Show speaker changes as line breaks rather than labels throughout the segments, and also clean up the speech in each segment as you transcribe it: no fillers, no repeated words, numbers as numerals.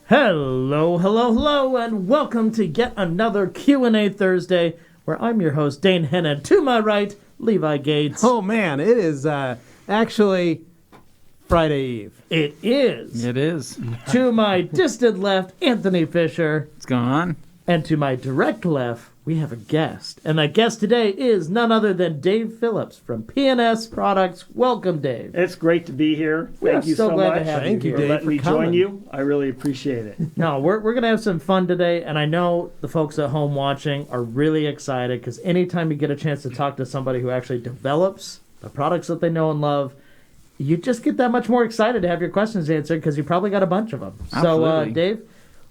Hello, and welcome to yet another Q&A Thursday, where I'm your host, Dane Hennon. To my right, Levi Gates.
Oh, man, it is actually Friday Eve.
It is.
It is.
To my distant left, Anthony Fisher.
What's going on?
And to my direct left, we have a guest. And that guest today is none other than Dave Phillips from P&S Products. Welcome, Dave.
It's great to be here. Thank you so
glad
much.
to have
Thank you,
here.
Dave,
Let me
for coming.
join you. I really appreciate it.
No, we're going to have some fun today, and I know the folks at home watching are really excited because anytime you get a chance to talk to somebody who actually develops the products that they know and love, you just get that much more excited to have your questions answered because you probably got a bunch of them.
Absolutely.
So, Dave,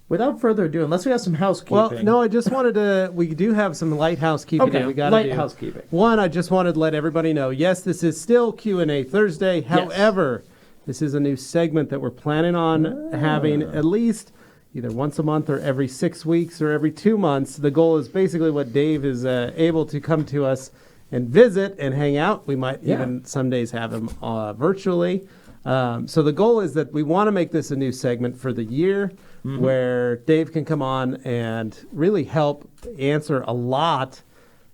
without further ado, unless we have some housekeeping.
Well, no, I just wanted to, we do have some light housekeeping that we got to
light
do.
housekeeping.
One, I just wanted to let everybody know, yes, this is still Q&A Thursday. However, this is a new segment that we're planning on having at least either once a month or every 6 weeks or every 2 months. The goal is basically what Dave is able to come to us and visit and hang out. We might even some days have him virtually. So the goal is that we want to make this a new segment for the year where Dave can come on and really help answer a lot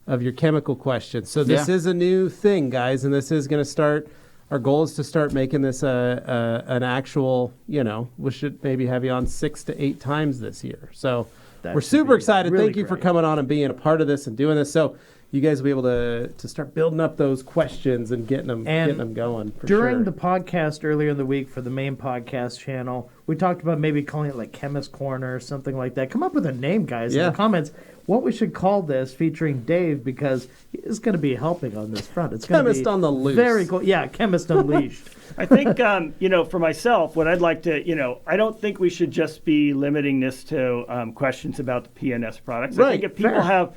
of your chemical questions. So this is a new thing, guys, and this is going to start. Our goal is to start making this an actual, we should maybe have you on 6 to 8 times this year. So we're super excited.
Really
Thank you for coming on and being a part of this and doing this. So you guys will be able to start building up those questions and getting them going.
During the podcast earlier in the week for the main podcast channel, we talked about maybe calling it like Chemist Corner or something like that. Come up with a name, guys, in the comments. What we should call this featuring Dave, because he is going to be helping on this front. It's going to be
Chemist on the loose.
Very cool. Yeah, Chemist Unleashed.
I think, for myself, what I'd like to, I don't think we should just be limiting this to questions about the P&S products. I think if people have,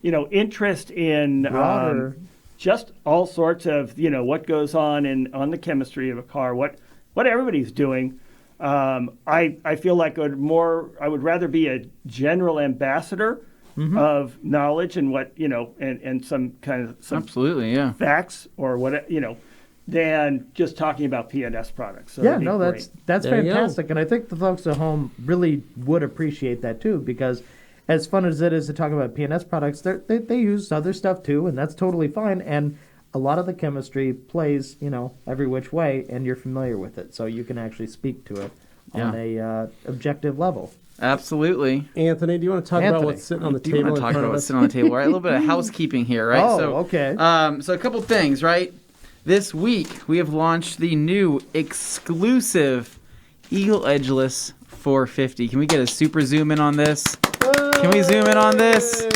interest in just all sorts of, what goes on on the chemistry of a car, what everybody's doing. I feel like I would rather be a general ambassador of knowledge and what, and some kind of
Absolutely,
facts or what, than just talking about P&S products. So
that's fantastic. And I think the folks at home really would appreciate that too, because as fun as it is to talk about P&S products, they use other stuff too, and that's totally fine. And a lot of the chemistry plays, every which way, and you're familiar with it, so you can actually speak to it on a objective level.
Absolutely.
Anthony, do you want to talk about what's sitting on the table?
Talk about what's sitting on the table, right? A little bit of housekeeping here, right?
Okay.
So a couple things, right? This week we have launched the new exclusive Eagle Edgeless 450. Can we get a super zoom in on this? Can we zoom in on this?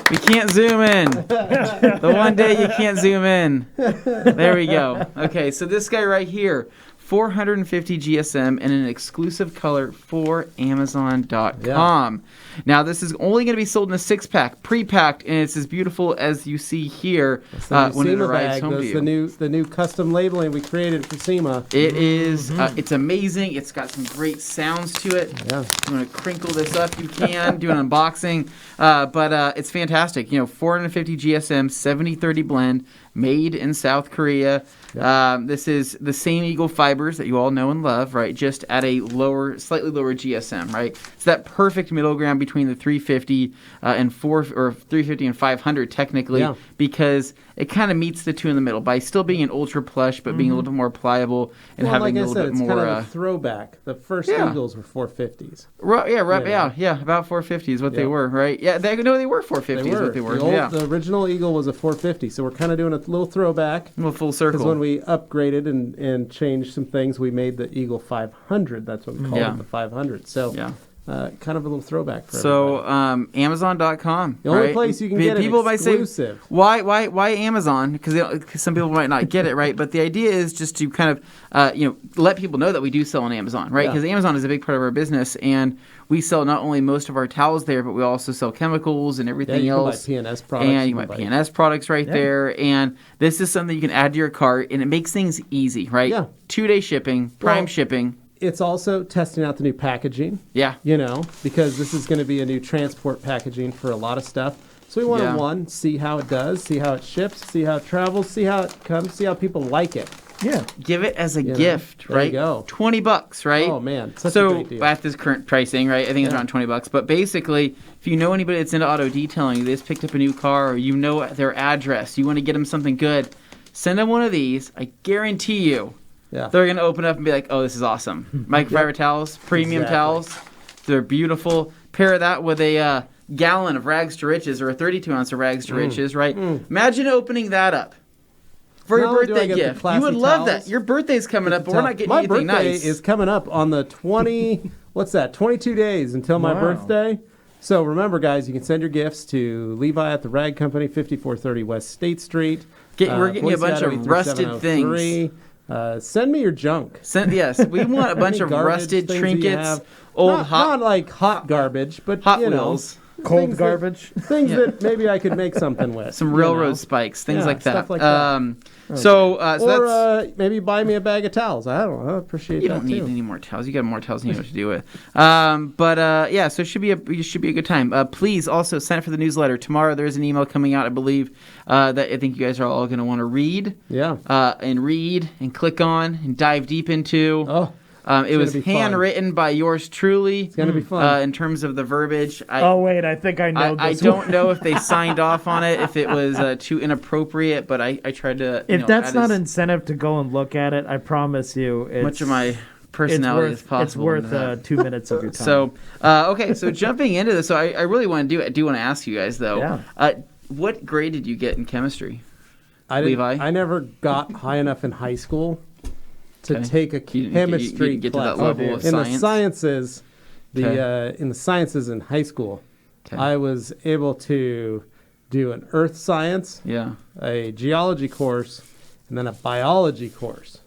We can't zoom in. The one day you can't zoom in. There we go. Okay, so this guy right here, 450 GSM in an exclusive color for Amazon.com. Now, this is only going to be sold in a 6-pack, pre-packed, and it's as beautiful as you see here when it arrives home to you.
The new custom labeling we created for SEMA.
It is. It's amazing. It's got some great sounds to it.
Yeah.
If you want to crinkle this up, you can. Do an unboxing. But it's fantastic. 450 GSM, 70-30 blend, made in South Korea. Yep. This is the same Eagle fibers that you all know and love, right? Just at a slightly lower GSM, right? It's that perfect middle ground between the 350 and 350 and 500 technically, because it kind of meets the two in the middle by still being an ultra plush, but being a little bit more pliable and having a little bit more.
It's kind of a throwback. The first Eagles were 450s.
About 450 is what they were, right? Yeah, they were 450 is what they were.
The original Eagle was a 450, so we're kind of doing a little throwback.
A little full circle.
Because when we upgraded and changed some things, we made the Eagle 500. That's what we called it, the 500. So kind of a little throwback for everybody.
Amazon.com.
The only place you can get
people
it exclusive.
Might say, why Amazon? Because some people might not get it, right? But the idea is just to kind of, let people know that we do sell on Amazon, right? Because Amazon is a big part of our business, and we sell not only most of our towels there, but we also sell chemicals and everything else.
You can buy P&S products.
And you can buy P&S products right there. And this is something you can add to your cart, and it makes things easy, right?
Yeah.
2-day shipping, prime shipping.
It's also testing out the new packaging.
Yeah.
Because this is going to be a new transport packaging for a lot of stuff. So we want to, see how it does, see how it ships, see how it travels, see how it comes, see how people like it.
Yeah.
Give it as a gift,
there
right?
you go.
$20, right?
Oh man, such a
So
great deal.
at this current pricing, right? I think it's around $20. But basically, if you know anybody that's into auto detailing, they just picked up a new car, or you know their address, you want to get them something good, send them one of these. I guarantee you, they're gonna open up and be like, "Oh, this is awesome!" Microfiber towels, premium towels, they're beautiful. Pair that with a gallon of rags to riches or a 32-ounce of rags to riches, right? Imagine opening that up. For your birthday gift. You would love that. Your birthday's coming up, but we're not getting anything nice.
My birthday is coming up on the 22 days until my birthday. So remember, guys, you can send your gifts to Levi at the Rag Company, 5430 West State Street.
We're getting you a bunch of rusted things.
Send me your junk.
Yes, we want a bunch of rusted trinkets,
not like hot garbage, but
Hot Wheels.
Cold garbage.
Things that maybe I could make something with.
Some railroad spikes, things like that.
Stuff like that.
So
maybe buy me a bag of towels. I don't know. I appreciate that.
You don't need any more towels. You got more towels than you know what to do with. So it should be a good time. Please also sign up for the newsletter. Tomorrow there's an email coming out, I believe, that I think you guys are all going to want to read.
Yeah.
And click on and dive deep into.
Oh.
It was handwritten by yours truly. It's
going to be fun.
In terms of the verbiage.
Wait, I think I know
I
this
don't know if they signed off on it, if it was too inappropriate, but I tried to...
If that's not incentive to go and look at it, I promise you it's...
Much of my personality as possible.
It's worth 2 minutes of your time.
So jumping into this, I really want to do want to ask you guys, though.
Yeah.
What grade did you get in chemistry, Levi?
I never got high enough in high school to take a chemistry
get
class.
to that level of science.
In the sciences in high school, I was able to do an earth science, a geology course, and then a biology course.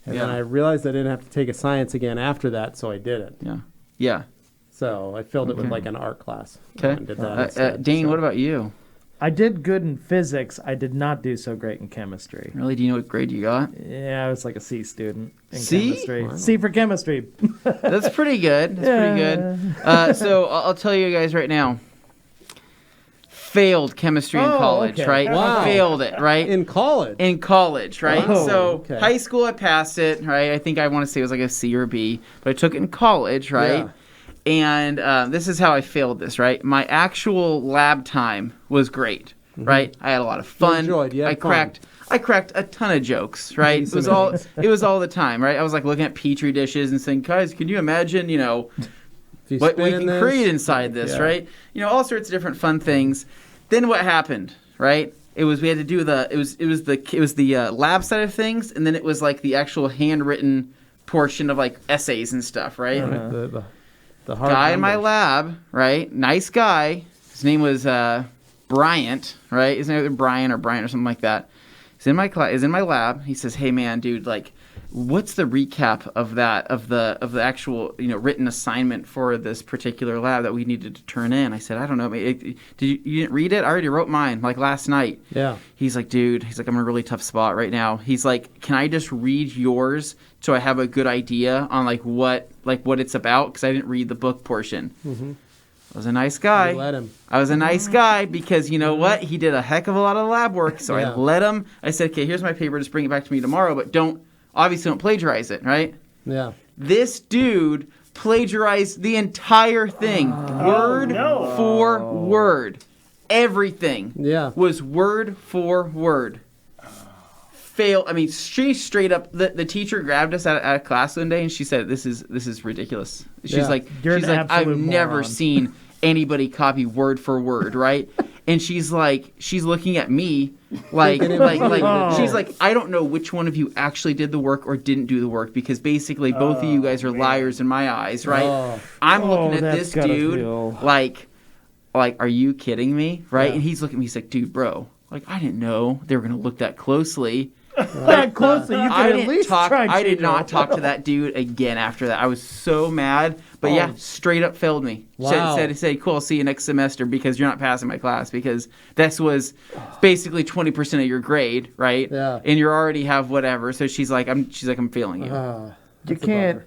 And then I realized I didn't have to take a science again after that, so I did it.
Yeah.
So I filled it with like an art class.
Okay.
And did that instead,
Dane, what about you?
I did good in physics. I did not do so great in chemistry.
Really? Do you know what grade you got?
Yeah, I was like a C student in
C?
chemistry. Wow. C for chemistry.
That's pretty good. Pretty good. So I'll tell you guys right now. Failed chemistry in college, right?
Wow.
Failed it, right?
In college,
right?
Wow.
So high school, I passed it, right? I think I want to say it was like a C or B, but I took it in college, right? Yeah. And this is how I failed this, right? My actual lab time was great, right? I had a lot of fun. I cracked a ton of jokes, right? It was all the time, right? I was like looking at petri dishes and saying, guys, can you imagine, what we can create inside this, right? All sorts of different fun things. Then what happened, right? We had to do the lab side of things, and then it was like the actual handwritten portion of like essays and stuff, right?
The hard
guy
numbers.
in my lab, right? Nice guy. His name was Bryant, right? His name was Brian or something like that. He's in my class. Is in my lab. He says, "Hey, man, dude, like, what's the recap of the actual written assignment for this particular lab that we needed to turn in?" I said, "I don't know. You didn't read it? I already wrote mine like last night."
Yeah.
He's like, "Dude," he's like, "I'm in a really tough spot right now." He's like, "Can I just read yours so I have a good idea on what it's about? Because I didn't read the book portion." Mm-hmm. I was a nice guy.
You let him.
I was a nice guy because you know what? He did a heck of a lot of lab work. So I let him. I said, "Okay, here's my paper. Just bring it back to me tomorrow, but obviously don't plagiarize it, right?"
Yeah.
This dude plagiarized the entire thing, word for word. Everything was word for word. Fail. I mean, she straight up. The teacher grabbed us at a class one day, and she said, "This is ridiculous." She's like, "I've never seen anybody copy word for word, right?" And she's looking at me like she's like, "I don't know which one of you actually did the work or didn't do the work because basically both of you guys are liars in my eyes, right?" I'm looking at this dude like, "Are you kidding me?" Right? Yeah. And he's looking at me. He's like, "Dude, bro, like I didn't know they were gonna look that closely."
That closely, you could at least try.
I did not talk to that dude again after that. I was so mad, but straight up failed me.
Wow.
Said, "Cool, I'll see you next semester because you're not passing my class because this was basically 20% of your grade, right?
Yeah.
And you already have whatever." So she's like, I'm failing you.
You can't.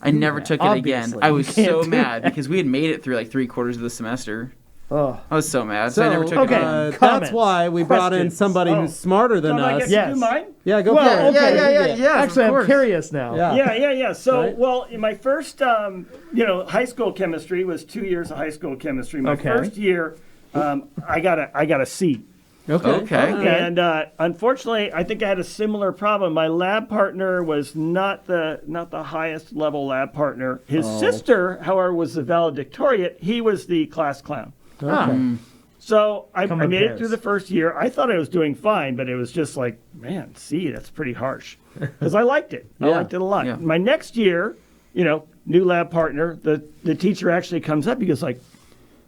I never took it again. I was so mad because we had made it through like 3/4 of the semester.
Oh.
I was so mad. So I never took
okay.
it.
That's
Comments.
why we brought in
Questions.
somebody who's smarter than
So I
us.
get
Yes.
to do mine?
Yeah, go
Well,
for it.
okay.
Yeah.
Actually,
of
I'm
course.
curious now.
Yeah.
Yeah. So,
Right.
well, in my first, high school chemistry was 2 years of high school chemistry. My
Okay.
first year, I got a C.
Okay.
And unfortunately, I think I had a similar problem. My lab partner was not the highest level lab partner. His sister, however, was the valedictorian. He was the class clown.
Okay.
So I
Come in
made it
pairs.
through the first year. I thought I was doing fine, but it was just like, man, C, that's pretty harsh. Because I liked it. I
Yeah.
liked it a lot.
Yeah.
My next year, new lab partner, the teacher actually comes up. He goes like,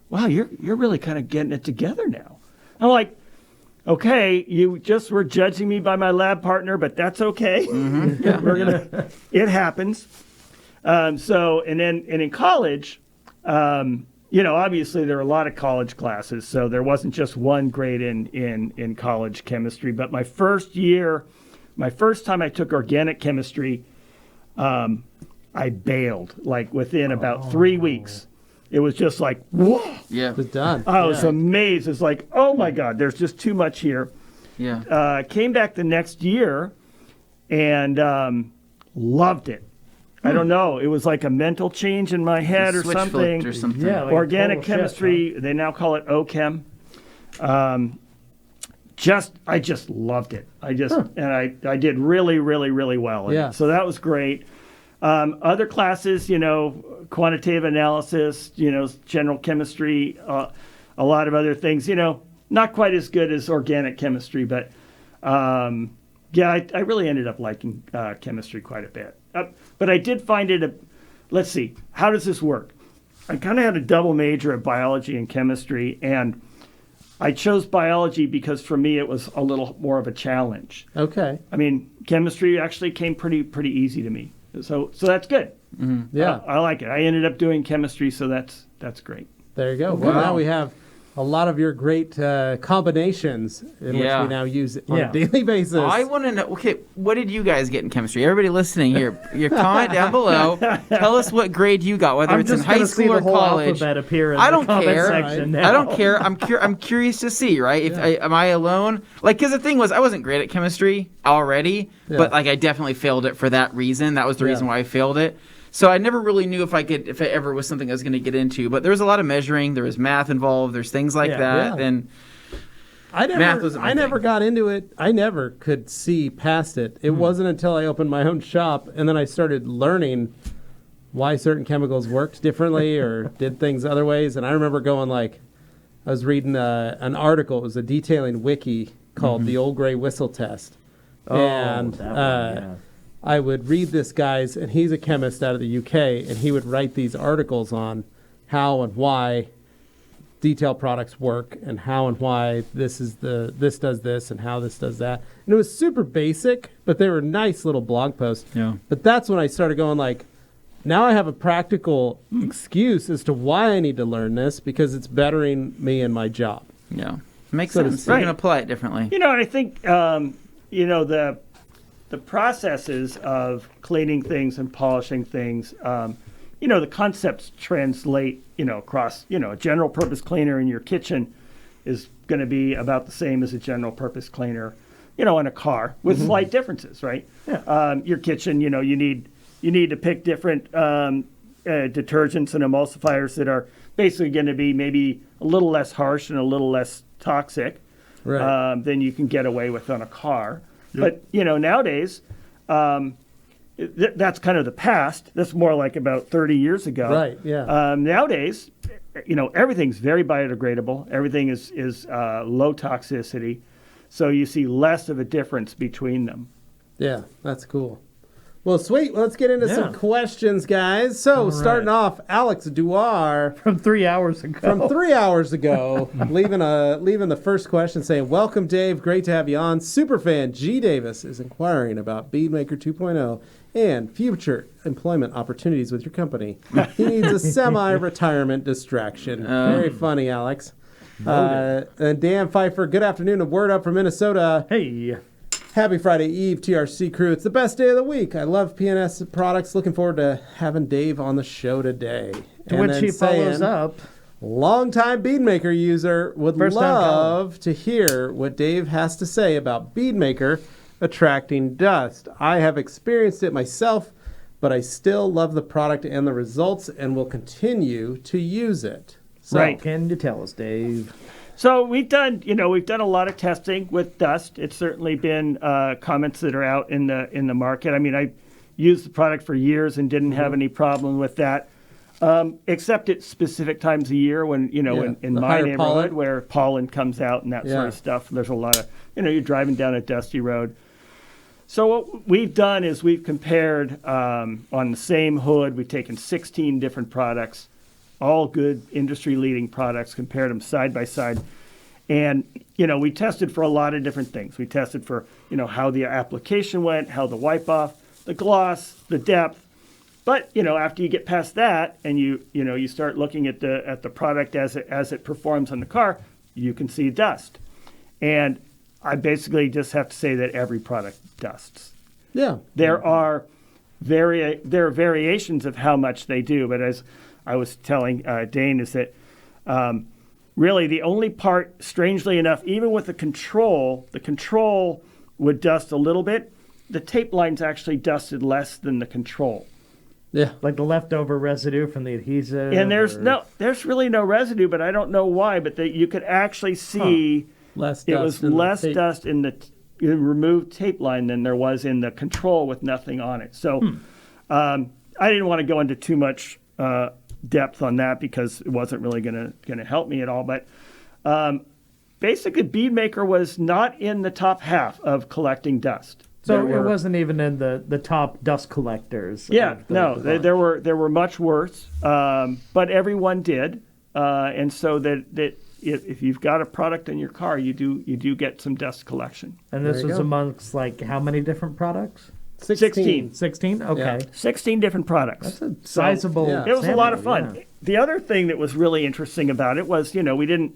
wow, you're really kind of getting it together now. I'm like, okay, you just were judging me by my lab partner, but that's okay. It happens. And in college, obviously there are a lot of college classes, so there wasn't just one grade in college chemistry. But my first time I took organic chemistry, I bailed like within about 3 weeks. It was just like, whoa.
Yeah.
It's done.
I was amazed. It's like, oh my God, there's just too much here.
Yeah.
Came back the next year and loved it. I don't know. It was like a mental change in my head or
Switch
something.
flipped or something.
Yeah, like
Organic
total shift,
chemistry, they now call it OChem. I just loved it. And I did really, really, really well. in
Yeah.
it. So that was great. Other classes, quantitative analysis, general chemistry, a lot of other things, not quite as good as organic chemistry, but I really ended up liking chemistry quite a bit. But I did find it let's see, how does this work? I kind of had a double major of biology and chemistry, and I chose biology because for me it was a little more of a challenge.
Okay.
I mean, chemistry actually came pretty easy to me. So that's good.
Yeah.
I like it. I ended up doing chemistry, so that's great.
There you go. Well, now we have a lot of your great combinations in which we now use on a daily basis.
I want to know. Okay, what did you guys get in chemistry? Everybody listening here, your comment down below. Tell us what grade you got, whether
I'm
it's in
just
high
gonna see
school
the
or
whole
college.
alphabet appear in
I
the
don't
comment
care.
section now.
I don't care. I'm curious to see. Right? If am I alone? Like, because the thing was, I wasn't great at chemistry already, but like I definitely failed it for that reason. That was the reason why I failed it. So I never really knew if it ever was something I was going to get into. But there was a lot of measuring. There was math involved. There's things like that.
Yeah.
And
I
wasn't my
never
thing.
got into it. I never could see past it. It wasn't until I opened my own shop and then I started learning why certain chemicals worked differently or did things other ways. And I remember going I was reading an article. It was a detailing wiki called The Old Gray Whistle Test. And
that one, yeah.
I would read this guy's, and he's a chemist out of the UK, and he would write these articles on how and why detail products work and how and why this does this and how this does that. And it was super basic, but they were nice little blog posts.
Yeah.
But that's when I started going now I have a practical excuse as to why I need to learn this because it's bettering me in my job.
yeah, makes
So to
sense.
speak.
You can apply it differently.
And I think the processes of cleaning things and polishing things, the concepts translate, across, a general purpose cleaner in your kitchen is going to be about the same as a general purpose cleaner, in a car with slight differences, right?
Yeah.
Your kitchen, you need to pick different detergents and emulsifiers that are basically going to be maybe a little less harsh and a little less toxic than you can get away with on a car. But, nowadays, that's kind of the past. That's more like about 30 years ago.
Right, yeah.
Nowadays, everything's very biodegradable. Everything is low toxicity. So you see less of a difference between them.
Yeah, that's cool. Well, sweet. Let's get into some
Yeah.
questions, guys. So, starting off, Alex Duar
From 3 hours ago.
from 3 hours ago, leaving the first question saying, "Welcome, Dave. Great to have you on. Superfan G. Davis is inquiring about Beadmaker 2.0 and future employment opportunities with your company. He needs a semi-retirement distraction." Very funny, Alex. And Dan Pfeiffer, good afternoon. A word up from Minnesota.
Hey.
Happy Friday Eve, TRC crew. It's the best day of the week. I love P&S products. Looking forward to having Dave on the show today.
To which he follows up.
Longtime Beadmaker user would
First time
love to hear what Dave has to say about Beadmaker attracting dust. I have experienced it myself, but I still love the product and the results and will continue to use it. So,
Right. Can you tell us, Dave?
So we've done a lot of testing with dust. It's certainly been comments that are out in the market. I mean, I used the product for years and didn't have any problem with that, except at specific times of year when in my neighborhood
pollen.
where pollen comes out and that sort of stuff. There's a lot of you're driving down a dusty road. So what we've done is we've compared on the same hood. We've taken 16 different products, all good industry-leading products, compared them side by side. And, we tested for a lot of different things. We tested for, how the application went, how the wipe-off, the gloss, the depth. But, after you get past that and you start looking at the product as it performs on the car, you can see dust. And I basically just have to say that every product dusts.
Yeah.
There are variations of how much they do, but as I was telling Dane, is that really the only part, strangely enough, even with the control would dust a little bit. The tape lines actually dusted less than the control.
Yeah.
Like the leftover residue from the adhesive?
And there's really no residue, but I don't know why, but you could actually see
Less
it
dust
was
in the
less
tape.
dust in the removed tape line than there was in the control with nothing on it. So I didn't want to go into too much depth on that because it wasn't really going to help me at all. But basically, Beadmaker was not in the top half of collecting dust.
So it wasn't even in the top dust collectors.
Yeah,
of the
no, there were much worse, but everyone did, and so that if you've got a product in your car, you do get some dust collection.
And this
There you
was
go.
amongst like how many different products?
16.
16? Okay.
Yeah.
16 different products.
That's a sizable.
yeah.
It was a lot of
sample,
fun.
yeah.
The other thing that was really interesting about it was, we didn't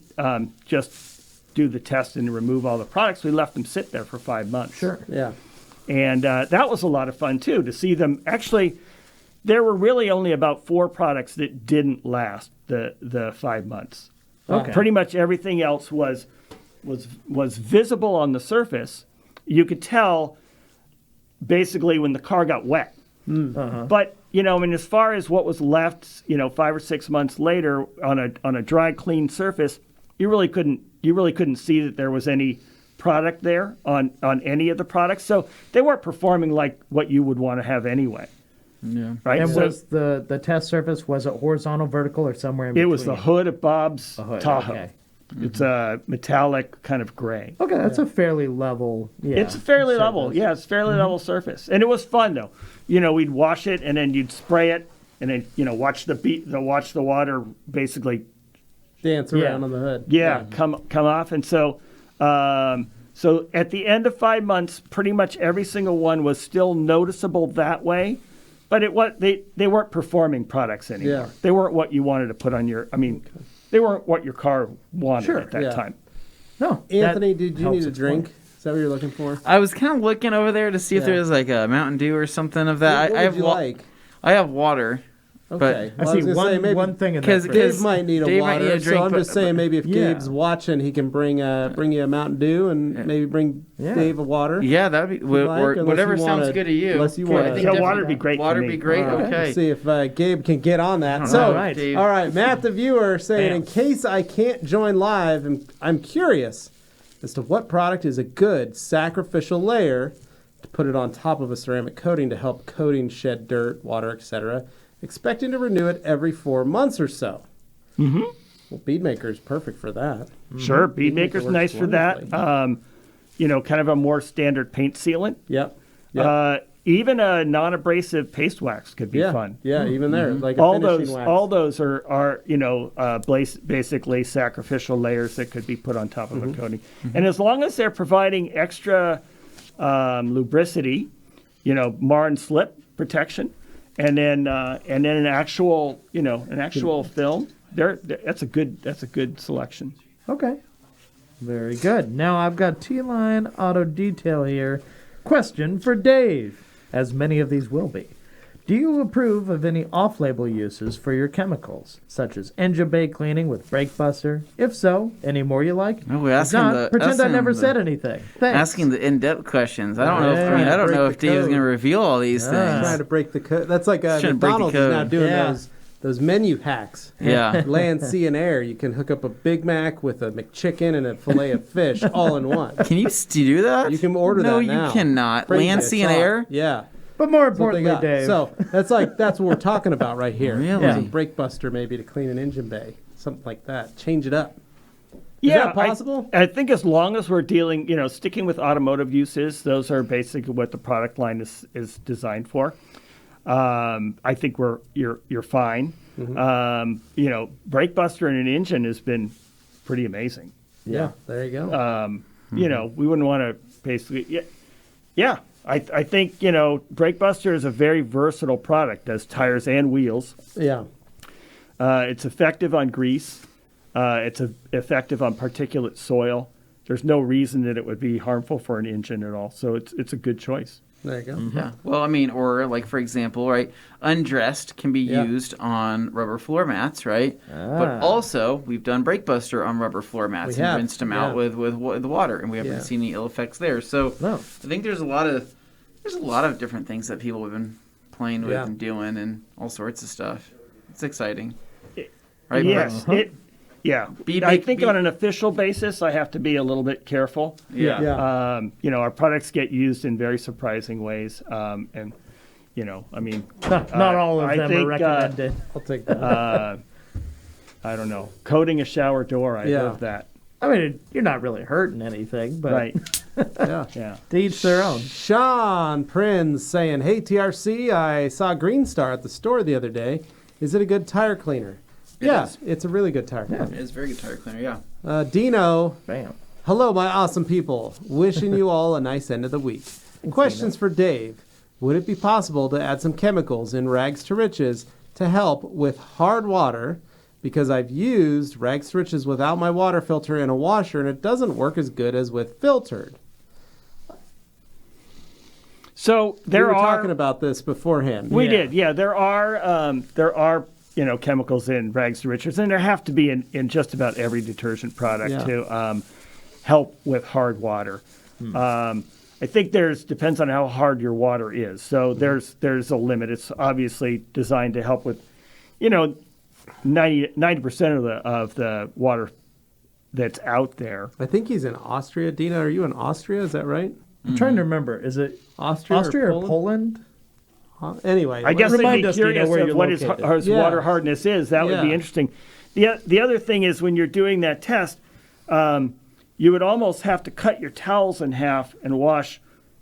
just do the test and remove all the products. We left them sit there for 5 months.
Sure.
Yeah.
And that was a lot of fun, too, to see them. Actually, there were really only about 4 products that didn't last the 5 months.
Okay.
Pretty much everything else was visible on the surface. You could tell basically when the car got wet.
Uh-huh.
But, as far as what was left, 5 or 6 months later on a dry, clean surface, you really couldn't see that there was any product there on any of the products. So they weren't performing like what you would want to have anyway.
Yeah.
Right?
And
So
was the test surface, was it horizontal, vertical, or somewhere in
it
between?
was the hood of Bob's
hood,
Tahoe.
okay.
It's a metallic kind of gray.
Okay, that's a fairly level. Yeah,
It's fairly
surface.
level. Yeah, it's fairly level surface. And it was fun though. We'd wash it and then you'd spray it and then, watch watch the water basically
Dance around on the hood.
come off. And so so at the end of 5 months, pretty much every single one was still noticeable that way. But they weren't performing products anymore.
Yeah.
They weren't what you wanted to put on your they weren't what your car wanted
Sure,
at that
yeah.
time.
No,
Anthony,
that
did you
helps
need a
explain.
drink? Is that what you're looking for?
I was kind of looking over there to see if
Yeah.
there was like a Mountain Dew or something of that.
What
I
would
have
you like?
I have water.
Okay.
I
Well,
see
was gonna say, maybe
one thing in that.
'Cause-
fridge.
Dave might need a
Dave might
water,
need a drink,
so I'm
but-
just saying maybe if
Yeah.
Gabe's watching, he can bring you a Mountain Dew and maybe bring
Yeah.
Dave a water.
Yeah, that would be
like,
or
unless
whatever
you
sounds
wanna-
good to you.
unless you
Okay,
wanna-
I think
Yeah,
definitely
water would be great.
Water
for
would
me.
be great.
All right,
Okay.
let's see if Gabe can get on that.
I don't
So,
know,
right.
Dave.
all right, Matt, the viewer, saying,
Bam.
in case I can't join live, I'm curious as to what product is a good sacrificial layer to put it on top of a ceramic coating to help coating shed dirt, water, etc., expecting to renew it every 4 months or so.
Mm-hmm.
Well, Beadmaker is perfect for that.
Sure,
Beadmaker
Beadmaker's
works
nice for that.
wonderfully.
Kind of a more standard paint sealant.
Yep. Yep.
Even a non-abrasive paste wax could be
yeah.
fun.
Yeah, even there, like a
All
finishing
those,
wax.
all those are basically sacrificial layers that could be put on top of a coating. And as long as they're providing extra lubricity, mar and slip protection, and then an actual film, that's a good selection.
Okay. Very good. Now I've got T-Line Auto Detail here. Question for Dave, as many of these will be. Do you approve of any off-label uses for your chemicals, such as engine bay cleaning with Brake Buster? If so, any more you like?
No, we're
If
asking
not, pretend I never
the-
said anything. Thanks.
Asking the in-depth questions. I don't know.
Yeah.
I don't know if
Break the
Dave is
code.
going to reveal all these
Yeah.
Trying
things.
to break the code. That's like
Trying to break the
McDonald's is now
code.
doing
Yeah.
those menu hacks.
Yeah.
Land, sea, and air. You can hook up a Big Mac with a McChicken and a fillet of fish all in one.
Can you do that?
You can order
no,
that now.
you cannot.
Crazy.
Land,
I
sea, and
saw it.
air?
Yeah.
But more
That's what they
importantly,
got.
Dave.
So that's what we're talking about right here.
Really?
There's a
Yeah.
brake buster maybe to clean an engine bay, something like that. Change it up.
Yeah,
that possible?
I think as long as we're dealing, sticking with automotive uses, those are basically what the product line is designed for. I think you're fine.
Mm-hmm.
Brake buster in an engine has been pretty amazing.
Yeah. There you go.
We wouldn't want to basically. Yeah. I think brake buster is a very versatile product. Does tires and wheels.
Yeah.
It's effective on grease. It's effective on particulate soil. There's no reason that it would be harmful for an engine at all. So it's a good choice.
There you go.
Yeah. Well, I mean, or like, for example, right, undressed can be used on rubber floor mats, right? But also, we've done brake buster on rubber floor mats
We
and
have,
rinsed them out with the water, and we haven't
Yeah.
seen any ill effects there. So
No.
I think there's a lot of different things that people have been playing with
Yeah.
and doing, and all sorts of stuff. It's exciting, right?
Yes. Yeah.
Bead
I
make-
think
bead-
on an official basis, I have to be a little bit careful.
Yeah.
Yeah.
Our products get used in very surprising ways. I mean,
Not all of
I
them
think,
are recommended.
I'll take that.
I don't know, coating a shower door. I
Yeah.
love that.
I mean, you're not really hurting anything, but
Right.
Yeah.
Yeah.
to each their own.
Sean Prinz saying, "Hey TRC, I saw Green Star at the store the other day. Is it a good tire cleaner?"
It
Yeah,
is.
it's a really good tire cleaner.
It is a very good tire cleaner, yeah.
Dino,
Bam.
hello, my awesome people. Wishing you all a nice end of the week. Questions for Dave. Would it be possible to add some chemicals in Rags to Riches to help with hard water? Because I've used Rags to Riches without my water filter in a washer, and it doesn't work as good as with filtered.
So
We
there
were
are.
talking about this beforehand.
We
Yeah.
did. Yeah. There are chemicals in Rags to Riches, and there have to be in just about every detergent product
Yeah.
to help with hard water. I think depends on how hard your water is. So there's a limit. It's obviously designed to help with, 90% of the water that's out there.
I think he's in Austria. Dina, are you in Austria? Is that right?
I'm trying to remember. Is it
Austria,
Austria or
Poland?
Poland?
Anyway,
I guess they'd
Remind
be
us, Dina,
curious
where
of
you're
what his
located.
Yeah.
water hardness is. That would be
Yeah.
interesting. The other thing is when you're doing that test, you would almost have to cut your towels in half and wash,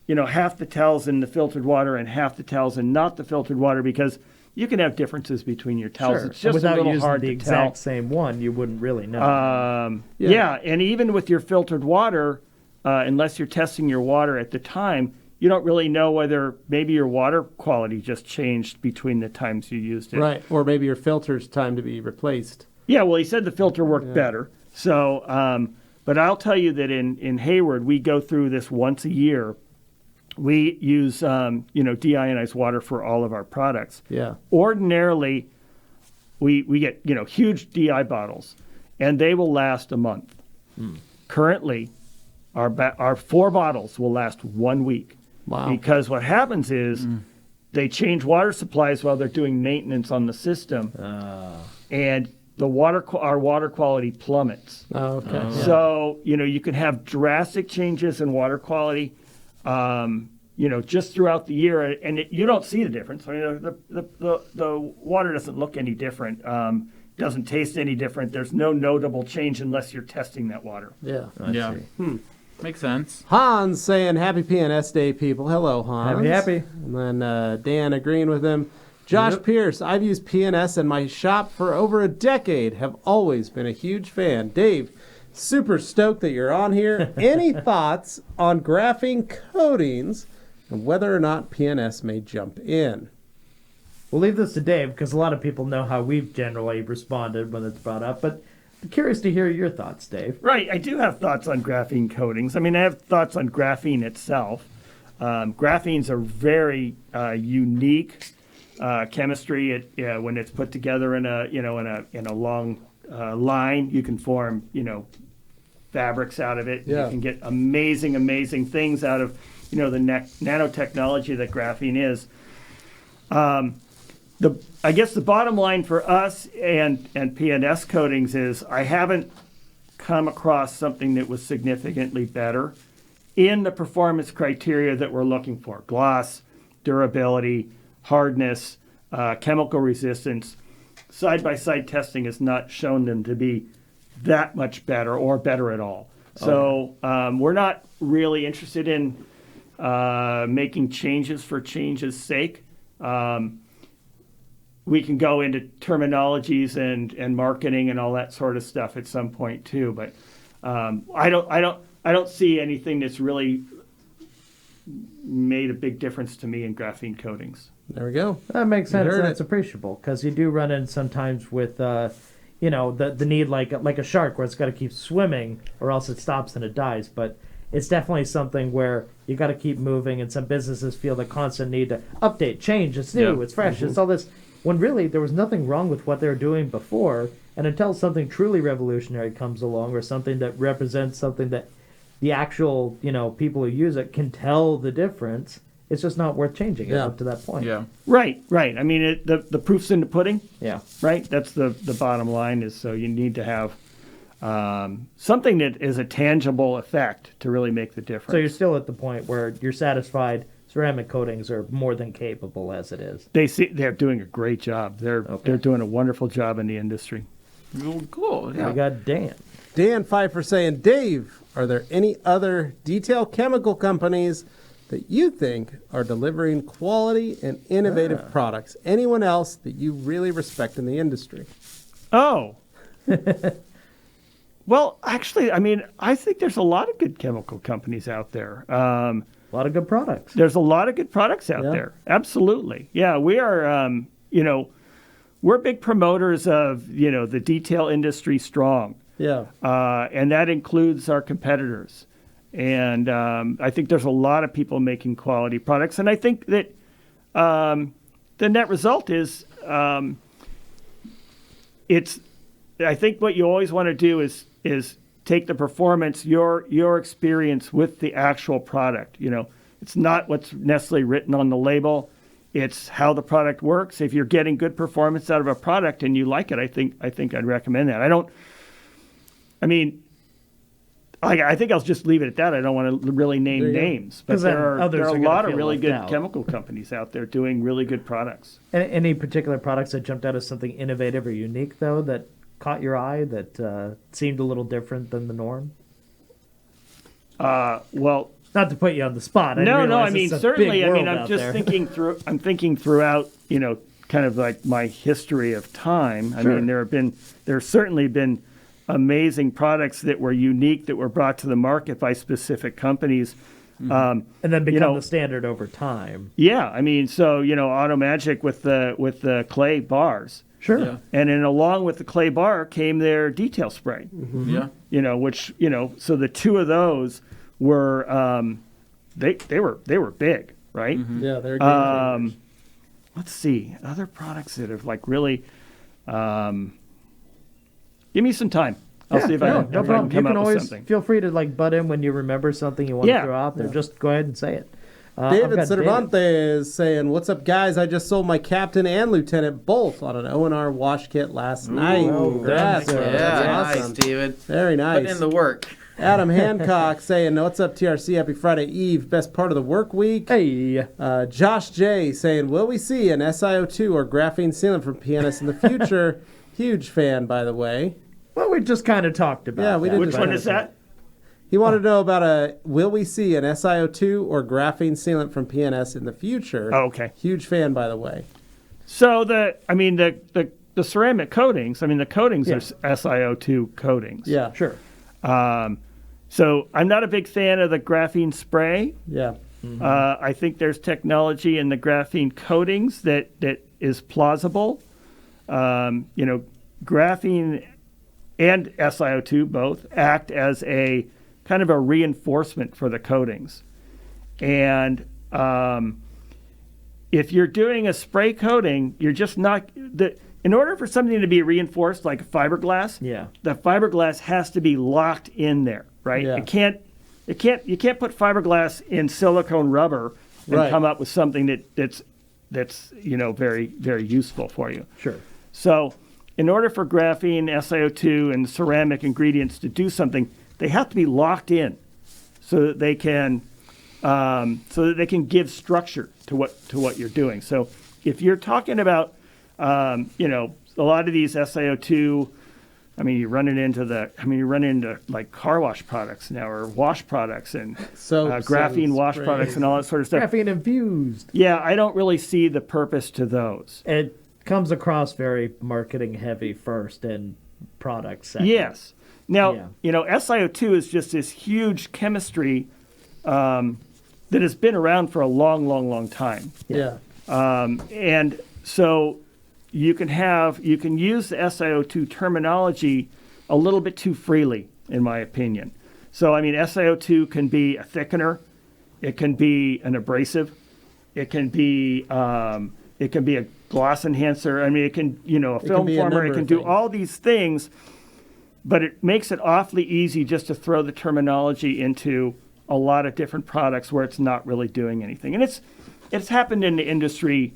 half the towels in the filtered water and half the towels in not the filtered water, because you can have differences between your towels.
Sure.
It's just
Without
a little
using
hard
the
to
exact
tell.
same one, you wouldn't really know.
Yeah, and even with your filtered water, unless you're testing your water at the time, you don't really know whether maybe your water quality just changed between the times you used it.
right, or maybe your filter's time to be replaced.
Yeah, well, he said the filter worked better. So, but I'll tell you that in Hayward, we go through this once a year. We use, deionized water for all of our products.
Yeah.
Ordinarily, we get, huge DI bottles, and they will last a month. Currently, our 4 bottles will last 1 week.
Wow.
Because what happens is they change water supplies while they're doing maintenance on the system, and our water quality plummets.
Oh, okay. Yeah.
So you can have drastic changes in water quality, just throughout the year, and you don't see the difference. I mean, the water doesn't look any different, doesn't taste any different. There's no notable change unless you're testing that water.
Yeah.
Yeah. Makes sense.
Hans saying Happy P&S Day, people. Hello, Hans.
Happy.
And then Dan agreeing with him. Josh Pierce, I've used P&S in my shop for over a decade. Have always been a huge fan. Dave, super stoked that you're on here. Any thoughts on graphene coatings and whether or not P&S may jump in?
We'll leave this to Dave because a lot of people know how we've generally responded when it's brought up. But I'm curious to hear your thoughts, Dave.
Right, I do have thoughts on graphene coatings. I mean, I have thoughts on graphene itself. Graphenes are very unique chemistry. When it's put together in a long line, you can form fabrics out of it.
Yeah.
You can get amazing things out of the nanotechnology that graphene is. I guess the bottom line for us and P&S coatings is I haven't come across something that was significantly better in the performance criteria that we're looking for: gloss, durability, hardness, chemical resistance. Side-by-side testing has not shown them to be that much better or better at all. So we're not really interested in making changes for change's sake. We can go into terminologies and marketing and all that sort of stuff at some point too, but I don't see anything that's really made a big difference to me in graphene coatings.
There we go.
That makes sense.
heard
That's
it.
appreciable because you do run in sometimes with, the need like a shark where it's got to keep swimming or else it stops and it dies. But it's definitely something where you got to keep moving, and some businesses feel the constant need to update, change. It's new, it's fresh, it's all this. When really there was nothing wrong with what they were doing before, and until something truly revolutionary comes along or something that represents something that the actual people who use it can tell the difference, it's just not worth changing it up to that point.
Yeah.
Right. I mean, the proof's in the pudding.
Yeah.
Right. That's the bottom line. Is so you need to have something that is a tangible effect to really make the difference.
So you're still at the point where you're satisfied ceramic coatings are more than capable as it is.
They're doing a great job. They're doing a wonderful job in the industry.
Well, cool. Yeah.
We got Dan.
Dan Pfeiffer saying, Dave, are there any other detail chemical companies that you think are delivering quality and innovative products? Anyone else that you really respect in the industry?
Oh. Well, actually, I mean, I think there's a lot of good chemical companies out there.
A lot of good products.
There's a lot of good products out there. Absolutely. Yeah, we are, we're big promoters of, the detail industry strong.
Yeah.
And that includes our competitors. And I think there's a lot of people making quality products. And I think that the net result is I think what you always want to do is take the performance, your experience with the actual product. It's not what's necessarily written on the label. It's how the product works. If you're getting good performance out of a product and you like it, I think I'd recommend that. I think I'll just leave it at that. I don't want to really name names, but there are a lot of really good chemical companies out there doing really good products.
Any particular products that jumped out as something innovative or unique, though, that caught your eye, that seemed a little different than the norm?
Well,
not to put you on the spot.
No. I mean, certainly. I mean, I'm just thinking through. I'm thinking throughout. Kind of like my history of time. I mean, there's certainly been amazing products that were unique that were brought to the market by specific companies.
And then become the standard over time.
Yeah, I mean, so Automagic with the clay bars.
Sure.
Yeah.
And then along with the clay bar came their detail spray.
Yeah.
Which so the two of those were they were big, right?
Yeah, they're good.
Let's see other products that have like really. Give me some time. I'll see if I can come
you can
up
always
with something.
feel free to butt in when you remember something you want to throw out there. Just go ahead and say it.
David Cervantes saying, "What's up, guys? I just sold my captain and lieutenant both on an O&R wash kit last night. That's
Nice,
awesome.
David.
Very nice.
Putting in the work.
Adam Hancock saying, "What's up, TRC? Happy Friday Eve. Best part of the work week."
Hey.
Josh J saying, "Will we see an SiO2 or graphene sealant from P&S in the future?" Huge fan, by the way.
Well, we just kind of talked about
Yeah, we
that.
did.
Which one is that?
He wanted to know about will we see an SiO2 or graphene sealant from P&S in the future?
Oh, okay.
Huge fan, by the way.
So the ceramic coatings. I mean, the coatings are SiO2 coatings.
Yeah,
Sure.
So I'm not a big fan of the graphene spray.
yeah.
I think there's technology in the graphene coatings that is plausible. Graphene and SiO2 both act as a kind of a reinforcement for the coatings. And if you're doing a spray coating, you're just not in order for something to be reinforced like a fiberglass, the fiberglass has to be locked in there, right? You can't put fiberglass in silicone rubber and come up with something that's very, very useful for you.
Sure.
So in order for graphene, SiO2, and ceramic ingredients to do something, they have to be locked in so that they can give structure to what you're doing. So if you're talking about a lot of these SiO2, you run into like car wash products now, or wash products, and graphene wash products and all that sort of stuff.
Graphene infused.
Yeah, I don't really see the purpose to those.
It comes across very marketing heavy first and product second.
Yes. Now, SiO2 is just this huge chemistry that has been around for a long, long, long time.
Yeah.
And so you can use the SiO2 terminology a little bit too freely, in my opinion. So, SiO2 can be a thickener, it can be an abrasive, it can be a gloss enhancer. It can, a film former. It can do all these things, but it makes it awfully easy just to throw the terminology into a lot of different products where it's not really doing anything. And it's happened in the industry,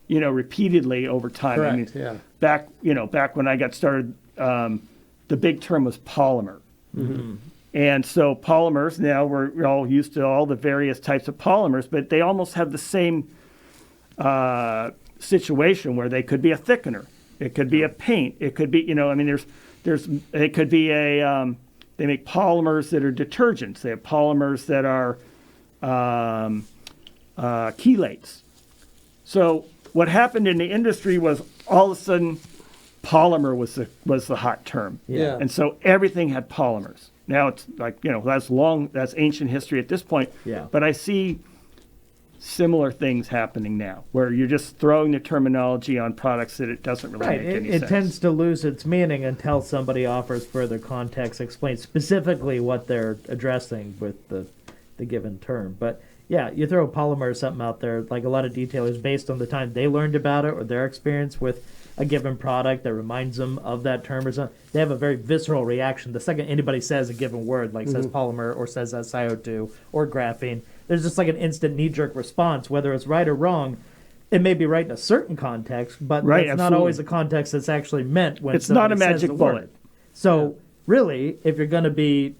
repeatedly over time.
Correct,
Back when I got started, the big term was polymer.
Mm-hmm.
And so polymers, now we're all used to all the various types of polymers, but they almost have the same situation where they could be a thickener. It could be a paint. It could be, it could be they make polymers that are detergents. They have polymers that are chelates. So what happened in the industry was all of a sudden polymer was the hot term.
Yeah.
And so everything had polymers. Now it's like, that's ancient history at this point.
Yeah.
But I see similar things happening now where you're just throwing the terminology on products that it doesn't really make any sense.
It tends to lose its meaning until somebody offers further context, explains specifically what they're addressing with the given term. But yeah, you throw polymer or something out there, like a lot of detailers, based on the time they learned about it or their experience with a given product that reminds them of that term or something, they have a very visceral reaction. The second anybody says a given word, like says polymer or says SiO2 or graphene, there's just like an instant knee-jerk response, whether it's right or wrong. It may be right in a certain context, but that's not always a context that's actually meant when
it's not a magic bullet.
Word. So really, if you're going to be,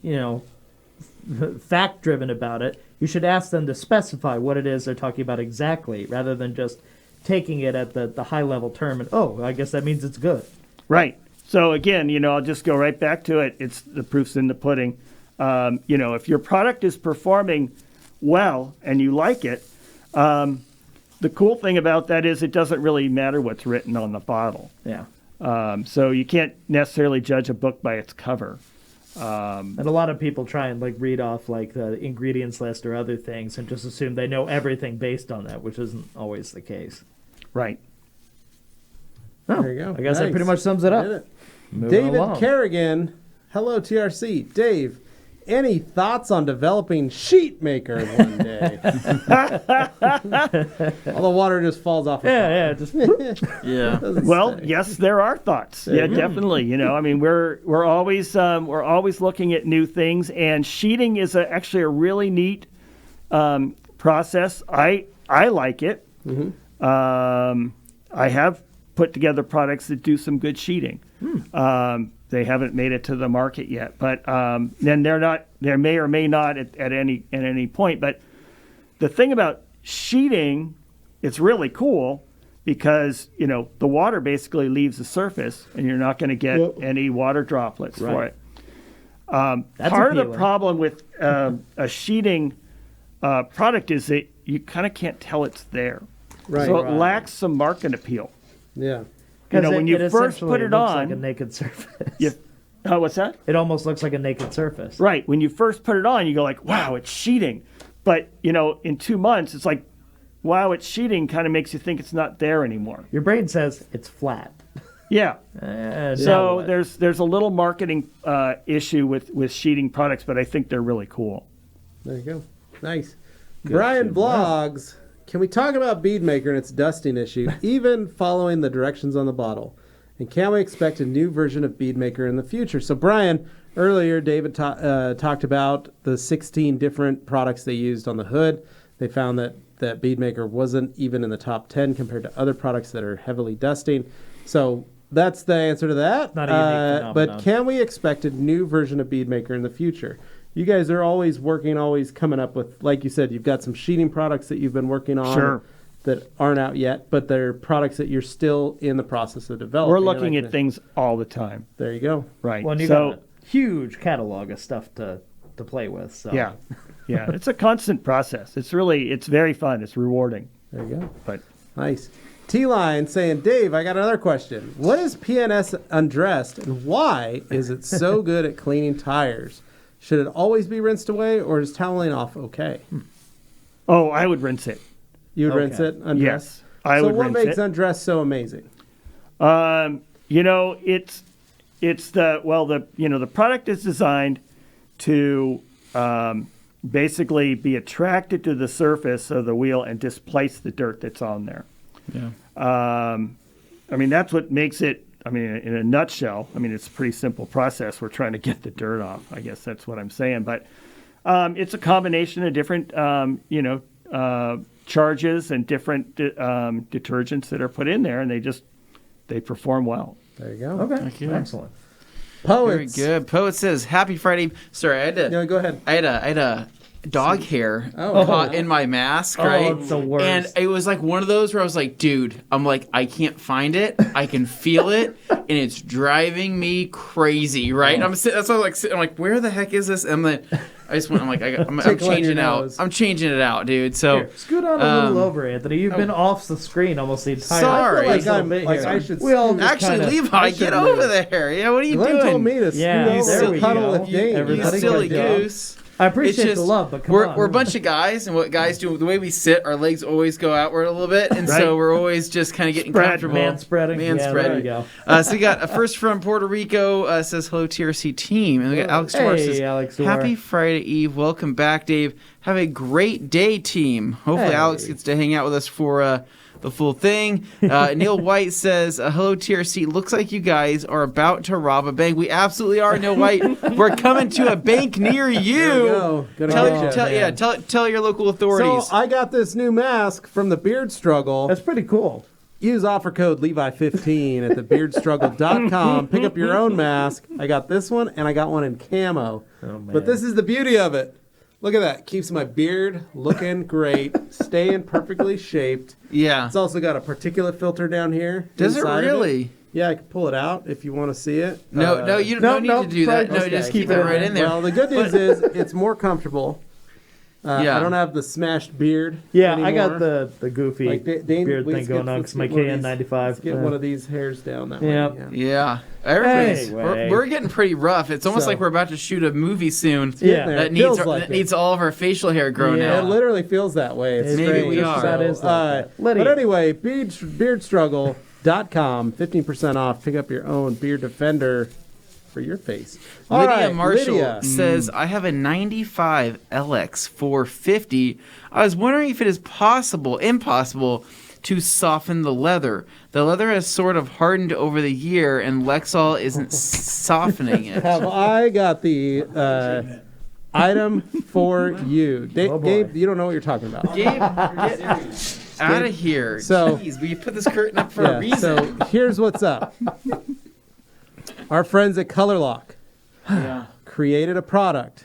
fact-driven about it, you should ask them to specify what it is they're talking about exactly, rather than just taking it at the high-level term and, I guess that means it's good.
Right. So again, I'll just go right back to it. It's the proof's in the pudding. If your product is performing well and you like it, the cool thing about that is it doesn't really matter what's written on the bottle.
Yeah.
So you can't necessarily judge a book by its cover.
And a lot of people try and read off the ingredients list or other things and just assume they know everything based on that, which isn't always the case.
Right.
Oh,
there you go.
I guess that pretty much sums it up.
Did it.
Moving
David
along.
Kerrigan, hello TRC. Dave, any thoughts on developing sheet maker one day? All the water just falls off.
Just
Yeah.
Well, yes, there are thoughts. Yeah, definitely. We're always looking at new things, and sheeting is actually a really neat process. I like it.
Mm-hmm.
I have put together products that do some good sheeting. They haven't made it to the market yet, but then they may or may not at any point. But the thing about sheeting, it's really cool because the water basically leaves the surface, and you're not going to get any water droplets for it. Part of the problem with a sheeting product is that you kind of can't tell it's there, so it lacks some market appeal.
Yeah.
When you first put it on,
like a naked surface.
What's that?
It almost looks like a naked surface.
Right. When you first put it on, you go like, wow, it's sheeting. But, in 2 months, it's like, wow, it's sheeting, kind of makes you think it's not there anymore.
Your brain says it's flat.
Yeah. So
what?
there's a little marketing issue with sheeting products, but I think they're really cool.
There you go. Nice. Brian Vlogs, Can we talk about Bead Maker and its dusting issue, even following the directions on the bottle? And can we expect a new version of Bead Maker in the future? So, Brian, earlier David talked about the 16 different products they used on the hood. They found that Bead Maker wasn't even in the top 10 compared to other products that are heavily dusting. So that's the answer to that.
Not a unique phenomenon.
But can we expect a new version of Bead Maker in the future? You guys are always working, always coming up with, like you said, you've got some sheeting products that you've been working on that aren't out yet, but they're products that you're still in the process of developing.
We're looking at things all the time.
There you go.
Right.
Well, and you got a huge catalog of stuff to play with. So.
Yeah. It's a constant process. It's very fun. It's rewarding.
There you go.
But
nice. T-Line saying, Dave, I got another question. What is P&S Undressed, and why is it so good at cleaning tires? Should it always be rinsed away, or is toweling off okay?
Oh, I would rinse it.
You would rinse it, Undressed?
Yes, I would rinse it.
So what makes Undressed so amazing?
It's the product is designed to basically be attracted to the surface of the wheel and displace the dirt that's on there.
Yeah.
That's what makes it. In a nutshell, it's a pretty simple process. We're trying to get the dirt off. I guess that's what I'm saying. But it's a combination of different, charges and different detergents that are put in there, and they perform well.
There you go.
Okay. Excellent.
Poets.
Very good. Poet says, "Happy Friday." Sorry, I had to.
No, go ahead.
I had a dog hair caught in my mask, right?
It's the worst.
And it was like one of those where I was like, dude, I can't find it. I can feel it, and it's driving me crazy, right? And that's why I'm like, where the heck is this? And then I just went, I'm changing out. I'm changing it out, dude. So
Here, scoot on a little over, Anthony. You've been off the screen almost the entire
Sorry.
I should.
actually, Levi, get over there. Yeah, what are you
Glenn
doing?
told me to scoot over and cuddle with Dane.
You silly goose.
I appreciate the love, but come on.
We're a bunch of guys, and what guys do, the way we sit, our legs always go outward a little bit, and so we're always just kind of getting comfortable.
Man-spreading. There you go.
So we got a first from Puerto Rico, says, hello, TRC team. And we got Alex Dwar says,
Alex.
happy Friday Eve. Welcome back, Dave. Have a great day, team. Hopefully Alex gets to hang out with us for the full thing. Neil White says, hello, TRC. Looks like you guys are about to rob a bank. We absolutely are, Neil White. We're coming to a bank near you. Tell your local authorities.
So I got this new mask from the Beard Struggle.
That's pretty cool.
Use offer code Levi15 at thebeardstruggle.com. Pick up your own mask. I got this one, and I got one in camo.
Oh, man.
But this is the beauty of it. Look at that. Keeps my beard looking great, staying perfectly shaped.
Yeah.
It's also got a particulate filter down here.
Does it really?
Yeah, I can pull it out if you want to see it.
No, you don't need to do that. No, just keep it right in there.
Well, the good news is it's more comfortable. I don't have the smashed beard anymore.
I got the goofy
Dane,
beard thing going on because my KN95.
Get one of these hairs down that way.
Yeah. Everybody's,
Anyway.
we're getting pretty rough. It's almost like we're about to shoot a movie soon.
Yeah.
That needs all of our facial hair grown
It
out.
literally feels that way. It's
Maybe
strange.
we are.
That is
but anyway, beardstruggle.com, 15% off. Pick up your own beard defender for your face.
Lydia Marshall says, I have a 95 LX 450. I was wondering if it is impossible to soften the leather. The leather has sort of hardened over the year, and Lexol isn't softening it.
Have I got the item for you? Gabe, you don't know what you're talking about.
Gabe, get out of here.
So,
jeez, we put this curtain up for a reason.
So here's what's up. Our friends at Color Lock created a product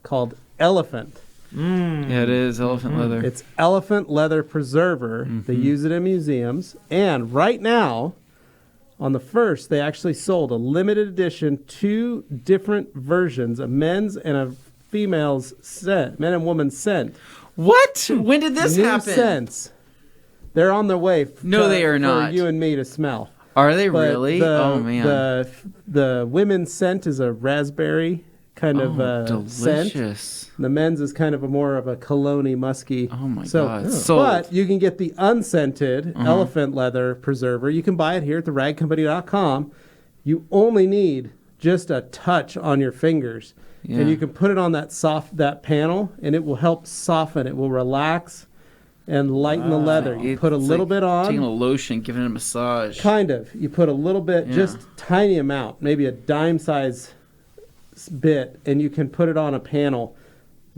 called Elephant.
Yeah, it is elephant leather.
It's elephant leather preserver. They use it in museums. And right now, on the 1st, they actually sold a limited edition 2 different versions, a men's and a female's scent, men and woman's scent.
What? When did this
New
happen?
scents. They're on their way.
No, they are not.
For you and me to smell.
Are they really? Oh, man.
The women's scent is a raspberry kind of
delicious.
scent. The men's is kind of more of a cologne-y, musky.
Oh, my God. Sold.
But you can get the unscented elephant leather preserver. You can buy it here at theragcompany.com. You only need just a touch on your fingers. Yeah. And you can put it on that panel, and it will help soften. It will relax. and lighten the leather. You put a little bit on.
Taking a lotion, giving it a massage.
Kind of. You put a little bit, just tiny amount, maybe a dime size bit, and you can put it on a panel.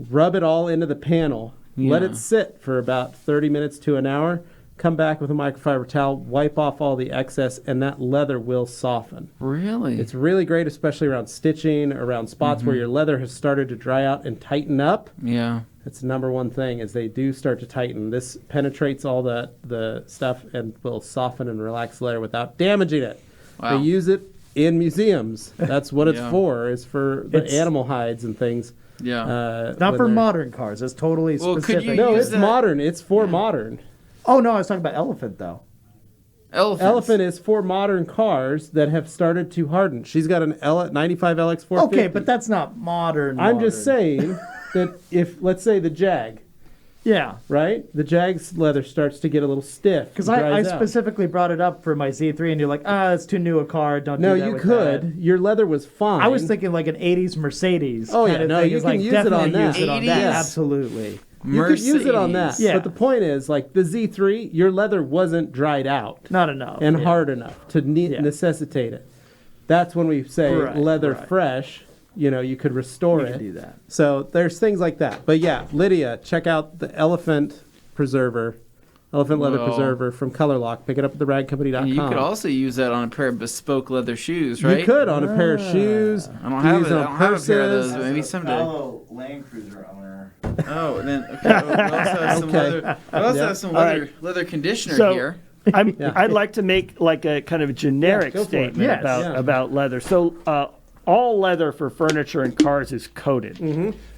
Rub it all into the panel. Let it sit for about 30 minutes to an hour. Come back with a microfiber towel, wipe off all the excess, and that leather will soften.
Really?
It's really great, especially around stitching, around spots where your leather has started to dry out and tighten up.
Yeah.
It's the number one thing is they do start to tighten. This penetrates all the stuff and will soften and relax the leather without damaging it.
Wow.
They use it in museums. That's what it's for, is for the animal hides and things.
Yeah.
Not for modern cars. It's totally specific.
No, it's modern. It's for modern.
Oh, no, I was talking about elephant, though.
Elephant is for modern cars that have started to harden. She's got an 95 LX450.
Okay, but that's not modern.
I'm just saying that if, let's say, the Jag, right? The Jag's leather starts to get a little stiff.
Because I specifically brought it up for my Z3, and you're like, it's too new a car. Don't do that.
No, you could.
That.
Your leather was fine.
I was thinking like an 80s Mercedes.
Oh, yeah. No, you can use it on that.
Use it on that. Absolutely.
You could use it on that.
Yeah.
But the point is, like the Z3, your leather wasn't dried out.
Not enough.
And hard enough to necessitate it. That's when we say leather fresh. You know, you could restore it.
Do that.
So there's things like that. But yeah, Lydia, check out the elephant leather preserver from Color Lock. Pick it up at theragcompany.com.
You could also use that on a pair of bespoke leather shoes, right?
You could on a pair of shoes.
I don't have it. I don't have a pair of those.
As
Maybe
a
someday.
fellow Land Cruiser owner.
Oh, and then we also have some leather. We also have some leather conditioner here.
I'd like to make like a kind of a generic statement about leather. So all leather for furniture and cars is coated.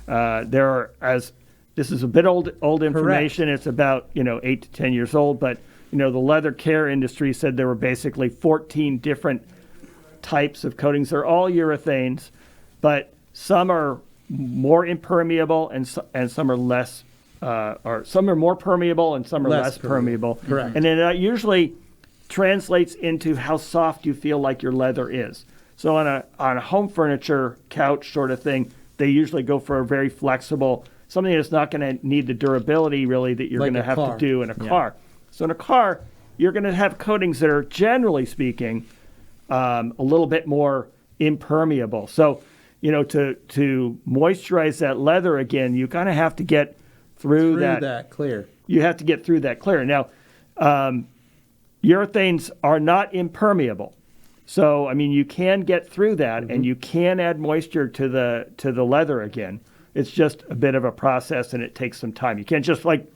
There are, as this is a bit old information. Correct. It's about 8 to 10 years old, but the leather care industry said there were basically 14 different types of coatings. They're all urethanes, but some are more impermeable and some are less, or some are more permeable and some are less permeable.
Correct.
And then that usually translates into how soft you feel like your leather is. So on a home furniture couch sort of thing, they usually go for a very flexible, something that's not going to need the durability really that you're going to have to do in a car. So in a car, you're going to have coatings that are generally speaking a little bit more impermeable. So to moisturize that leather again, you kind of have to get through that
clear.
You have to get through that clear. Now, urethanes are not impermeable. So, I mean, you can get through that, and you can add moisture to the leather again. It's just a bit of a process, and it takes some time. You can't just like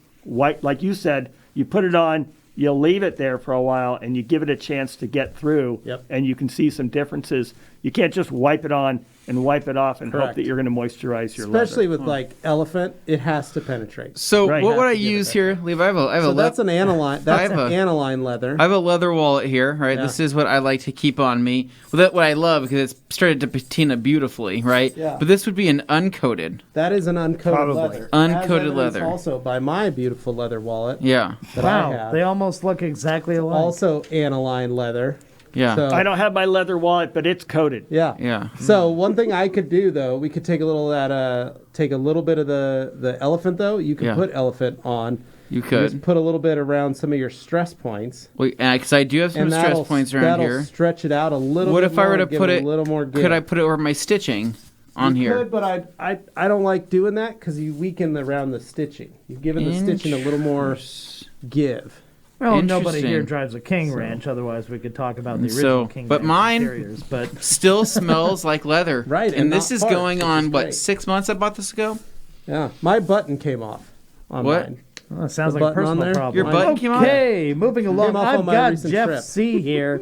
you said, you put it on, you leave it there for a while, and you give it a chance to get through, and you can see some differences. You can't just wipe it on and wipe it off and hope that you're going to moisturize your leather.
Especially with like elephant, it has to penetrate.
So what would I use here, Levi? I have a
that's an aniline. That's an aniline leather.
I have a leather wallet here, right? Yeah. This is what I like to keep on me. Well, that's what I love because it's started to patina beautifully, right?
Yeah.
But this would be an uncoated.
That is an uncoated leather.
Uncoated leather.
Also by my beautiful leather wallet.
Yeah.
That I have.
They almost look exactly alike.
Also aniline leather.
Yeah.
So, I don't have my leather wallet, but it's coated.
Yeah.
Yeah.
So one thing I could do though, we could take a little of that, take a little bit of the elephant though. You could put elephant on.
You could
just put a little bit around some of your stress points.
Wait, because I do have some stress points around here.
That'll stretch it out a little.
What
bit
if I were to
more,
put it?
A little more give.
Could I put it over my stitching on here?
You could, but I don't like doing that because you weaken around the stitching. You've given the stitching a little more give.
Well, nobody here drives a King Ranch. Otherwise, we could talk about the original King Ranch interiors. But
still smells like leather,
right?
And this is going on 6 months? I bought this ago.
Yeah, my button came off on mine.
Well, it sounds like a personal problem.
Your button came off?
Okay, moving along. I've got Jeff C. here.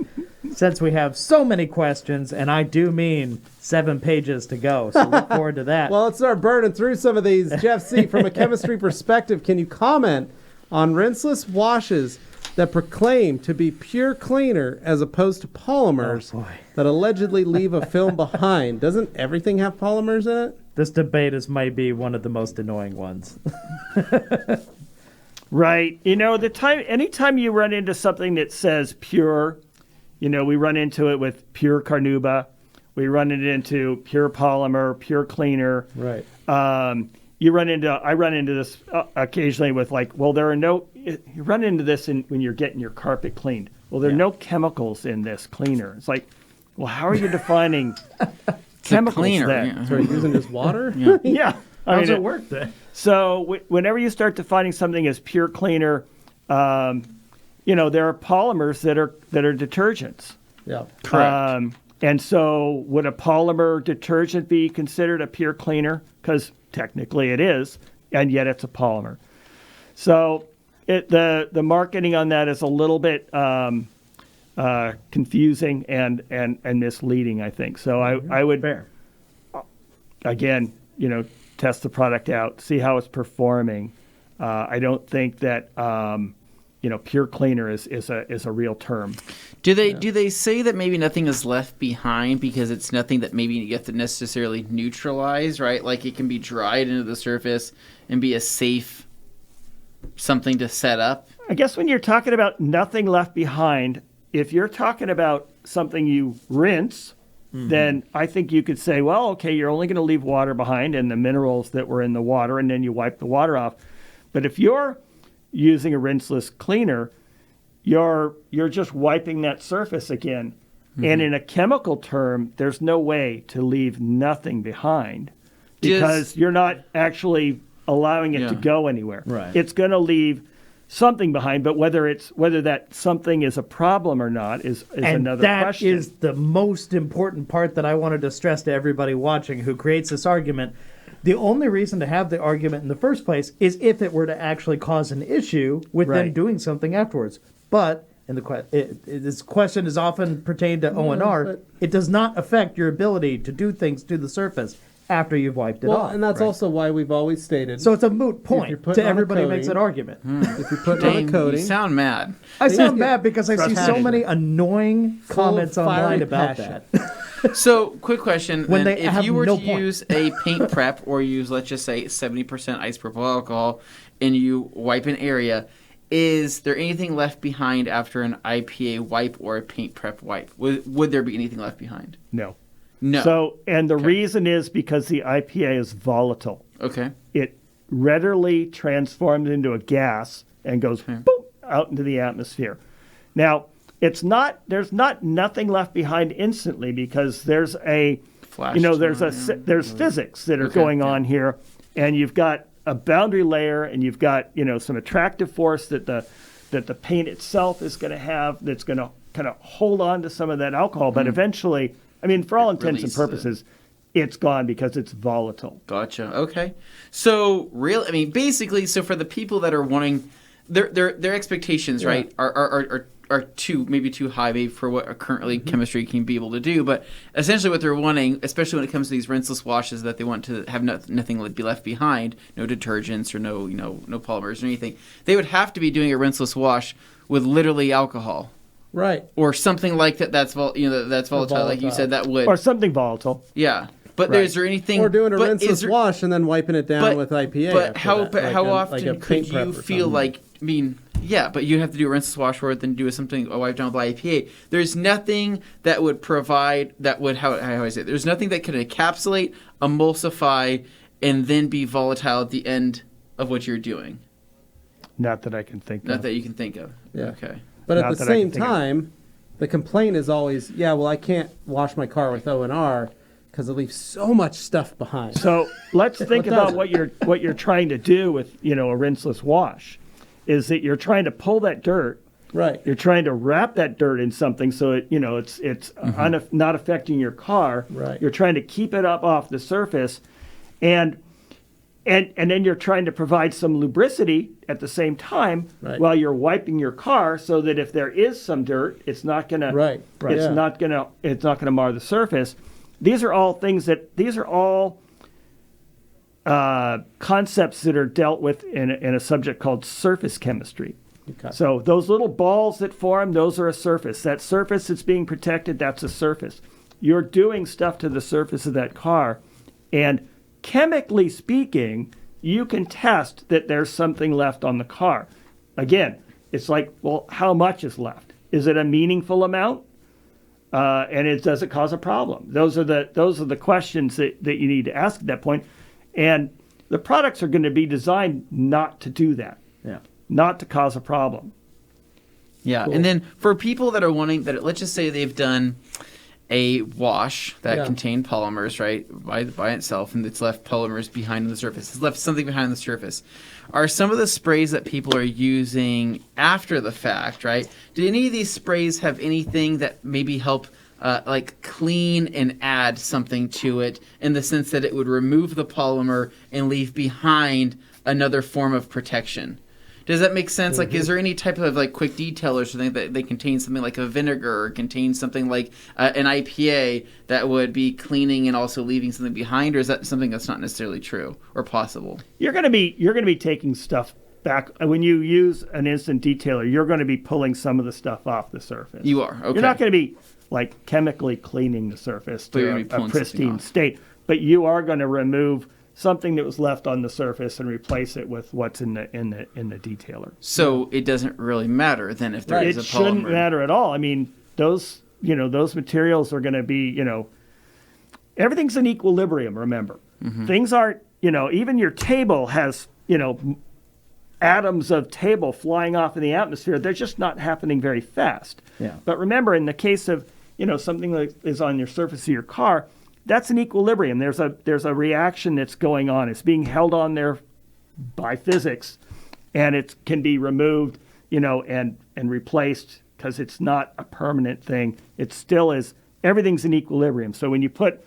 Since we have so many questions, and I do mean 7 pages to go, so look forward to that.
Well, let's start burning through some of these. Jeff C., from a chemistry perspective, can you comment on rinseless washes that proclaim to be pure cleaner as opposed to polymers that allegedly leave a film behind? Doesn't everything have polymers in it?
This debate might be one of the most annoying ones.
Right. Anytime you run into something that says pure, we run into it with pure carnauba. We run it into pure polymer, pure cleaner.
Right.
I run into this occasionally with like, well, you run into this when you're getting your carpet cleaned. Well, there are no chemicals in this cleaner. It's like, well, how are you defining chemicals
cleaner,
then?
yeah.
So are you using just water?
Yeah.
How does it work then?
So whenever you start defining something as pure cleaner, there are polymers that are detergents.
Yeah.
Correct.
And so would a polymer detergent be considered a pure cleaner? Because technically it is, and yet it's a polymer. So the marketing on that is a little bit confusing and misleading, I think. So I would,
Fair.
again, test the product out, see how it's performing. I don't think that pure cleaner is a real term.
Do they say that maybe nothing is left behind because it's nothing that maybe you have to necessarily neutralize, right? Like it can be dried into the surface and be a safe something to set up?
I guess when you're talking about nothing left behind, if you're talking about something you rinse, then I think you could say, well, okay, you're only going to leave water behind and the minerals that were in the water, and then you wipe the water off. But if you're using a rinseless cleaner, you're just wiping that surface again. And in a chemical term, there's no way to leave nothing behind because you're not actually allowing it to go anywhere.
Right.
It's going to leave something behind, but whether that something is a problem or not is another question.
And that is the most important part that I wanted to stress to everybody watching who creates this argument. The only reason to have the argument in the first place is if it were to actually cause an issue with them doing something afterwards. But this question is often pertained to O&R. It does not affect your ability to do things to the surface after you've wiped it off.
And that's also why we've always stated.
So it's a moot point to everybody who makes that argument.
If you put on a
Dane,
coating,
you sound mad.
I sound mad because I see so
passion.
many annoying comments
Full of fiery
online about
passion.
that.
So, quick question.
When
then,
they
if
have
you were
no
to
point.
use a paint prep or use, let's just say, 70% isopropyl alcohol and you wipe an area, is there anything left behind after an IPA wipe or a paint prep wipe? Would there be anything left behind?
No.
No.
So, and the reason is because the IPA is volatile.
Okay.
It readily transforms into a gas and goes boom, out into the atmosphere. Now, there's nothing left behind instantly because there's there's physics that are going on here, and you've got a boundary layer, and you've got some attractive force that the paint itself is going to have that's going to kind of hold on to some of that alcohol, but eventually, I mean, for all intents and purposes, it's gone because it's volatile.
Gotcha. Okay. So, basically, so for the people that are wanting, their expectations, right, are maybe too high, maybe for what currently chemistry can be able to do. But essentially, what they're wanting, especially when it comes to these rinseless washes, that they want to have nothing be left behind, no detergents or no polymers or anything. They would have to be doing a rinseless wash with literally alcohol.
right?
Or something like that. That's volatile. Like you said, that would.
Or something volatile.
Yeah. But is there anything?
Or doing a
but
rinseless wash and then wiping it down with IPA.
But how
after
often could you feel like? I mean, yeah, but you'd have to do a rinseless wash for it, then do a wipe down with IPA. There's nothing that would provide that would how I say it. There's nothing that could encapsulate, emulsify, and then be volatile at the end of what you're doing.
Not that I can think of.
Not that you can think of.
Yeah.
Okay.
But
Not
at the
that I
same
can think of.
time, the complaint is always, I can't wash my car with O&R because it leaves so much stuff behind.
So let's think
What
about
does
what you're trying to do with a rinseless wash, is that you're trying to pull that dirt.
Right.
You're trying to wrap that dirt in something so it's not affecting your car.
Right.
You're trying to keep it up off the surface, and then you're trying to provide some lubricity at the same time while you're wiping your car, so that if there is some dirt, it's not gonna not gonna mar the surface. These are all concepts that are dealt with in a subject called surface chemistry.
Okay.
So those little balls that form, those are a surface. That surface that's being protected, that's a surface. You're doing stuff to the surface of that car, and chemically speaking, you can test that there's something left on the car. Again, it's like, well, how much is left? Is it a meaningful amount? And does it cause a problem? Those are the questions that you need to ask at that point. And the products are going to be designed not to do that, not to cause a problem.
Yeah,
Cool.
and then for people that are wanting that, let's just say they've done a wash that contained polymers, right, by itself, and it's left polymers behind on the surface. It's left something behind on the surface. Are some of the sprays that people are using after the fact, right? Do any of these sprays have anything that maybe help like clean and add something to it in the sense that it would remove the polymer and leave behind another form of protection? Does that make sense? Like, is there any type of like quick detail or something that they contain something like a vinegar or contain something like an IPA that would be cleaning and also leaving something behind, or is that something that's not necessarily true or possible?
You're going to be taking stuff back when you use an instant detailer. You're going to be pulling some of the stuff off the surface.
You are. Okay.
You're not going to be like chemically cleaning the surface
But you're
to
gonna be
a
pulling something
pristine
off.
state, but you are going to remove something that was left on the surface and replace it with what's in the detailer.
So it doesn't really matter then if there is a
It
polymer.
shouldn't matter at all. I mean, those materials are going to be, everything's in equilibrium, remember. Things aren't, even your table has, atoms of table flying off in the atmosphere. They're just not happening very fast.
Yeah.
But remember, in the case of, something that is on your surface of your car, that's an equilibrium. There's a reaction that's going on. It's being held on there by physics, and it can be removed, and replaced because it's not a permanent thing. It still is. Everything's in equilibrium. So when you put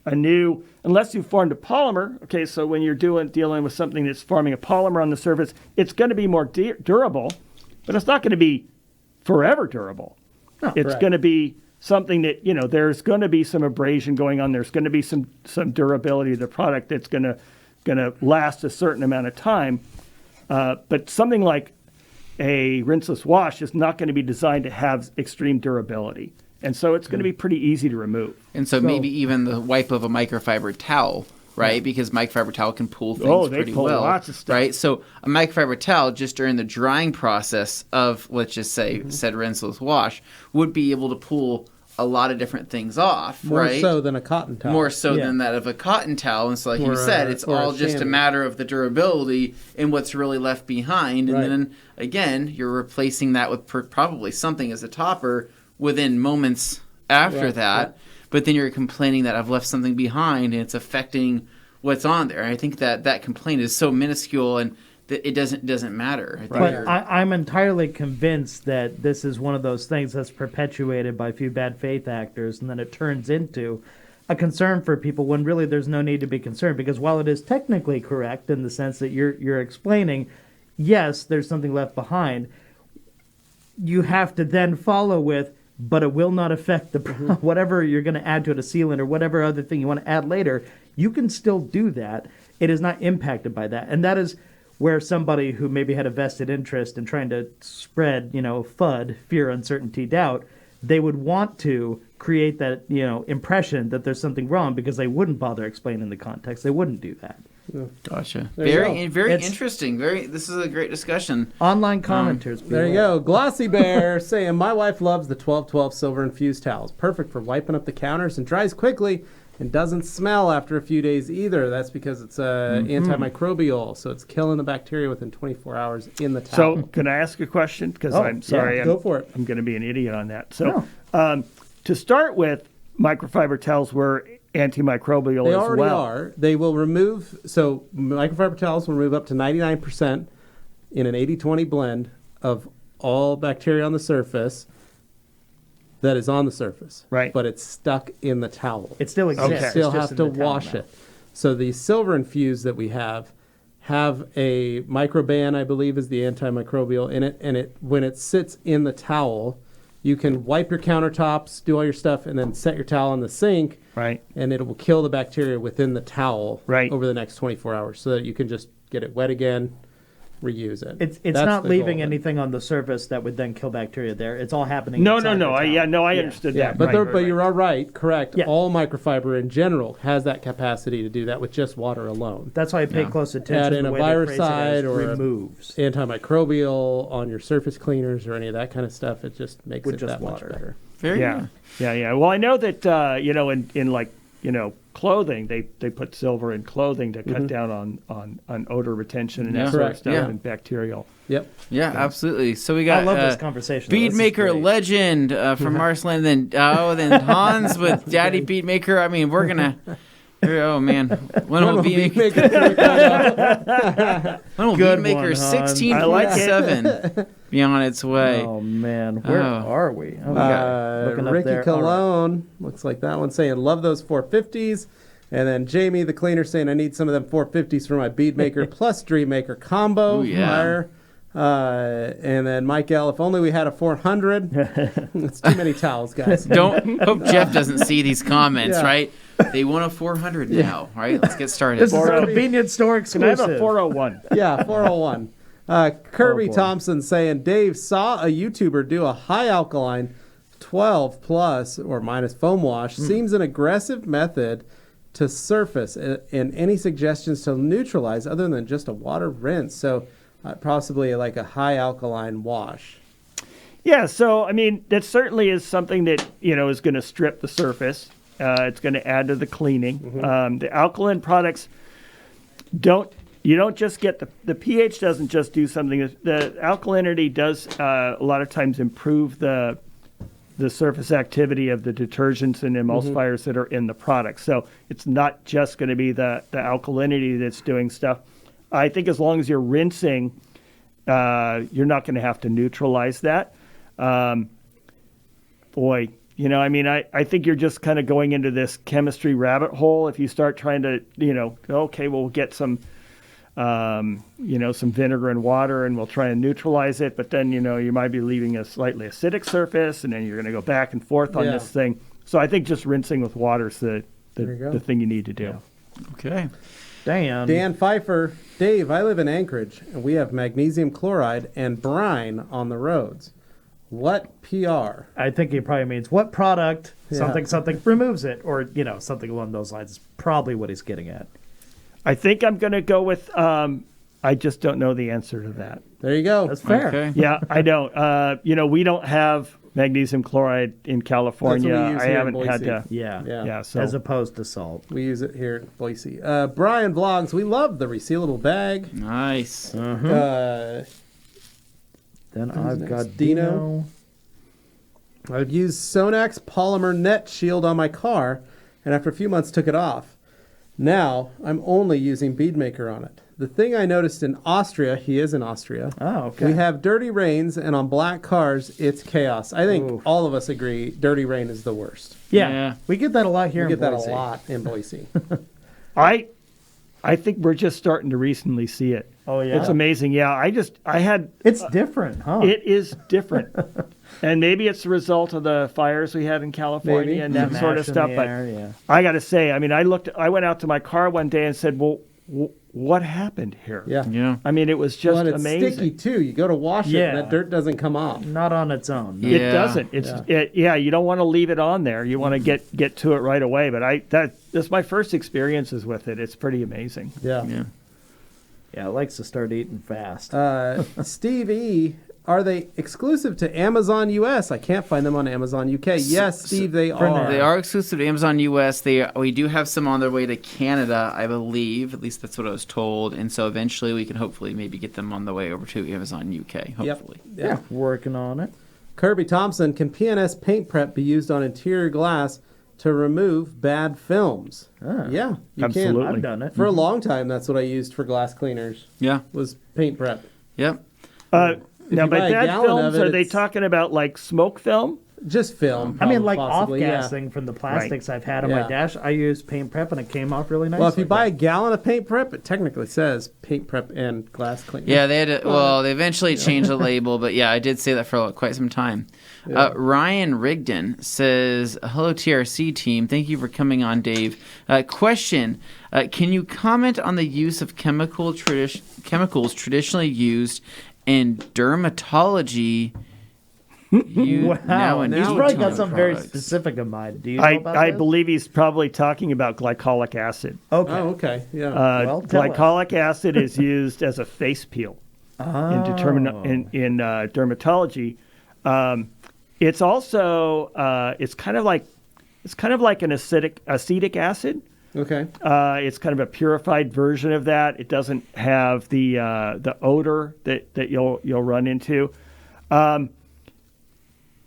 unless you've formed a polymer, okay, so when you're dealing with something that's forming a polymer on the surface, it's going to be more durable, but it's not going to be forever durable. It's going to be something that, there's going to be some abrasion going on. There's going to be some durability of the product that's going to last a certain amount of time. But something like a rinseless wash is not going to be designed to have extreme durability. And so it's going to be pretty easy to remove.
And so maybe even the wipe of a microfiber towel, right? Because microfiber towel can pull things
they
pretty
pull
well.
lots of stuff.
Right? So a microfiber towel, just during the drying process of, let's just say, said rinseless wash, would be able to pull a lot of different things off,
More
right?
so than a cotton towel.
More so than that of a cotton towel. And so like you said, it's
or a
all just a
chamois.
matter of the durability and what's really left behind. And then, again, you're replacing that with probably something as a topper within moments after that. But then you're complaining that I've left something behind and it's affecting what's on there. And I think that complaint is so minuscule and that it doesn't matter. I think
But I'm entirely convinced that this is one of those things that's perpetuated by a few bad faith actors, and then it turns into a concern for people when really there's no need to be concerned. Because while it is technically correct in the sense that you're explaining, yes, there's something left behind, you have to then follow with, but it will not affect the whatever you're going to add to it, a sealant or whatever other thing you want to add later. You can still do that. It is not impacted by that, and that is where somebody who maybe had a vested interest in trying to spread, FUD, fear, uncertainty, doubt, they would want to create that, impression that there's something wrong because they wouldn't bother explaining the context. They wouldn't do that.
Gotcha.
There you
Very
It's-
interesting. This is a great discussion.
Online commenters.
There you go. Glossy Bear saying, my wife loves the 1212 silver infused towels. Perfect for wiping up the counters and dries quickly and doesn't smell after a few days either. That's because it's antimicrobial, so it's killing the bacteria within 24 hours in the towel.
So can I ask a question? Because
Oh,
I'm sorry.
go for it.
I'm going to be an idiot on that. So to start with, microfiber towels were antimicrobial
They
as
already
well.
are. They will remove, so microfiber towels will remove up to 99% in an 80-20 blend of all bacteria on the surface that is on the surface.
Right.
But it's stuck in the towel.
It still exists.
You
Okay.
still
It's just
have
in
to
the towel
wash
now.
it. So the silver infused that we have a microban, I believe, is the antimicrobial in it, and when it sits in the towel, you can wipe your countertops, do all your stuff, and then set your towel in the sink,
Right.
and it will kill the bacteria within the towel
Right.
over the next 24 hours, so that you can just get it wet again, reuse it.
It's
That's
not
the
leaving
goal.
anything on the surface that would then kill bacteria there. It's all happening.
No.
inside the
I
towel.
understood
Yeah,
that.
but
Right, right.
you're all right, correct.
Yeah.
All microfiber in general has that capacity to do that with just water alone.
That's why I pay close attention
Add
to
in
the
a
way they phrase it
viricide
as
or a-
removes.
Antimicrobial on your surface cleaners or any of that kind of stuff, it just makes
With
it
just
that much
water.
better.
Very good.
Yeah. Well, I know that in like clothing, they put silver in clothing to cut down on odor retention and that sort of stuff and bacterial.
Yep.
Yeah, absolutely. So we got
I love this conversation.
Bead Maker legend from Marceline, then Hans with Daddy Bead Maker. I mean, we're gonna. Oh man, when will Bead Maker? When will Bead Maker 16.7 be on its way?
Oh man, where are we?
Ricky Cologne looks like that one saying, "Love those 450s." And then Jamie, the cleaner, saying, "I need some of them 450s for my Bead Maker plus Dream Maker combo."
Ooh, yeah.
Fire. And then Mike L, if only we had a 400. It's too many towels, guys.
Hope Jeff doesn't see these comments, right? They want a 400 now, right? Let's get started.
This is a convenience store exclusive.
Can I have a 401?
Yeah, 401. Kirby Thompson saying, Dave saw a YouTuber do a high alkaline 12 plus or minus foam wash. Seems an aggressive method to surface. And any suggestions to neutralize other than just a water rinse? So possibly like a high alkaline wash.
Yeah, so I mean, that certainly is something that is going to strip the surface. It's going to add to the cleaning. The alkaline products don't just get the pH doesn't just do something. The alkalinity does a lot of times improve the surface activity of the detergents and emulsifiers that are in the product. So it's not just going to be the alkalinity that's doing stuff. I think as long as you're rinsing, you're not going to have to neutralize that. I think you're just kind of going into this chemistry rabbit hole if you start trying to, we'll get some, some vinegar and water and we'll try and neutralize it. But then, you might be leaving a slightly acidic surface and then you're going to go back and forth on this thing. So I think just rinsing with water is the thing you need to do.
Yeah. Okay.
Dan Pfeiffer, Dave, I live in Anchorage and we have magnesium chloride and brine on the roads. What PR?
I think he probably means what product something removes it, or something along those lines is probably what he's getting at.
I think I'm going to go with. I just don't know the answer to that.
There you go.
That's fair.
Okay.
Yeah, I don't. We don't have magnesium chloride in California. I haven't had to.
Yeah.
So
as opposed to salt,
we use it here in Boise. Brian Vlogs, we love the resealable bag.
Nice.
Then I've got
Dino. I would use Sonax polymer net shield on my car, and after a few months took it off. Now I'm only using Bead Maker on it. The thing I noticed in Austria, he is in Austria.
Oh, okay.
We have dirty rains, and on black cars, it's chaos. I think all of us agree dirty rain is the worst.
Yeah. We get that a lot here in Boise.
We get that a lot in Boise.
I think we're just starting to recently see it.
Oh, yeah?
It's amazing. Yeah,
It's different, huh?
It is different. And maybe it's the result of the fires we had in California and that sort of stuff. But I got to say, I mean, I went out to my car one day and said, well, what happened here?
Yeah.
I mean, it was just
it's
amazing.
Sticky, too. You go to wash it, and that dirt doesn't come off.
Not on its own. No.
It doesn't. You don't want to leave it on there. You want to get to it right away. But that's my first experiences with it. It's pretty amazing.
Yeah,
it likes to start eating fast.
Steve E., are they exclusive to Amazon US? I can't find them on Amazon UK. Yes, Steve, they are.
They are exclusive to Amazon US. We do have some on their way to Canada, I believe. At least that's what I was told. And so eventually we can hopefully maybe get them on the way over to Amazon UK, hopefully.
Yeah, working on it.
Kirby Thompson, can P&S paint prep be used on interior glass to remove bad films? Yeah, you
absolutely.
can.
I've done it.
For a long time, that's what I used for glass cleaners.
Yeah.
Was paint prep.
Yep.
Now, by bad films, are they talking about like smoke film?
Just film.
I mean, like
possibly,
off-gassing from the plastics I've had on my dash. I used paint prep, and it came off really nice.
Well, if you buy a gallon of paint prep, it technically says paint prep and glass cleaner.
Yeah, they had they eventually changed the label, but yeah, I did say that for quite some time. Ryan Rigdon says, hello, TRC team. Thank you for coming on, Dave. Question, can you comment on the use of chemicals traditionally used in dermatology?
Wow. He's probably got something very
products.
specific in mind. Do you know about
I
this?
believe he's probably talking about glycolic acid.
Okay.
Oh, okay. Yeah.
Well, tell
Glycolic acid is used as a face peel in dermatology. It's also it's kind of like It's kind of like an acetic acid.
Okay.
It's kind of a purified version of that. It doesn't have the odor that you'll run into.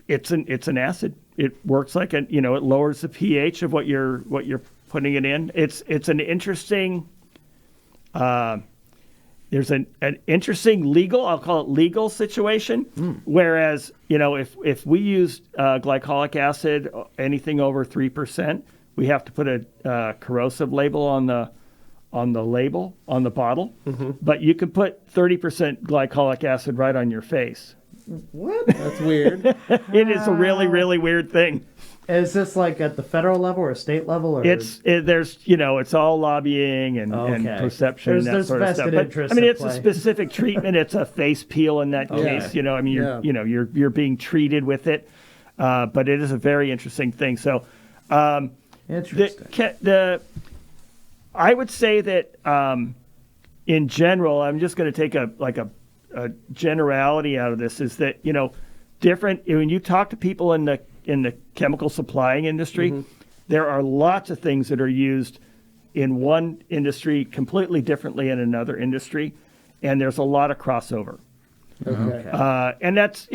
It's an acid. It works like it lowers the pH of what you're putting it in. It's an interesting. There's an interesting I'll call it legal situation. Whereas, if we use glycolic acid, anything over 3%, we have to put a corrosive label on the bottle. But you can put 30% glycolic acid right on your face.
What?
That's weird.
It is a really, really weird thing.
Is this like at the federal level or state level? Or?
It's all lobbying and perception and that sort of stuff. But it's a specific treatment. It's a face peel in that case. You're being treated with it. But it is a very interesting thing. So,
interesting.
I would say that in general, I'm just going to take a generality out of this, is that different when you talk to people in the chemical supplying industry, there are lots of things that are used in one industry completely differently in another industry, and there's a lot of crossover. And that's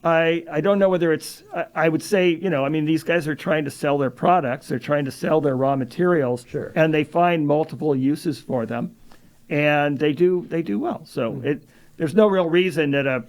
I don't know whether it's I would say these guys are trying to sell their products, they're trying to sell their raw materials, and they find multiple uses for them. And they do well. So there's no real reason that a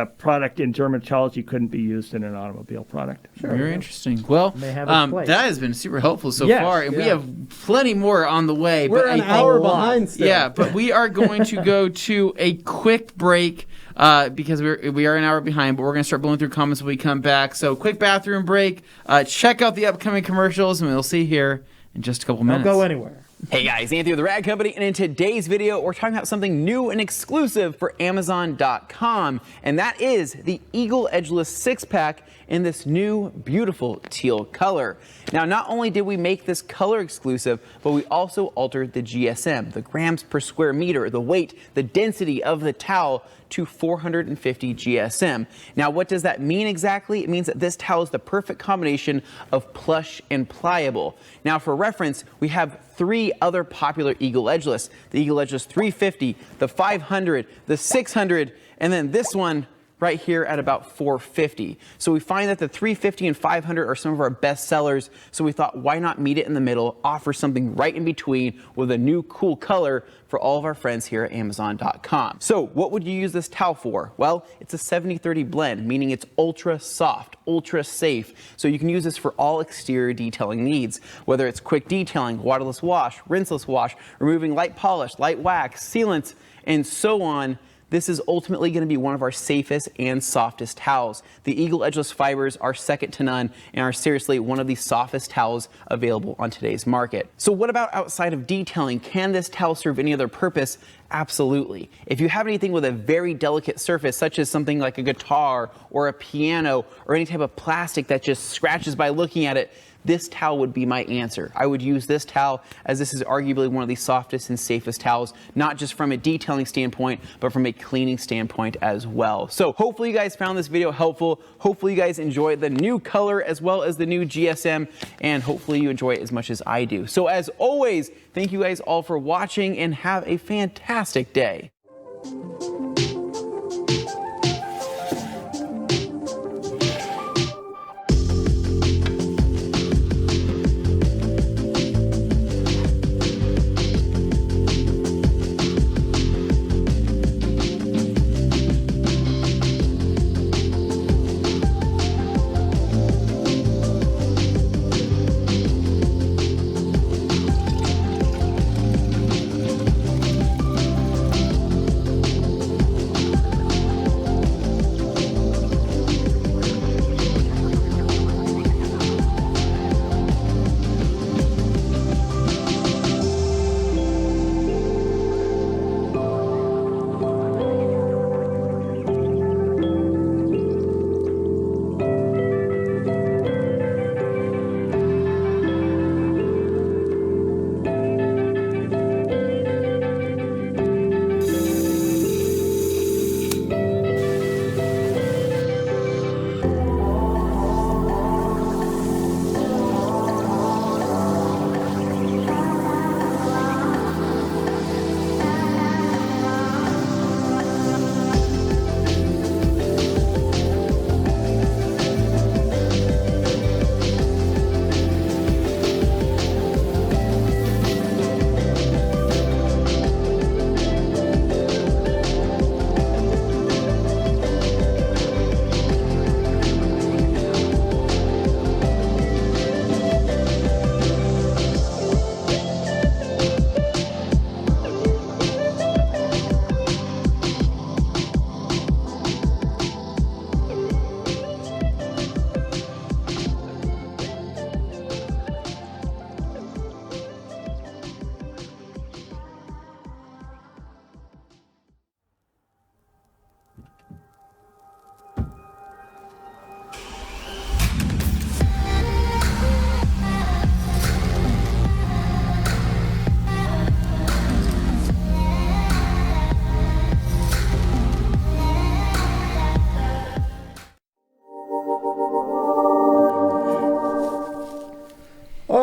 product in dermatology couldn't be used in an automobile product.
Sure. Very interesting. Well, that has been super helpful so far, and we have plenty more on the way.
We're an hour behind still.
Yeah, but we are going to go to a quick break because we are an hour behind, but we're going to start blowing through comments when we come back. So quick bathroom break. Check out the upcoming commercials, and we'll see you here in just a couple minutes.
Don't go anywhere.
Hey guys, Anthony with the Rad Company, and in today's video, we're talking about something new and exclusive for Amazon.com, and that is the Eagle Edgeless 6-pack in this new, beautiful teal color. Now, not only did we make this color exclusive, but we also altered the GSM, the grams per square meter, the weight, the density of the towel to 450 GSM. Now, what does that mean exactly? It means that this towel is the perfect combination of plush and pliable. Now, for reference, we have 3 other popular Eagle Edgeless: the Eagle Edgeless 350, the 500, the 600, and then this one right here at about 450. So we find that the 350 and 500 are some of our best sellers. So we thought, why not meet it in the middle, offer something right in between with a new cool color for all of our friends here at Amazon.com. So what would you use this towel for? Well, it's a 70-30 blend, meaning it's ultra soft, ultra safe. So you can use this for all exterior detailing needs, whether it's quick detailing, waterless wash, rinseless wash, removing light polish, light wax, sealants, and so on. This is ultimately going to be one of our safest and softest towels. The Eagle Edgeless fibers are second to none and are seriously one of the softest towels available on today's market. So what about outside of detailing? Can this towel serve any other purpose? Absolutely. If you have anything with a very delicate surface, such as something like a guitar or a piano or any type of plastic that just scratches by looking at it, this towel would be my answer. I would use this towel, as this is arguably one of the softest and safest towels, not just from a detailing standpoint, but from a cleaning standpoint as well. So hopefully you guys found this video helpful. Hopefully you guys enjoy the new color as well as the new GSM, and hopefully you enjoy it as much as I do. So as always, thank you guys all for watching, and have a fantastic day.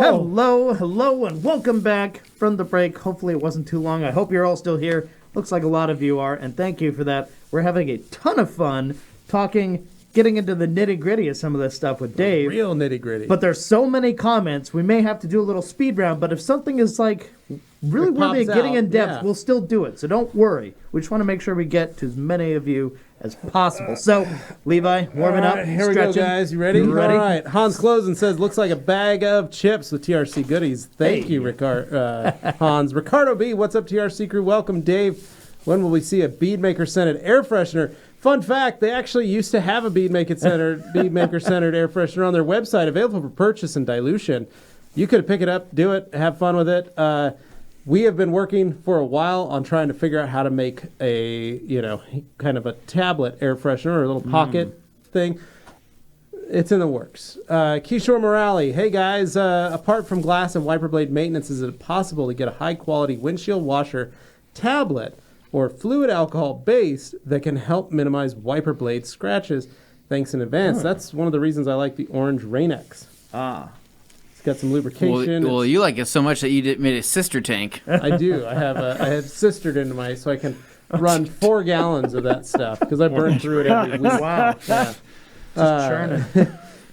Hello, and welcome back from the break. Hopefully it wasn't too long. I hope you're all still here. Looks like a lot of you are, and thank you for that. We're having a ton of fun getting into the nitty-gritty of some of this stuff with Dave.
Real nitty-gritty.
But there's so many comments, we may have to do a little speed round, but if something is like really worthy of getting in depth, we'll still do it. So don't worry. We just want to make sure we get to as many of you as possible. So, Levi, warming up,
here we go, guys. You ready?
Ready?
All right. Hans Closen says, looks like a bag of chips with TRC goodies. Thank you, Hans. Ricardo B, what's up, TRC crew? Welcome, Dave. When will we see a Bead Maker scented air freshener? Fun fact, they actually used to have a Bead Maker centered air freshener on their website, available for purchase and dilution. You could pick it up, do it, have fun with it. We have been working for a while on trying to figure out how to make a, kind of a tablet air freshener or a little pocket thing. It's in the works. Kishore Morale, hey guys, apart from glass and wiper blade maintenance, is it possible to get a high quality windshield washer tablet or fluid alcohol based that can help minimize wiper blade scratches? Thanks in advance. That's one of the reasons I like the orange Rain-X. It's got some lubrication.
Well, you like it so much that you made a sister tank.
I do. I have sistered into my, so I can run 4 gallons of that stuff because I burn through it every week.
Wow.
Yeah.
Just churning.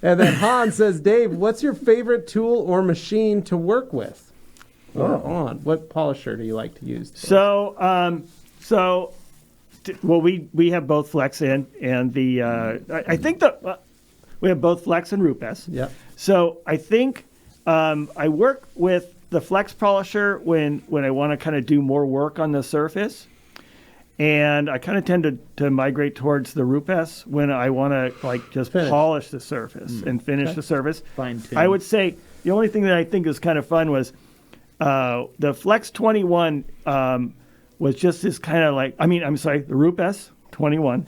And then Han says, Dave, what's your favorite tool or machine to work with? Or on? What polisher do you like to use?
We have both Flex and the I think that we have both Flex and Rupes.
Yep.
So I think I work with the Flex polisher when I want to kind of do more work on the surface, and I kind of tend to migrate towards the Rupes when I want to just polish the surface and finish the surface.
Fine-tune.
I would say the only thing that I think is kind of fun was the Flex 21 was just this kind of the Rupes 21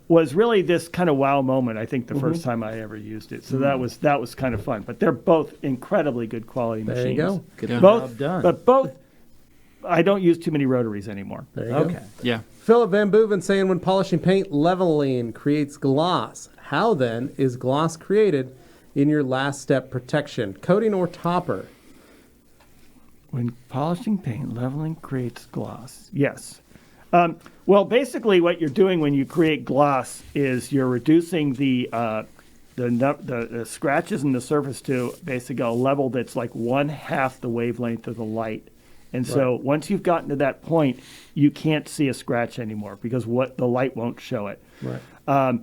was really this kind of wow moment. I think the first time I ever used it, so that was kind of fun. But they're both incredibly good quality machines.
There you go.
Good
Both
job done.
But both, I don't use too many rotaries anymore.
There you
Okay.
go.
Yeah.
Philip Van Boeven saying, when polishing paint, leveling creates gloss. How then is gloss created in your last step protection? Coating or topper?
When polishing paint, leveling creates gloss. Yes. Well, basically, what you're doing when you create gloss is you're reducing the scratches in the surface to basically a level that's like 1/2 the wavelength of the light. And so once you've gotten to that point, you can't see a scratch anymore because the light won't show it.
Right.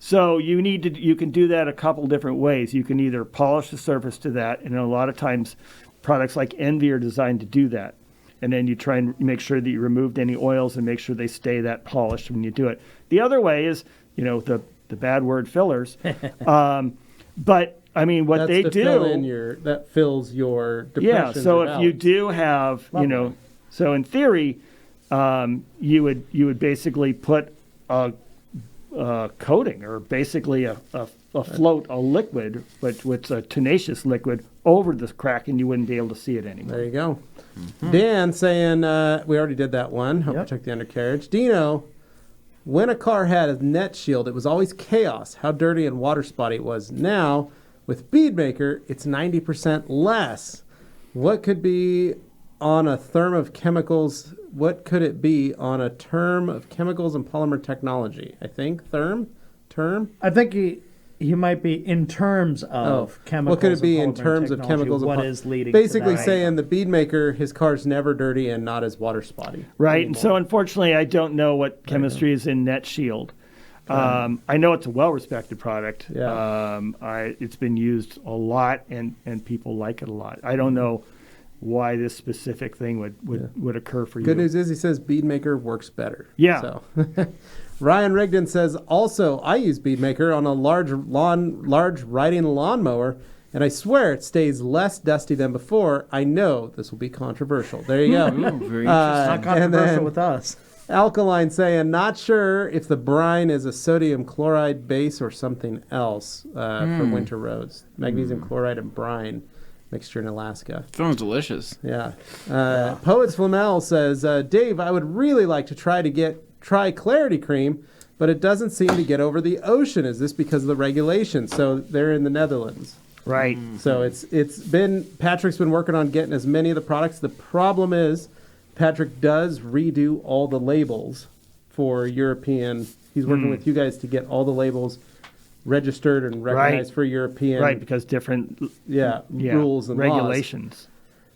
So you can do that a couple different ways. You can either polish the surface to that, and a lot of times products like Envy are designed to do that. And then you try and make sure that you removed any oils and make sure they stay that polished when you do it. The other way is, the bad word fillers. But I mean, what
That's
they
to
do
fill in that fills your depressions.
Yeah. So
or
if you
valves.
do have, so in theory, you would basically put a coating or basically a float, a liquid, but with a tenacious liquid over the crack, and you wouldn't be able to see it anymore.
There you go. Dan saying, we already did that one. Hope protect the undercarriage. Dino, when a car had a net shield, it was always chaos, how dirty and water spotty it was. Now, with Bead Maker, it's 90% less. What could be on a term of chemicals? What could it be on a term of chemicals and polymer technology? I think term.
I think he might be in terms of chemicals.
What could it be in
and polymer
terms of
technology,
chemicals?
What
and
is leading
basically
to that?
saying the Bead Maker, his car's never dirty and not as water spotty.
Right. And so unfortunately, I don't know what chemistry is in Net Shield. I know it's a well-respected product.
Yeah.
It's been used a lot, and people like it a lot. I don't know why this specific thing would occur for you.
Good news is he says Bead Maker works better.
Yeah.
So Ryan Rigdon says, also, I use Bead Maker on a large riding lawnmower, and I swear it stays less dusty than before. I know this will be controversial. There you go.
Ooh, very interesting.
Not controversial with us.
Alkaline saying, not sure if the brine is a sodium chloride base or something else for winter roads. Magnesium chloride and brine mixture in Alaska.
Sounds delicious.
Yeah. Poets Flamel says, Dave, I would really like to try Clarity Cream, but it doesn't seem to get over the ocean. Is this because of the regulations? So they're in the Netherlands.
Right.
So Patrick's been working on getting as many of the products. The problem is Patrick does redo all the labels for European. He's working with you guys to get all the labels registered and recognized for European.
Right, because different
rules and
regulations.
Laws.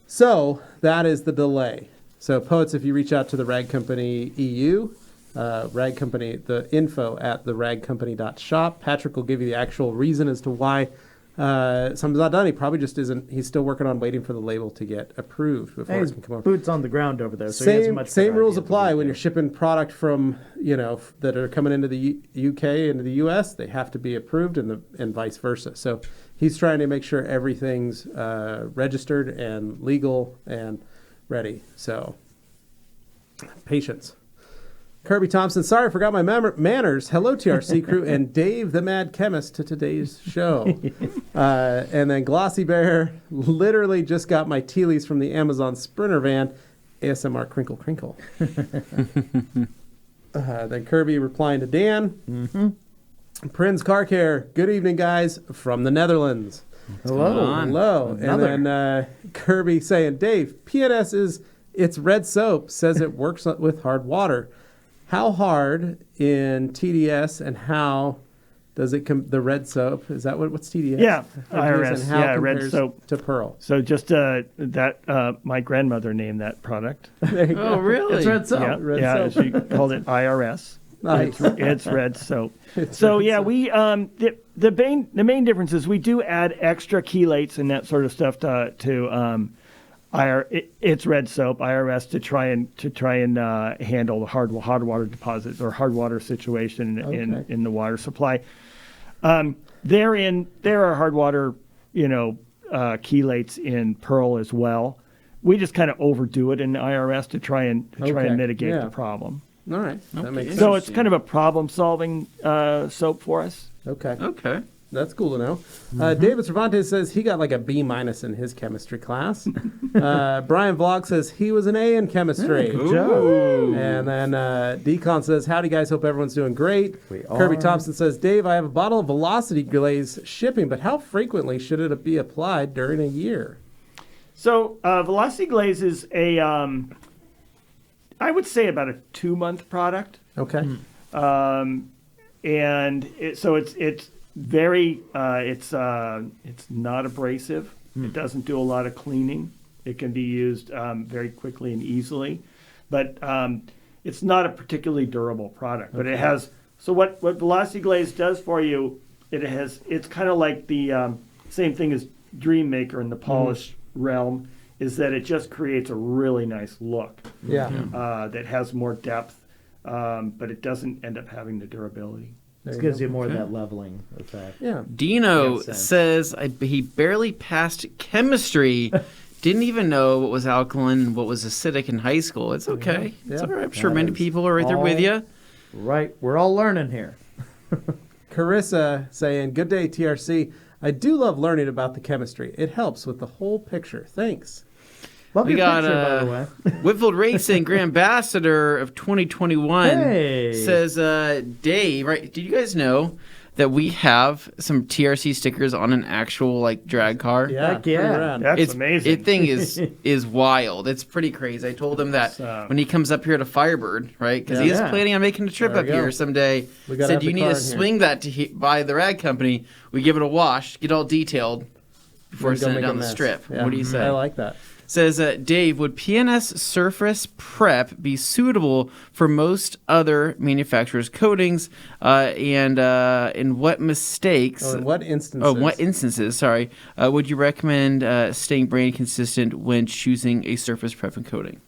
So that is the delay. So Poets, if you reach out to the Rag Company EU, Rag Company, the info at theragcompany.shop, Patrick will give you the actual reason as to why something's not done. He probably just isn't. He's still working on waiting for the label to get approved before it can come over.
Boots on the ground over there. So he has much
same rules
idea
apply when you're shipping product from that are coming into the UK into the US. They have to be approved and vice versa. So he's trying to make sure everything's registered and legal and ready. So patience. Kirby Thompson, sorry I forgot my manners. Hello, TRC crew, and Dave the Mad Chemist to today's show. And then Glossy Bear, literally just got my tea leaves from the Amazon Sprinter van. ASMR crinkle crinkle. Then Kirby replying to Dan. Prinz Car Care, good evening, guys, from the Netherlands.
Hello.
Hello.
Another.
And then Kirby saying, Dave, P&S it's red soap, says it works with hard water. How hard in TDS and how does it the red soap? Is that what's TDS?
Yeah,
IRS.
IRS. Yeah, red soap
to Pearl.
So just my grandmother named that product.
Oh, really?
It's red soap.
Yeah,
Red soap.
she called it IRS.
Nice.
It's red soap. We the main difference is we do add extra chelates and that sort of stuff to it's red soap IRS to try and handle the hard water deposits or hard water situation in the water supply. There are hard water chelates in Pearl as well. We just kind of overdo it in IRS to try and mitigate the problem.
All right. That makes sense.
So it's kind of a problem-solving soap for us.
Okay. That's cool to know. David Cervantes says he got like a B- in his chemistry class. Brian Vlog says he was an A in chemistry.
Good job.
And then Decon says, howdy guys, hope everyone's doing great. Kirby Thompson says, Dave, I have a bottle of Velocity Glaze shipping, but how frequently should it be applied during a year?
So Velocity Glaze is I would say about a 2-month product.
Okay.
And it's very it's not abrasive. It doesn't do a lot of cleaning. It can be used very quickly and easily, but it's not a particularly durable product. But it has what Velocity Glaze does for you. It's kind of like the same thing as Dream Maker in the polish realm. Is that it just creates a really nice look. That has more depth, but it doesn't end up having the durability.
This gives you more of that leveling effect.
Yeah.
Dino says he barely passed chemistry. Didn't even know what was alkaline and what was acidic in high school. It's okay.
Yeah.
It's all right. I'm sure many people are right there with you.
Right. We're all learning here.
Carissa saying, good day, TRC. I do love learning about the chemistry. It helps with the whole picture. Thanks.
Love
We
your
got
picture, by the way.
Whitfield Racing Grand Ambassador of 2021
Hey.
says, Dave, right? Did you guys know that we have some TRC stickers on an actual drag car?
Yeah.
Heck yeah.
That's amazing.
It thing is wild. It's pretty crazy. I told him that when he comes up here to Firebird, right? Because he is planning on making a trip
There
up
we go.
here someday.
We gotta
Said
have
you
the
need
car
to
in here."
swing that by the rag company. We give it a wash, get all detailed before
Then go
sending it
make a
down the
mess.
strip.
Yeah.
What do you say?
I like that.
Says, Dave, would P&S Surface Prep be suitable for most other manufacturers' coatings? And in what mistakes?
In what instances?
Oh, what instances? Sorry. Would you recommend staying brand consistent when choosing a surface prep and coating?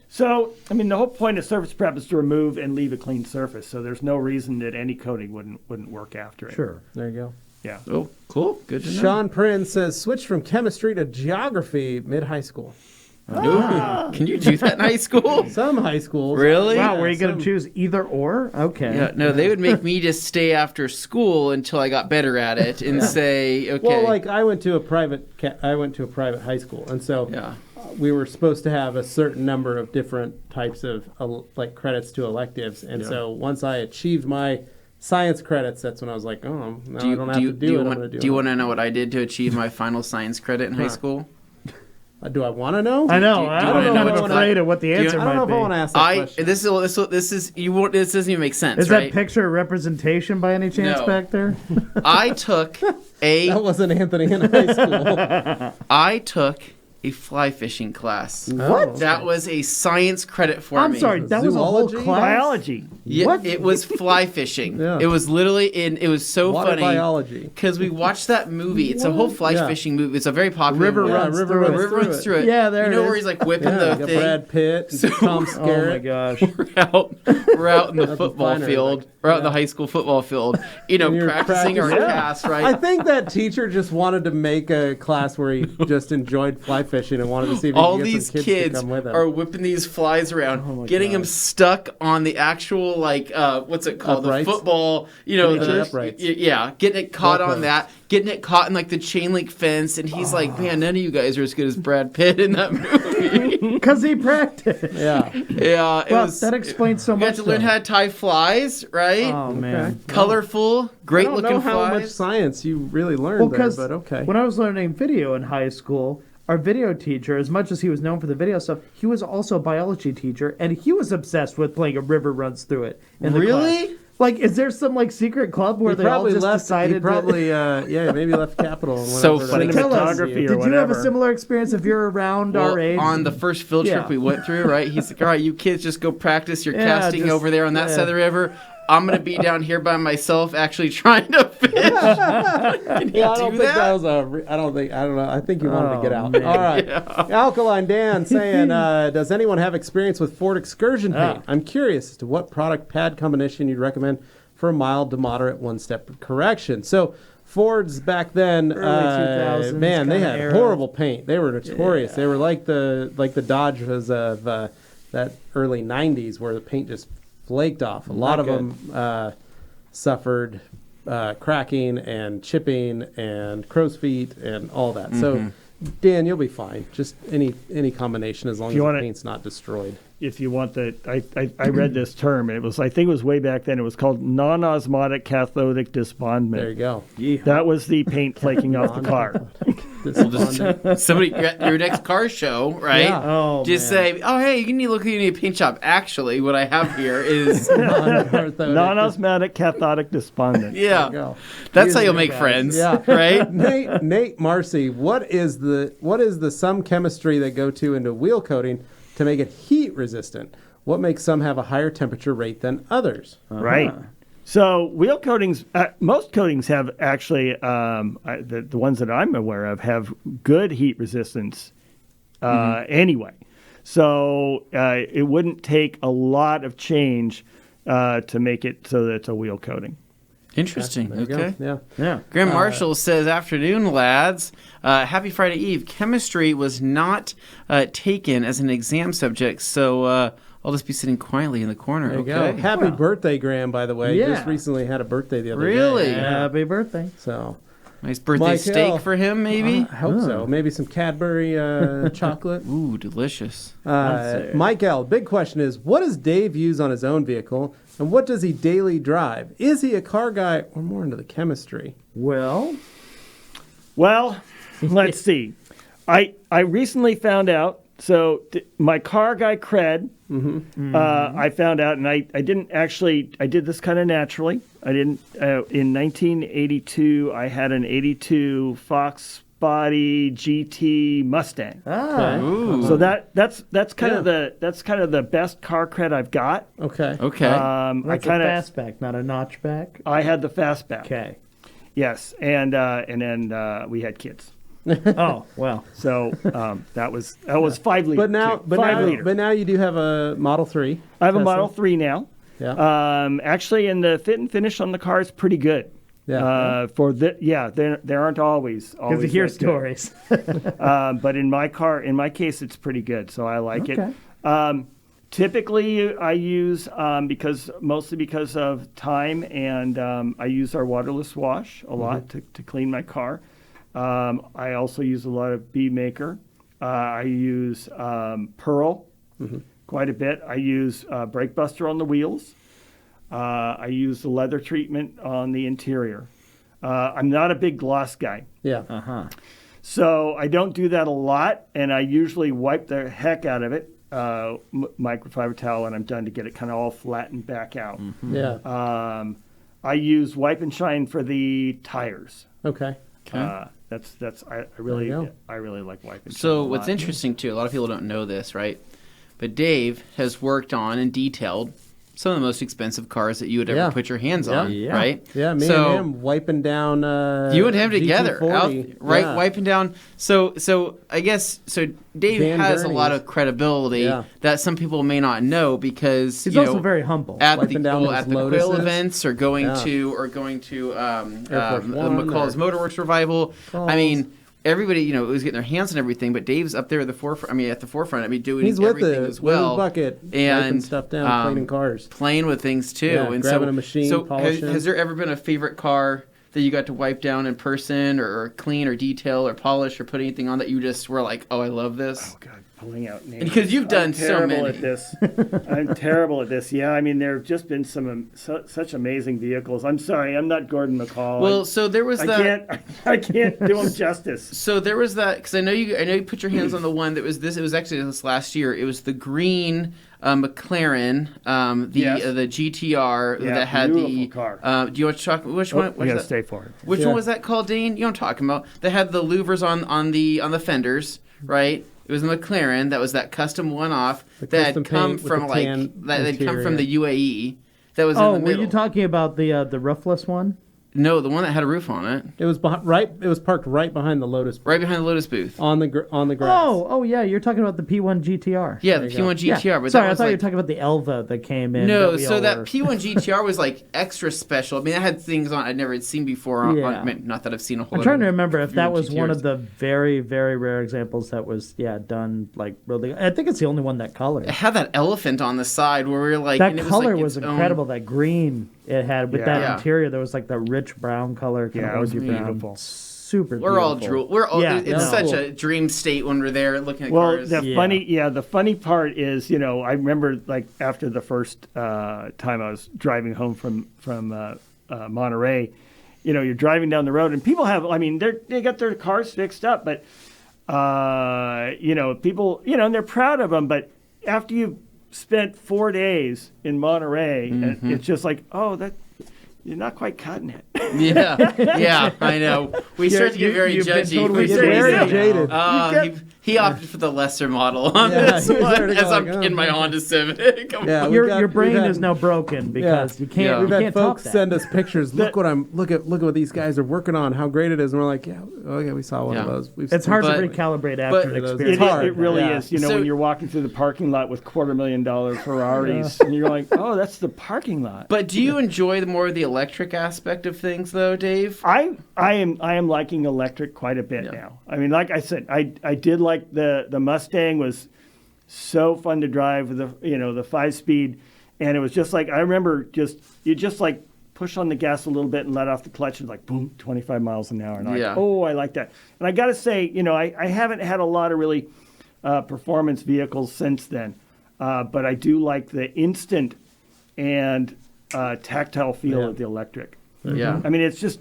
So, the whole point of surface prep is to remove and leave a clean surface. So there's no reason that any coating wouldn't work after it.
Sure.
There you go.
Yeah.
Oh, cool. Good to know.
Sean Prince says, switch from chemistry to geography mid-high school.
Ooh, can you do that in high school?
Some high schools.
Really?
Wow, were you going
some-
to choose either or? Okay.
Yeah, no, they would make me just stay after school until I got better at it and say, okay.
Well, I went to a private high school, and so
Yeah.
we were supposed to have a certain number of different types of credits to electives, and so once I achieved my science credits, that's when I was like, oh, no, I don't have to do it. I'm going to do it.
Do you want to know what I did to achieve my final science credit in high school?
Do I want to know?
I know.
do
I'm kind of afraid of what the answer
I don't know
might
if
be.
I want to ask that question.
This doesn't even make sense,
Is
right?
that picture a representation by any chance
No.
back there?
I took
That wasn't Anthony in high school.
I took a fly fishing class.
What?
That was a science credit for
I'm
me.
sorry, that was a whole
Zoology?
class?
Biology.
Yeah,
What?
it was fly fishing.
Yeah.
It was literally it was so
Water
funny
biology.
because we watched that movie. It's a whole fly
Yeah.
fishing movie. It's a very popular
River
one.
Run, River Runs
River runs through it.
Yeah, there
You
it
know
is.
where he's like whipping
Yeah,
the
got
thing.
Brad Pitt, and Tom
Oh
Skerritt.
my gosh.
We're out in the
That's
football
finer,
field.
like,
We're out in the high school football field.
And you're
Practicing our
practicing.
cast, right?
I think that teacher just wanted to make a class where he just enjoyed fly fishing and wanted to see if he
All
could get
these
some kids to
kids
come with him.
are whipping these flies around,
my
getting them
gosh.
stuck on the actual what's it called?
Uprights?
The football,
The uprights.
yeah, getting it caught on
Goalposts.
that, getting it caught in like the chain link fence, and he's like, man, none of you guys are as good as Brad Pitt in that movie.
Because he practiced.
Yeah.
Yeah, it
Well,
was.
that explains so
You
much.
had to learn
though.
how to tie flies, right?
Oh, man.
Colorful,
I
great
don't
looking
know how
flies.
much science you really learned
Well,
there,
because
but okay.
when I was learning video in high school, our video teacher, as much as he was known for the video stuff, he was also a biology teacher, and he was obsessed with playing A River Runs Through It. In the
Really?
class. Like, is there some secret club where
He
they all
probably
just
left.
decided?
He probably, maybe left Capital. And
So
went over
funny.
to-
Tell us,
Cinematography or
did you have a
whatever.
similar experience if you're around
Well,
our age?
on the first field trip
Yeah.
we went through, right? He's like, all right, you kids just go practice your
Yeah,
casting
just-
over there on that
yeah.
side of the river. I'm going to be down here by myself actually trying to fish. Can you
Yeah, I
do
don't think that was a. I don't know. I think you wanted to get out.
man.
All right. Alkaline Dan saying, does anyone have experience with Ford Excursion paint? I'm curious as to what product pad combination you'd recommend for a mild to moderate one-step correction. So Fords back then,
Early 2000s
man, they
kinda
had
era.
horrible paint. They were notorious. They were like the Dodge was of that early 90s where the paint just flaked off. A lot of
good.
them suffered cracking and chipping and crow's feet and all that. So, Dan, you'll be fine. Just any combination as long as
you
the
want it-
paint's not destroyed.
If you want the, I read this term, and I think it was way back then. It was called non-osmotic cathodic disbondment.
There you go.
That was the paint flaking off the car.
Somebody at your next car show, right?
Yeah.
Oh,
Just
man.
say, oh, hey, you need to look at a paint shop. Actually, what I have here is,
Non-osmotic cathodic despondent.
yeah,
go.
that's how
Use
you'll
it,
make
guys.
friends,
Yeah.
right?
Nate Marcy, what is the some chemistry that go to into wheel coating to make it heat resistant? What makes some have a higher temperature rate than others?
Right. So wheel coatings, most coatings have actually, the ones that I'm aware of have good heat resistance anyway. So it wouldn't take a lot of change to make it so that it's a wheel coating.
Interesting.
There you
Okay.
go. Yeah.
Yeah.
Graham Marshall says, afternoon, lads. Happy Friday Eve. Chemistry was not taken as an exam subject, so I'll just be sitting quietly in the corner.
There you
Okay.
go. Happy birthday, Graham, by the way.
Yeah.
Just recently had a birthday the other
Really?
day.
Happy birthday.
So
Nice birthday
Michael.
steak for him, maybe?
I hope so. Maybe some Cadbury chocolate.
Ooh, delicious.
Mike L., big question is, what does Dave use on his own vehicle, and what does he daily drive? Is he a car guy or more into the chemistry?
Well,
Let's see. I recently found out. So my car guy cred, I found out, and I didn't actually. I did this kind of naturally. I didn't. In 1982, I had an '82 Fox Body GT Mustang.
Ooh.
So that's kind of the best car cred I've got.
Okay.
Okay.
I
that's
kind
a
of
fastback, not a notchback.
I had the fastback.
Okay.
Yes, and then we had kids.
Oh, well.
So that was 5 liters.
But now you do have a Model 3.
I have a
Tesla.
Model 3 now.
Yeah.
Actually, and the fit and finish on the car is pretty good.
Yeah.
There aren't always
Because you hear
that good.
stories.
But in my case, it's pretty good. So I like
Okay.
it. Typically, I use mostly because of time, and I use our waterless wash a lot to clean my car. I also use a lot of Bead Maker. I use Pearl quite a bit. I use Brake Buster on the wheels. I use the leather treatment on the interior. I'm not a big gloss guy.
Yeah.
So I don't do that a lot, and I usually wipe the heck out of it, microfiber towel, and I'm done to get it kind of all flattened back out.
Yeah.
I use wipe and shine for the tires.
Okay.
I really like wipe and shine.
So what's interesting too, a lot of people don't know this, right? But Dave has worked on and detailed some of the most expensive cars that you would ever put your hands on, right?
Yeah, me and him wiping down.
You and him together,
GT40.
wiping down. So I guess Dave
Dan
has
Gurney's.
a lot of credibility that some people may not know because
He's also very humble.
at
Wiping down
the
his
Quail
Lotuses.
events or going to McCall's Motorworks revival. I mean, everybody, was getting their hands on everything, but Dave's up there at the forefront. Doing
He's with
everything
the
as well.
bucket,
and
wiping stuff down, cleaning cars.
Playing with things too.
Yeah,
and
grabbing a machine,
So
polishing.
has there ever been a favorite car that you got to wipe down in person or clean or detail or polish or put anything on that you just were like, oh, I love this?
Oh, God, pulling out names.
Because you've done so many.
At this. I'm terrible at this. Yeah, I mean, there have just been such amazing vehicles. I'm sorry, I'm not Gordon McCall.
Well, so there was that.
I can't do them justice.
So there was that, because I know you put your hands on the one that was this. It was actually this last year. It was the green McLaren, the GTR that had the
car.
Do you want to talk? Which one?
We gotta stay for it.
Which one was that called, Dane? You know what I'm talking about? That had the louvers on the fenders, right? It was a McLaren that was that custom one-off that had come from the UAE. That was in the middle.
Were you talking about the roofless one?
No, the one that had a roof on it.
It was It was parked right behind the Lotus. Booth.
Right behind the Lotus booth.
On the grass.
Oh yeah, you're talking about the P1 GTR.
Yeah, the P1 GTR.
Yeah.
But
Sorry, I thought you were talking about the Elva that came in.
No, that P1 GTR was like extra special. I mean, it had things on I'd never seen before. Not that I've seen a whole lot.
I'm trying to remember if that was
GTRs.
one of the very, very rare examples that was done like really. I think it's the only one that color.
It had that elephant on the side where we were like,
that
and it
color
was,
was
like
incredible. That green it had with that interior, there was like that rich brown color.
Yeah, it was beautiful.
Super.
We're all
beautiful.
drool. It's such
cool.
a dream state when we're there looking at
Well,
cars.
the funny part is, I remember like after the first time I was driving home from Monterey, you're driving down the road and people have, they got their cars fixed up, but people, and they're proud of them, but after you've spent 4 days in Monterey, and it's just like, you're not quite cutting it.
Yeah, I know. We start to get very judgy.
Totally
jaded.
He opted for the lesser model on this one as I'm in my Honda Civic.
Your brain is now broken because you can't.
We've
You
had
can't
folks
top that.
send us pictures. Look what these guys are working on. How great it is. And we're like, we saw one of those.
It's hard to recalibrate after an experience.
It really is. When you're walking through the parking lot with $250,000 Ferraris, and you're like, oh, that's the parking lot.
But do you enjoy more of the electric aspect of things, though, Dave?
I am liking electric quite a bit now. I mean, like I said, I did like the Mustang was so fun to drive with the 5-speed, and it was just like I remember you like push on the gas a little bit and let off the clutch and like boom, 25 miles an hour, and I like that. And I got to say, I haven't had a lot of really performance vehicles since then, but I do like the instant and tactile feel of the electric.
Yeah.
I mean, it's just,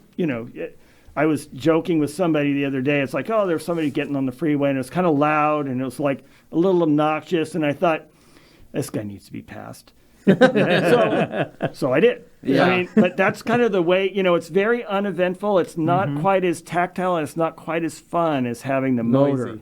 I was joking with somebody the other day. It's like, oh, there's somebody getting on the freeway, and it was kind of loud, and it was like a little obnoxious, and I thought, this guy needs to be passed. So I did.
Yeah.
I mean, but that's kind of the way, it's very uneventful. It's not quite as tactile, and it's not quite as fun as having the motor.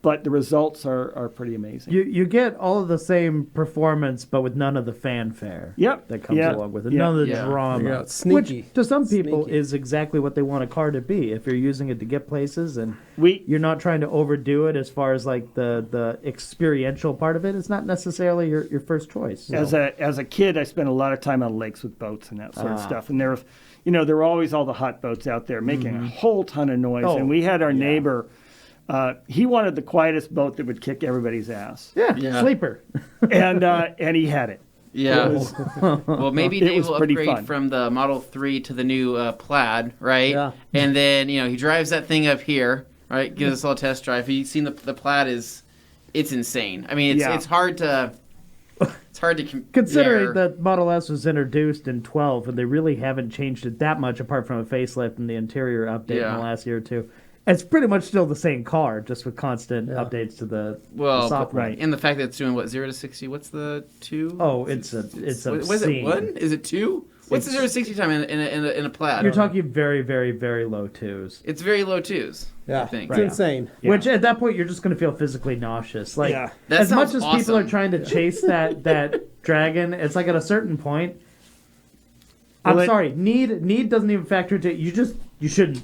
But the results are pretty amazing.
You get all of the same performance, but with none of the fanfare that comes along with it. None of the drama.
Sneaky.
Which, to some people, is exactly what they want a car to be. If you're using it to get places and you're not trying to overdo it as far as like the experiential part of it, it's not necessarily your first choice. So.
As a kid, I spent a lot of time on lakes with boats and that sort of stuff. And there were always all the hot boats out there making a whole ton of noise. And we had our neighbor... he wanted the quietest boat that would kick everybody's ass.
Yeah. Sleeper.
and he had it.
Yeah. Well, maybe Dave will upgrade
fun.
from the Model 3 to the new Plaid, right?
Yeah.
And then, he drives that thing up here, right? Gives us all a test drive. Have you seen the Plaid it's insane. I mean, it's hard to...
It's hard to
Considering
compare.
that Model S was introduced in 12, and they really haven't changed it that much apart from a facelift and the interior update in the last year or two. It's pretty much still the same car, just with constant updates to the software.
Right. And the fact that it's doing, 0 to 60? What's the 2?
Oh, it's
Was it 1? Is it 2? What's the 0 to 60 time in a Plaid?
You're talking very, very, very low 2s.
It's very low 2s.
Yeah,
I think.
it's insane.
Yeah. Which at that point you're just going to feel physically nauseous. Like
That
as much
sounds
as people
awesome.
are trying to chase that dragon, it's like at a certain point. I'm sorry, need doesn't even factor into it. You shouldn't.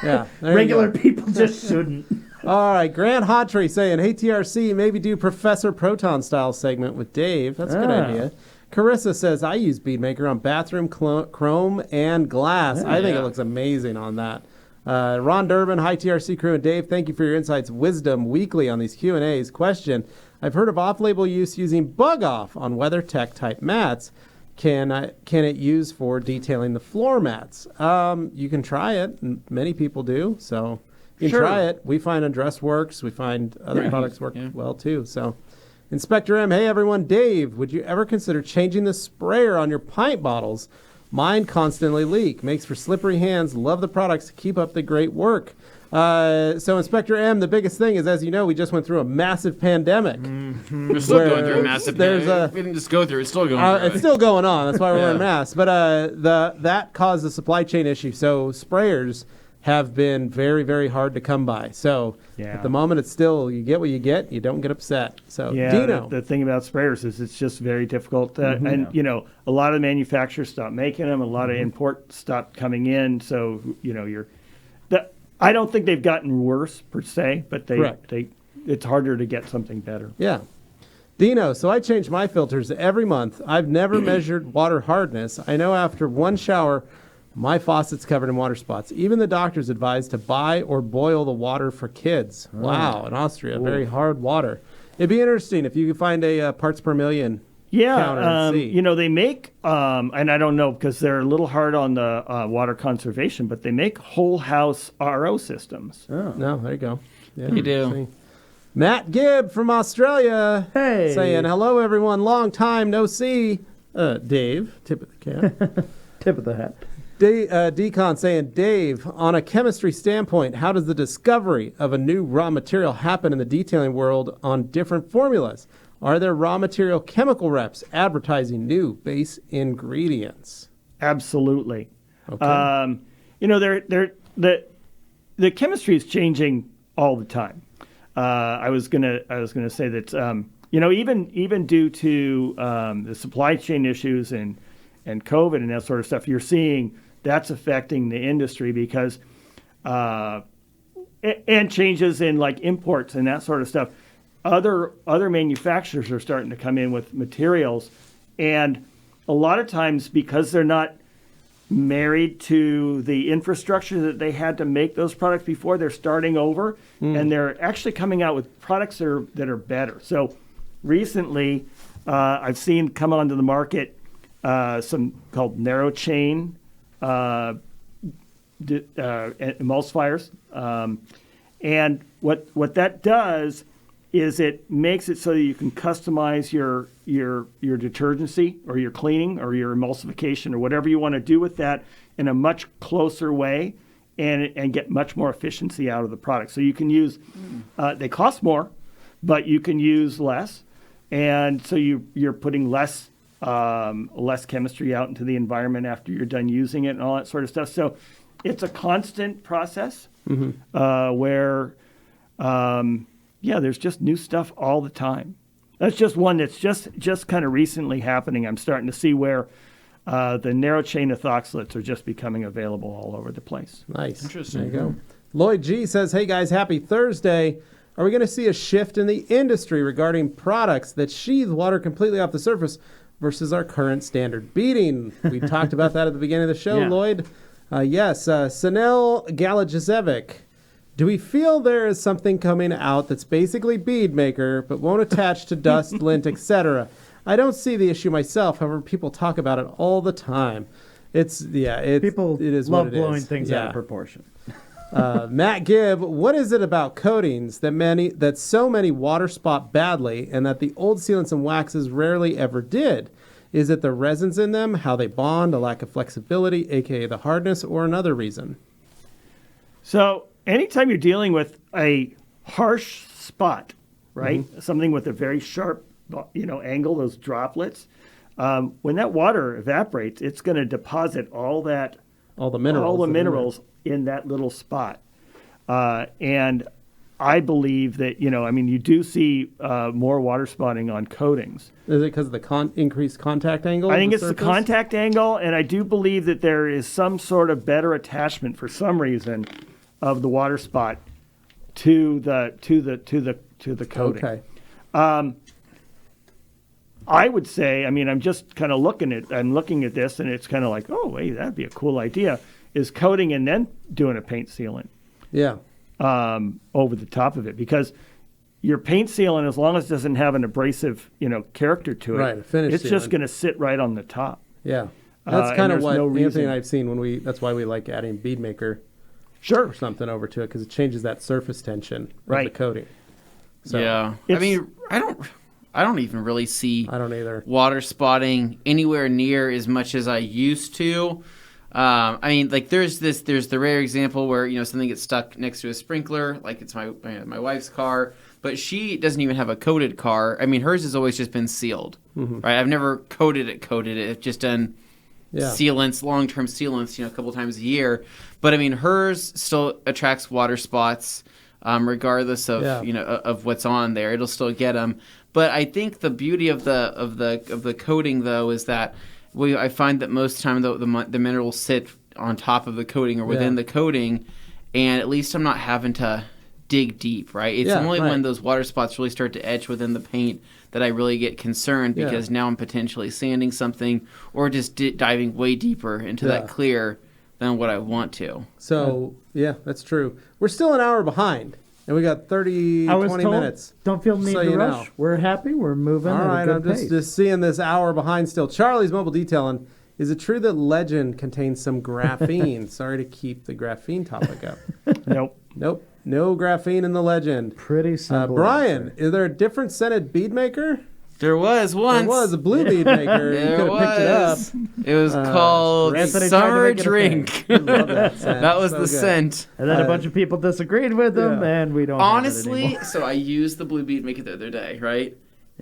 Yeah,
Regular people just shouldn't.
All right, Grant Hawtrey saying, hey, TRC, maybe do Professor Proton style segment with Dave. That's a good idea. Carissa says, I use BeadMaker on bathroom chrome and glass. I think it looks amazing on that. Ron Durbin, hi TRC crew and Dave. Thank you for your insights, wisdom weekly on these Q&As. Question, I've heard of off-label use using bug-off on WeatherTech type mats. Can it use for detailing the floor mats? You can try it. And many people do. So you can try it. We find Undress works. We find other products work well too. So Inspector M, hey everyone. Dave, would you ever consider changing the sprayer on your pint bottles? Mine constantly leak. Makes for slippery hands. Love the products. Keep up the great work. So Inspector M, the biggest thing is, as you know, we just went through a massive pandemic.
We're still going through a massive pandemic. We didn't just go through it. It's still going through
It's still going on. That's why we're wearing masks. But that caused a supply chain issue. So sprayers have been very, very hard to come by. So at the moment, it's still, you get what you get. You don't get upset. So Dino.
The thing about sprayers is it's just very difficult. And, you know, a lot of manufacturers stopped making them. A lot of import stopped coming in. So, you know, I don't think they've gotten worse per se, but it's harder to get something better.
Yeah. Dino, so I change my filters every month. I've never measured water hardness. I know after one shower, my faucet's covered in water spots. Even the doctors advise to buy or boil the water for kids. Wow, in Austria, very hard water. It'd be interesting if you could find a parts per million counter and see.
You know, they make, and I don't know because they're a little hard on the water conservation, but they make whole house RO systems.
No, there you go. Yeah,
You do.
see. Matt Gibb from Australia.
Hey.
Saying, hello, everyone. Long time no see. Dave, tip of the cap.
Tip of the hat.
Decon saying, Dave, on a chemistry standpoint, how does the discovery of a new raw material happen in the detailing world on different formulas? Are there raw material chemical reps advertising new base ingredients?
Absolutely.
Okay.
You know, the chemistry is changing all the time. I was gonna say that you know, even due to the supply chain issues and COVID and that sort of stuff, you're seeing that's affecting the industry because and changes in like imports and that sort of stuff. Other manufacturers are starting to come in with materials, and a lot of times because they're not married to the infrastructure that they had to make those products before, they're starting over, and they're actually coming out with products that are better. So recently, I've seen come onto the market some called narrow chain emulsifiers, and what that does is it makes it so that you can customize your detergency or your cleaning or your emulsification or whatever you want to do with that in a much closer way and get much more efficiency out of the product. So you can use, they cost more, but you can use less. And so you're putting less chemistry out into the environment after you're done using it and all that sort of stuff. So it's a constant process where, there's just new stuff all the time. That's just one that's just kind of recently happening. I'm starting to see where the narrow chain ethoxylates are just becoming available all over the place.
Nice.
Interesting.
There you go. Lloyd G says, hey guys, happy Thursday. Are we going to see a shift in the industry regarding products that sheathe water completely off the surface versus our current standard beading? We talked about that at the beginning of the show, Lloyd. Yes. Sanel Galajazevic. Do we feel there is something coming out that's basically bead maker but won't attach to dust, lint, etc.? I don't see the issue myself. However, people talk about it all the time.
People
it is
love
what it
blowing
is.
things out of proportion.
Matt Gibb, what is it about coatings that so many water spot badly and that the old sealants and waxes rarely ever did? Is it the resins in them, how they bond, a lack of flexibility, aka the hardness, or another reason?
So anytime you're dealing with a harsh spot, right? Something with a very sharp, angle, those droplets. When that water evaporates, it's going to deposit all the minerals in that little spot. And I believe that, you do see more water spotting on coatings.
Is it because of the increased contact angle?
I think it's the contact angle, and I do believe that there is some sort of better attachment for some reason of the water spot to the coating.
Okay.
I would say, I'm just kind of looking at this, and it's kind of like, oh, wait, that'd be a cool idea. Is coating and then doing a paint sealant.
Yeah.
Over the top of it, because your paint sealant, as long as it doesn't have an abrasive, character to it,
right, a finish
it's just going to sit right on the top.
Yeah. That's kind of what
no
Anthony and I've seen that's why we like adding Bead Maker.
Sure.
Or something over to it, because it changes that surface tension of
right.
the coating. So,
yeah. I don't even really see
I don't either.
water spotting anywhere near as much as I used to. There's the rare example where, something gets stuck next to a sprinkler, like it's my wife's car, but she doesn't even have a coated car. Hers has always just been sealed, right? I've never coated it. I've just done sealants, long-term sealants, a couple times a year. But hers still attracts water spots, regardless of of what's on there. It'll still get them. But I think the beauty of the coating though is that I find that most of the time the minerals sit on top of the coating or within the coating, and at least I'm not having to dig deep, right? It's only when those water spots really start to etch within the paint that I really get concerned, because now I'm potentially sanding something or just diving way deeper into that clear than what I want to.
So, that's true. We're still an hour behind, and we got 20 minutes.
Don't feel the need to rush.
Know.
We're happy. We're moving
All right,
at a good
I'm
pace.
just seeing this hour behind still. Charlie's Mobile Detailing. Is it true that Legend contains some graphene? Sorry to keep the graphene topic up. Nope. No graphene in the Legend.
Pretty simple.
Brian,
answer.
is there a different scented bead maker?
There was once.
There was a blue bead maker. You could have picked it up.
It was called Summer Drink.
I love that scent.
That was
So
the
good.
scent.
And then a bunch of people disagreed with them, and we don't
Honestly,
have it anymore.
so I used the blue bead maker the other day, right?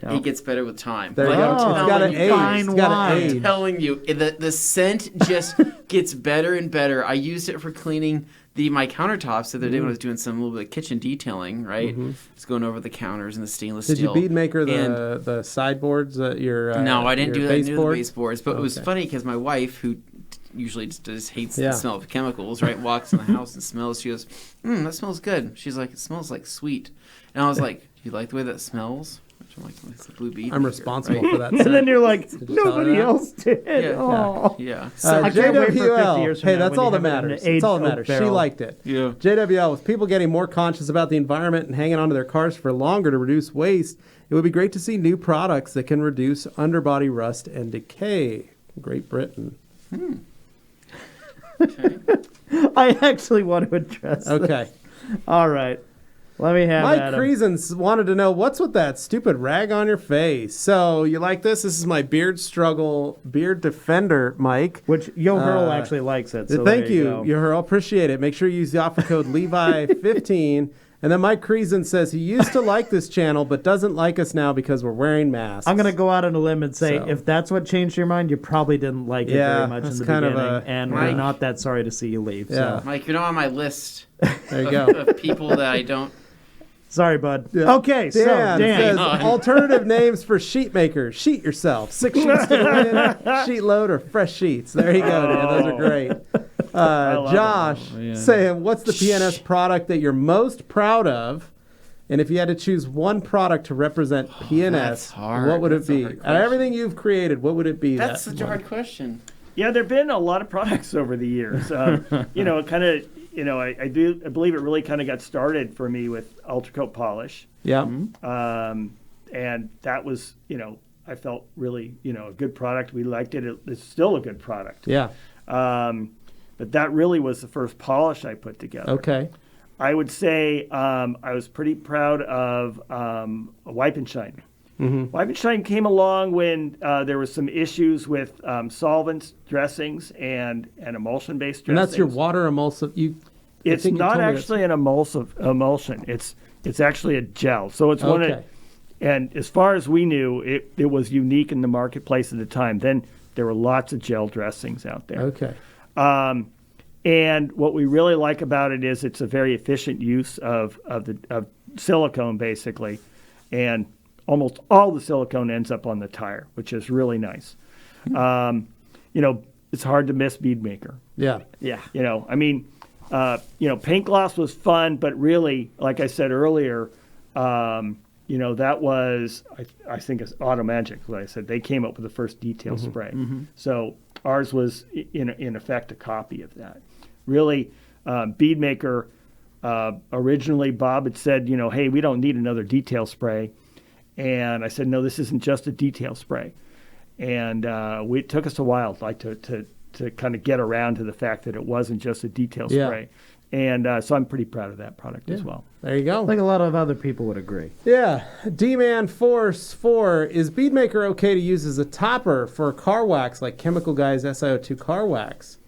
Yep.
It gets better with time.
There you
Like,
go.
I'm
It's got
telling
an
you
age.
guys,
It's got an
wine.
age.
I'm telling you, the scent just gets better and better. I used it for cleaning my countertops the other day when I was doing some little bit of kitchen detailing, right? Just going over the counters and the stainless
Did
steel.
you bead maker the sideboards that
No, I didn't do that near the
baseboard?
baseboards. But it was
Okay.
funny because my wife, who usually just hates the smell of chemicals, right, walks in the house and smells. She goes, that smells good. She's like, it smells like sweet. And I was like, do you like the way that smells? Which I'm like, it's the blue bead.
I'm
maker,
responsible
right?
for that
And then
scent.
you're like,
Did you tell her
nobody
that?
else did.
Yeah.
Oh.
Yeah.
I can't wait for 50
JWL.
years from
Hey,
now
that's
when
all
you
that
have it in an
matters. That's all that
aged
matters.
oak
She
barrel.
liked it.
Yeah.
JWL, with people getting more conscious about the environment and hanging onto their cars for longer to reduce waste, it would be great to see new products that can reduce underbody rust and decay. Great Britain.
I actually want to address this.
Okay.
All right. Let me have
Mike
Adam.
Creasons wanted to know, what's with that stupid rag on your face? So, you like this? This is my Beard Defender, Mike.
Which Yo Hurl actually likes it. So
Thank
there
you.
go.
Yo Hurl, appreciate it. Make sure you use the offer code Levi15. And then Mike Creason says he used to like this channel, but doesn't like us now because we're wearing masks.
I'm going to go out on a limb and say,
So.
if that's what changed your mind, you probably didn't like it
Yeah,
very much in
that's
the
kind of
beginning.
a-
And
Mike.
we're not that sorry to see you leave.
Yeah.
So.
Mike, you're not on my list
There you go.
of people that I don't.
Sorry, bud.
Yeah.
Okay, so
Dan
Dan.
says
on.
alternative names for sheet makers. Sheet yourself. 6 sheets to win. Sheet load or fresh sheets. There you go, Dan. Those are great.
love
Josh saying, what's the P&S product that you're most proud of? And if you had to choose one product to represent P&S,
that's hard.
what would
That's a
it be?
hard
Out of
question.
everything you've created, what would it be?
That's
that
such a
one?
hard question.
Yeah, there have been a lot of products over the years. It kind of, I believe it really kind of got started for me with Ultracoat polish.
Yeah.
And that was, I felt really, a good product. We liked it. It's still a good product.
Yeah.
but that really was the first polish I put together.
Okay.
I would say I was pretty proud of Wipe and Shine. Wipe and Shine came along when there was some issues with solvents, dressings, and emulsion-based dressings.
And that's your water emulsive.
It's not actually an emulsion. It's actually a gel. So it's one of, and as far as we knew, it was unique in the marketplace at the time. Then there were lots of gel dressings out there.
Okay.
And what we really like about it is it's a very efficient use of silicone, basically, and almost all the silicone ends up on the tire, which is really nice. It's hard to miss Bead Maker.
Yeah.
Yeah.
Paint gloss was fun, but really, like I said earlier, that was, I think it's Auto Magic, what I said. They came up with the first detail spray. So ours was, in effect, a copy of that. Really, Bead Maker, originally Bob had said, hey, we don't need another detail spray. And I said, no, this isn't just a detail spray. And it took us a while to kind of get around to the fact that it wasn't just a detail spray. And so I'm pretty proud of that product as well.
There you go.
I think a lot of other people would agree.
Yeah. D-Man Force 4, is Bead Maker okay to use as a topper for car wax like Chemical Guy's SiO2 car wax?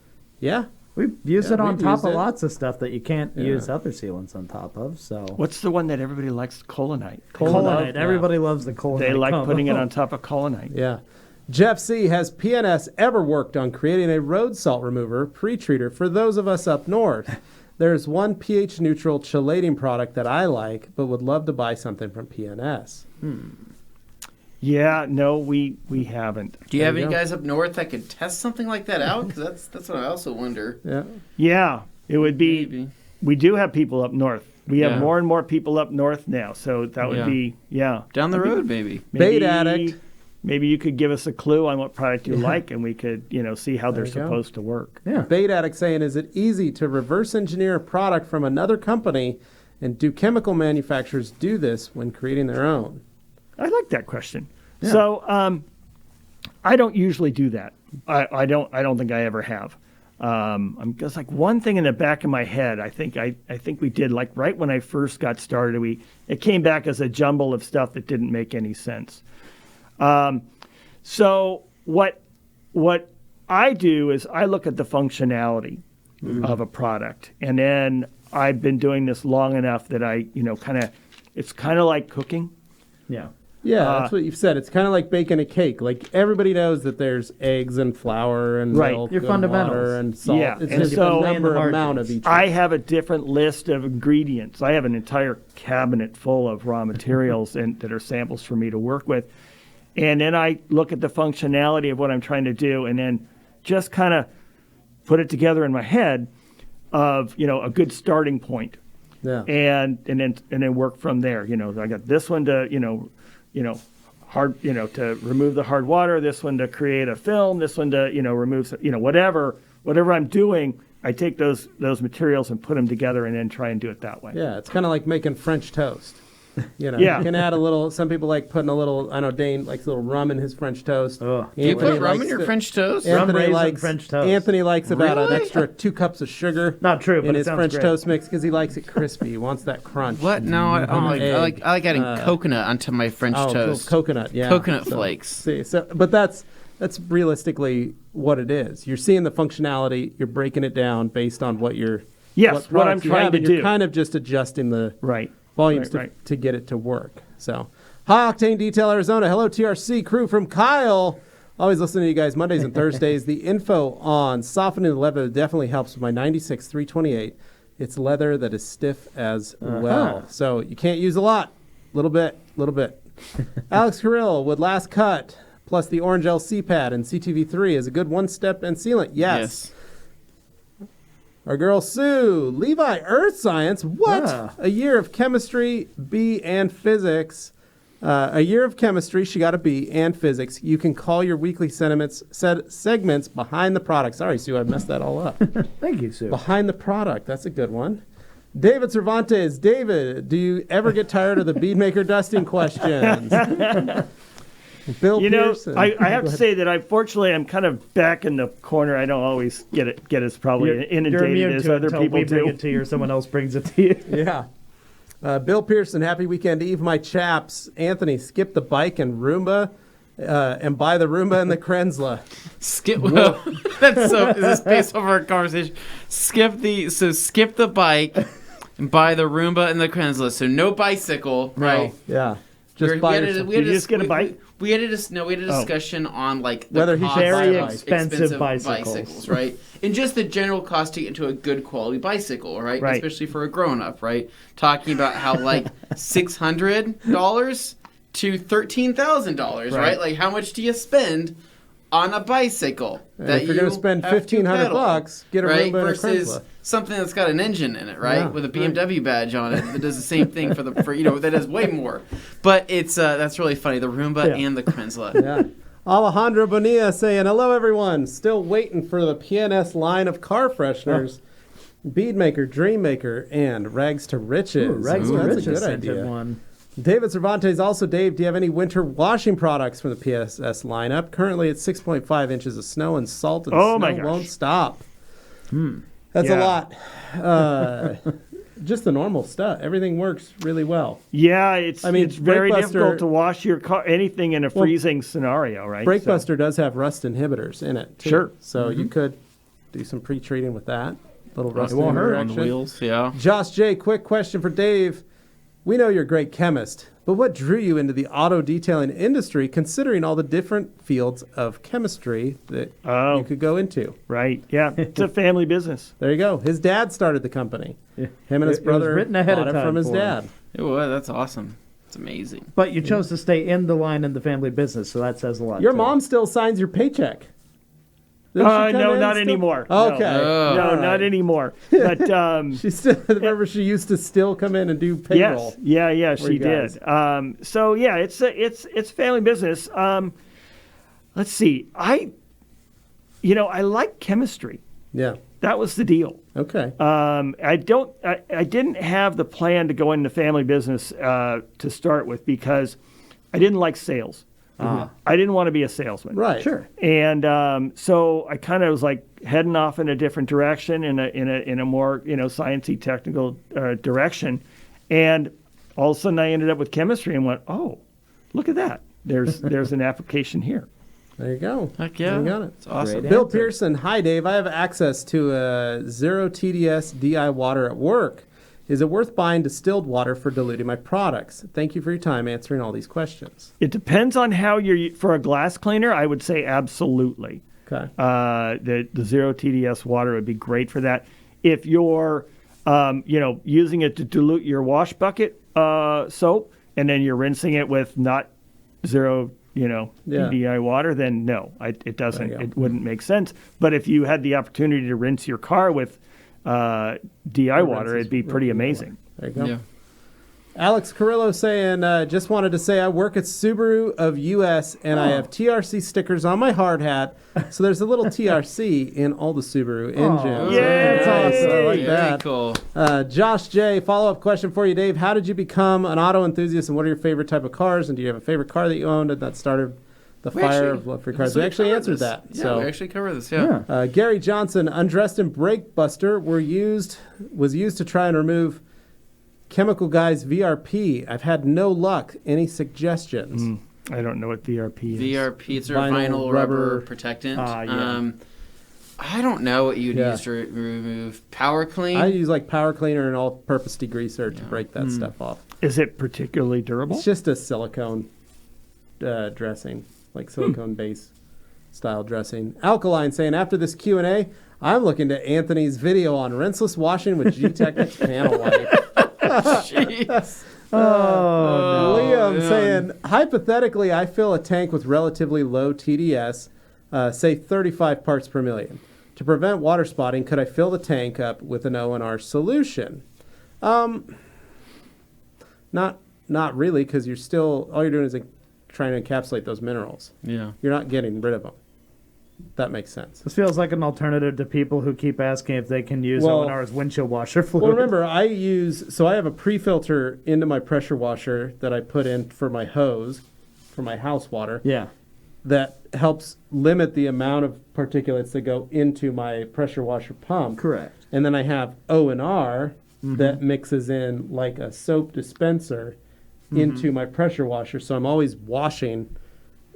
Yeah.
We've used it on
we've
top
used
of
it.
lots of stuff that you can't use other sealants on top of. So
What's the one that everybody likes? Colonite.
Colonite. Everybody loves the Colonite.
They like
combo.
putting it on top of Colonite.
Yeah. Jeff C. Has P&S ever worked on creating a road salt remover pre-treater for those of us up north? There's one pH-neutral chelating product that I like, but would love to buy something from P&S.
Yeah, no, we haven't.
Do you have any guys up north that could test something like that out? Because that's what I also wonder.
Yeah.
Yeah, it would be.
Maybe.
We do have people up north. We have more and more people up north now, so that would be,
Down the road, maybe.
Bait Addict.
Maybe you could give us a clue on what product you like, and we could, see how they're supposed to work.
Yeah.
Bait Addict saying, is it easy to reverse engineer a product from another company, and do chemical manufacturers do this when creating their own?
I like that question. Yeah. So I don't usually do that. I don't think I ever have. I'm just like one thing in the back of my head. I think we did, like right when I first got started. It came back as a jumble of stuff that didn't make any sense. So what I do is I look at the functionality of a product, and then I've been doing this long enough that it's kind of like cooking.
Yeah.
Yeah, that's what you've said. It's kind of like baking a cake. Like everybody knows that there's eggs and flour and milk
Your
and
fundamentals.
water and salt.
Yeah,
It's
and
just
so-
a number
And the
amount of each.
I have a different list of ingredients. I have an entire cabinet full of raw materials that are samples for me to work with. And then I look at the functionality of what I'm trying to do, and then just kind of put it together in my head of, a good starting point.
Yeah.
And then work from there. I got this one to, hard, to remove the hard water, this one to create a film, this one to, remove, whatever I'm doing, I take those materials and put them together and then try and do it that way.
Yeah, it's kind of like making French toast.
Yeah.
You can add a little. Some people like putting a little. I know Dane likes a little rum in his French toast.
Oh.
Do you
Anthony
put rum in
likes
your
it.
French toast?
Rum,
Anthony
raisin,
likes
French toast.
Anthony likes about an
Really?
extra 2 cups of sugar.
Not true, but
in
it
his
sounds
French
great.
toast mix because he likes it crispy. He wants that crunch.
What? No, I like adding coconut onto my French
Oh,
toast.
coconut. Yeah,
Coconut
So-
flakes.
See, but that's realistically what it is. You're seeing the functionality. You're breaking it down based on what you're.
Yes, what I'm
products you
trying
have,
to
and
do.
You're kind of just adjusting the
Right.
volumes
Right.
to get it to work. So, High Octane Detail Arizona. Hello, TRC crew from Kyle. Always listening to you guys Mondays and Thursdays. The info on softening the leather definitely helps with my 96 328. It's leather that is stiff as well. So you can't use a lot. Little bit. Alex Carrill with Last Cut plus the Orange LC pad and CTV3 is a good one-step and sealant. Yes. Our girl Sue, Levi Earth Science. What?
Yeah.
A year of chemistry, B, and physics. A year of chemistry, she got a B, and physics. You can call your weekly segments behind the product. Sorry, Sue, I messed that all up.
Thank you, Sue.
Behind the product. That's a good one. David Cervantes. David, do you ever get tired of the bead maker dusting questions? Bill
You know,
Pearson.
I have to say that unfortunately I'm kind of back in the corner. I don't always get as probably
You're
inundated
immune
as
to it
other
until
people
we bring
do.
it to you or someone else brings it to you.
Yeah. Bill Pearson, happy weekend eve, my chaps. Anthony, skip the bike and Roomba, and buy the Roomba and the Krenzla.
Skip. That's so. Is this based off our conversation? Skip the bike and buy the Roomba and the Rinseless. So no bicycle, right?
Yeah. Just buy yourself.
Did you just get a bike?
We had a discussion on like the
Whether he
cost
should buy
Very
a bike.
expensive bicycles.
right? And just the general cost to get into a good quality bicycle, right?
Right.
Especially for a grown up, right? Talking about how like $600 to $13,000, right? Like how much do you spend on a bicycle?
If you're going to spend $1,500, get a
right?
Roomba and a
Versus
Krenzla.
something that's got an engine in it, right?
Yeah,
With a BMW badge on it that does the same thing for that does way more. But it's that's really funny. The Roomba and the Krenzla.
Yeah. Alejandro Bonilla saying, hello, everyone. Still waiting for the P&S line of car fresheners. Bead Maker, Dream Maker, and Rags to Riches.
Rags to
That's
Riches
a good
sent in
idea.
one.
David Cervantes also, Dave, do you have any winter washing products from the PSS lineup? Currently it's 6.5 inches of snow and salt, and
Oh,
snow
my gosh.
won't stop. That's a lot. Just the normal stuff. Everything works really well.
Yeah, it's very
Brakebuster-
difficult to wash your car anything in a freezing scenario, right?
Brakebuster does have rust inhibitors in it, too.
Sure.
So you could do some pre-treating with that. Little rust
It won't hurt on
interaction.
the wheels, yeah.
Josh J., quick question for Dave. We know you're a great chemist, but what drew you into the auto detailing industry, considering all the different fields of chemistry that you could go into?
Right. Yeah. It's a family business.
There you go. His dad started the company. Him and his
It was
brother
written ahead of
bought it
time
from his
for him.
dad.
It was. That's awesome. It's amazing.
But you chose to stay in the line in the family business, so that says a lot.
Your
too.
mom still signs your paycheck. Doesn't she come
No,
in
not
still?
anymore.
Okay.
No,
All right.
not anymore. But
She still remember she used to still come in and do payroll.
yes, yeah,
for
she
you guys.
did. So yeah, it's family business. Let's see. I like chemistry.
Yeah.
That was the deal.
Okay.
I didn't have the plan to go into family business to start with because I didn't like sales. I didn't want to be a salesman.
Right.
Sure.
And so I kind of was like heading off in a different direction, in a more sciencey technical direction, and all of a sudden I ended up with chemistry and went, oh, look at that. There's an application here.
There you go.
Heck yeah.
You got it.
It's awesome.
Bill Pearson, hi Dave. I have access to a zero TDS DI water at work. Is it worth buying distilled water for diluting my products? Thank you for your time answering all these questions.
It depends on how you're for a glass cleaner. I would say absolutely.
Okay.
The zero TDS water would be great for that. If you're using it to dilute your wash bucket soap and then you're rinsing it with not zero DDI water, then no, it doesn't.
There you go.
It wouldn't make sense. But if you had the opportunity to rinse your car with DI water, it'd be pretty amazing.
There you go.
Yeah.
Alex Carrillo saying, just wanted to say I work at Subaru of US and I have TRC stickers on my hard hat. So there's a little TRC in all the Subaru engines.
Yeah,
That's awesome. I like
Very
that.
cool.
Josh J., follow-up question for you, Dave. How did you become an auto enthusiast and what are your favorite type of cars? And do you have a favorite car that you owned and that started the fire of love for cars? We actually answered that.
Yeah, we actually covered this, yeah.
Gary Johnson, undressed and brake buster was used to try and remove Chemical Guy's VRP. I've had no luck. Any suggestions?
I don't know what VRP is.
VRP, it's a
Vinyl
vinyl rubber protectant.
Yeah.
I don't know what you'd use to remove Power Clean.
I use like power cleaner and all-purpose degreaser to break that stuff off.
Is it particularly durable?
It's just a silicone dressing, like silicone base style dressing. Alkaline saying, after this Q&A, I'm looking to Anthony's video on rinseless washing with G-Technics panel wipe.
Jeez.
Liam saying, hypothetically, I fill a tank with relatively low TDS, say 35 parts per million. To prevent water spotting, could I fill the tank up with an O&R solution? Not really, because you're still, all you're doing is trying to encapsulate those minerals.
Yeah.
You're not getting rid of them. That makes sense.
This feels like an alternative to people who keep asking if they can use O&R's windshield washer fluid.
Well, remember, I have a pre-filter into my pressure washer that I put in for my hose, for my house water.
Yeah.
That helps limit the amount of particulates that go into my pressure washer pump.
Correct.
And then I have O&R that mixes in like a soap dispenser into my pressure washer. So I'm always washing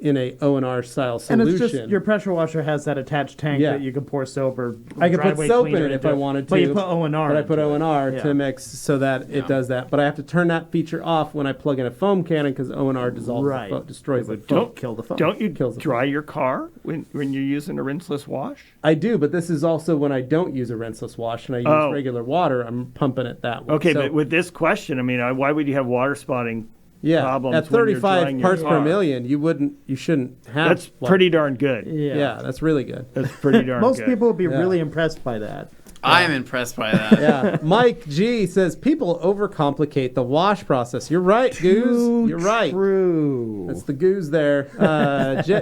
in a O&R style solution.
And it's just your pressure washer has that attached tank that you can pour soap or
I could put
driveway
soap in
cleaner
it if
into.
I wanted to.
But you put O&R.
But I put O&R
Yeah.
to mix so that it does that. But I have to turn that feature off when I plug in a foam cannon because O&R dissolves
Right.
the foam, destroys the foam.
Don't kill the phone.
Don't you
Kills the
dry your car when you're using a rinseless wash?
I do, but this is also when I don't use a rinseless wash and I use regular water. I'm pumping it that way.
Okay,
So,
but with this question, I mean, why would you have water spotting problems
at
when you're
35
drying your
parts per
car?
million, you shouldn't have.
That's pretty darn good.
Yeah, that's really good.
That's pretty darn
Most
good.
people would be really impressed by that.
I'm impressed by that.
Yeah, Mike G says people overcomplicate the wash process. You're right, Goose. You're right.
True.
That's the goose there.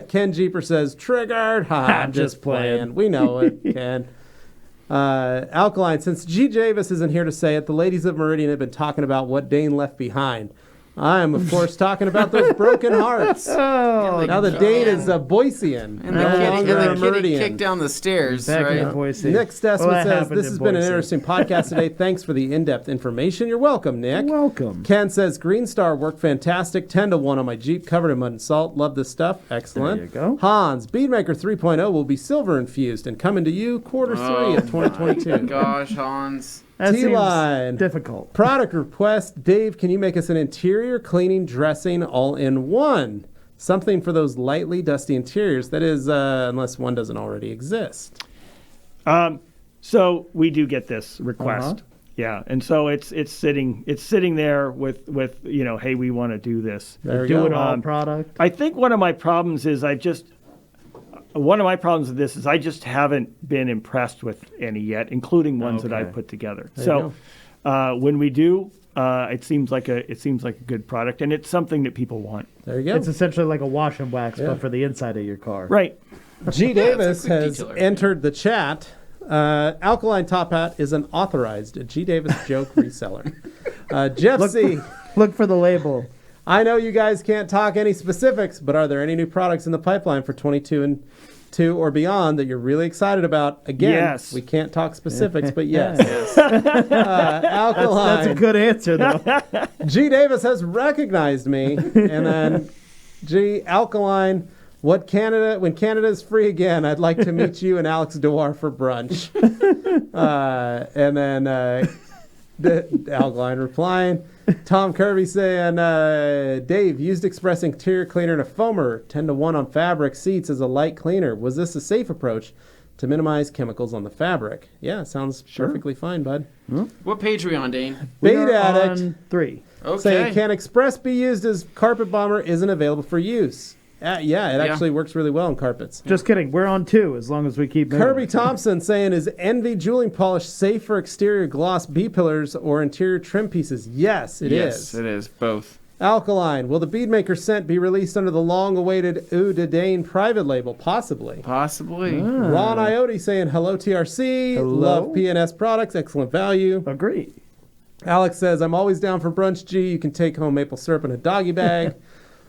Ken Jeeper says triggered. Ha, I'm just playing. We know it, Ken. Alkaline, since G. Javis isn't here to say it, the ladies of Meridian have been talking about what Dane left behind. I am, of course, talking about those broken hearts. Now the Dane is a Boisean,
And
no
the
longer a
kitty
Meridian.
kicked down the stairs,
Back in
right?
Boise.
Nick Stessman
Well, that
says,
happened
this
in
has been an
Boise.
interesting podcast today. Thanks for the in-depth information. You're welcome, Nick.
You're welcome.
Ken says, Green Star worked fantastic. 10-1 on my Jeep, covered in mud and salt. Love this stuff. Excellent.
There you go.
Hans, Beadmaker 3.0 will be silver infused and coming to you quarter 3 of 2022.
Gosh, Hans.
That seems
T-Line.
difficult.
Product request. Dave, can you make us an interior cleaning dressing all in one? Something for those lightly dusty interiors. That is, unless one doesn't already exist.
So we do get this request. Yeah, and so it's sitting there with hey, we want to do this.
There we
Do
go.
it all product.
I think one of my problems is I just haven't been impressed with any yet, including ones that I've put together. So when we do, it seems like a good product, and it's something that people want.
There you go.
It's essentially like a wash and wax, but for the inside of your car.
Right.
G. Davis
quick
has
detailer.
entered the chat. Alkaline Top Hat is an authorized G. Davis joke reseller. Jeff C.
Look for the label.
I know you guys can't talk any specifics, but are there any new products in the pipeline for 22 and 2 or beyond that you're really excited about? Again,
Yes.
we can't talk specifics, but yes. Alkaline.
That's a good answer, though.
G. Davis has recognized me. And then G. Alkaline. When Canada's free again, I'd like to meet you and Alex Dewar for brunch. And then Alkaline replying. Tom Kirby saying, Dave, used express interior cleaner and a foamer, 10-1 on fabric seats as a light cleaner. Was this a safe approach to minimize chemicals on the fabric? Yeah, sounds perfectly fine, bud.
What page are we on, Dane?
Bead
We are
Addict
on 3.
saying,
Okay.
can express be used as carpet bomber? Isn't available for use. Yeah, it actually works really well on carpets.
Just kidding. We're on 2 as long as we keep moving.
Kirby Thompson saying, is Envy jeweling polish safe for exterior gloss B-pillars or interior trim pieces? Yes, it is.
Yes, it is. Both.
Alkaline, will the Beadmaker scent be released under the long-awaited Eau de Dane private label? Possibly.
Possibly.
Ron Iotti saying, hello TRC,
Hello.
love P&S products, excellent value.
Agree.
Alex says, I'm always down for brunch, G. You can take home maple syrup in a doggy bag.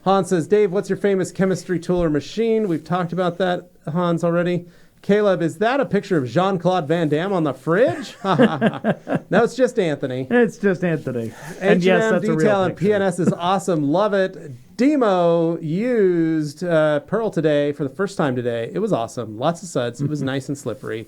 Hans says, Dave, what's your famous chemistry tool or machine? We've talked about that, Hans, already. Caleb, is that a picture of Jean-Claude Van Damme on the fridge? No, it's just Anthony.
It's just Anthony. And yes, that's a
Detail
real
and
picture.
PNS is awesome. Love it. Demo used Pearl today for the first time today. It was awesome. Lots of suds. It was nice and slippery.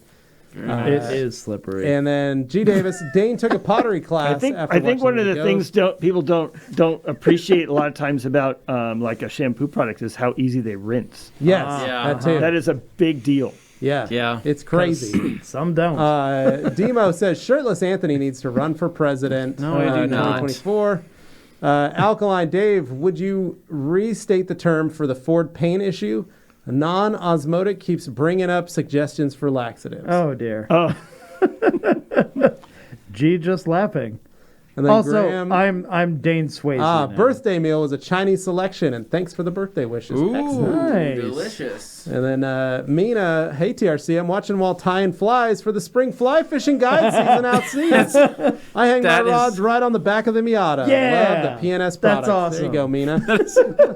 It is slippery.
And then G. Davis, Dane took a pottery class.
I think one of the things people don't appreciate a lot of times about like a shampoo product is how easy they rinse.
Yes,
Yeah.
that too.
That is a big deal.
Yeah,
Yeah.
it's crazy.
Some don't.
Demo says shirtless Anthony needs to run for president.
No, I do not.
2024. Alkaline Dave, would you restate the term for the Ford paint issue? Non-osmotic keeps bringing up suggestions for laxatives.
Oh, dear.
Oh.
G just laughing.
And then
Also,
Graham,
I'm Dane Swayze. now.
birthday meal was a Chinese selection, and thanks for the birthday wishes.
Ooh,
Excellent.
Nice.
delicious.
And then Mina, hey TRC, I'm watching while tying flies for the spring fly fishing guide season out seas. I hang my rods right on the back of the Miata.
Yeah,
love the P&S products.
that's awesome.
There you go, Mina.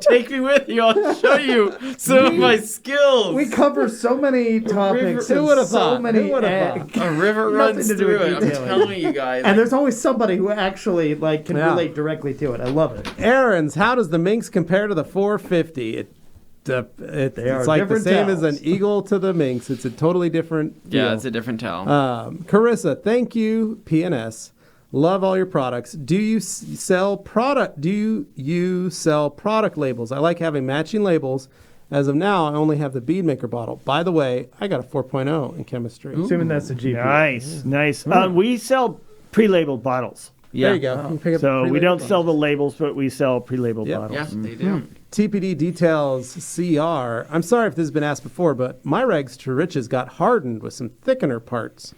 Take me with you. I'll show you some of my skills.
We cover so many topics.
Who would have
so
thought?
Many,
Who would have thought?
A river runs
Nothing to do
through
with
it. I'm
detailing.
telling you guys.
And there's always somebody who actually can
Yeah.
relate directly to it. I love it.
Aaron's, how does the Minx compare to the 450? It's
are
like the
different
same as
towels.
an Eagle to the Minx. It's a totally different deal.
yeah, it's a different towel.
Carissa, thank you, P&S. Love all your products. Do you sell product? Do you sell product labels? I like having matching labels. As of now, I only have the Bead Maker bottle. By the way, I got a 4.0 in chemistry.
Assuming that's a GP.
Nice. We sell pre-labeled bottles.
There you go. You can pick up
So
the
we don't
pre-labeled
sell the labels, but we sell pre-labeled
Yep.
bottles.
yeah, they do.
TPD Details CR. I'm sorry if this has been asked before, but my regs to riches got hardened with some thickener parts.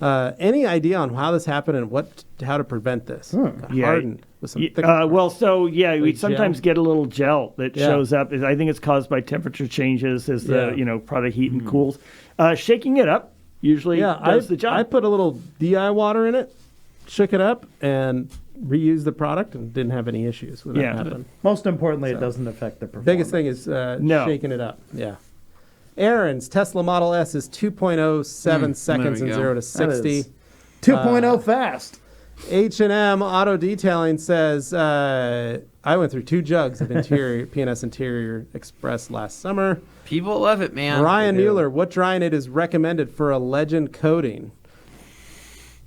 Any idea on how this happened and how to prevent this? Got
Yeah.
hardened with some thickener
we
Like
sometimes
gel?
get a little gel that
Yeah.
shows up. I think it's caused by temperature changes as the
Yeah.
product heat and cools. Shaking it up usually does the job.
I put a little DI water in it, shook it up, and reused the product and didn't have any issues with that
Yeah.
happen.
Most importantly, it doesn't affect the performance.
Biggest thing is shaking it up. Yeah. Aaron's Tesla Model S is 2.07 seconds
there we
and
go.
0 to 60.
2.0 fast.
H&M Auto Detailing says, I went through 2 jugs of interior P&S Interior Express last summer.
People love it, man.
Ryan Mueller, what drying aid is recommended for a Legend coating?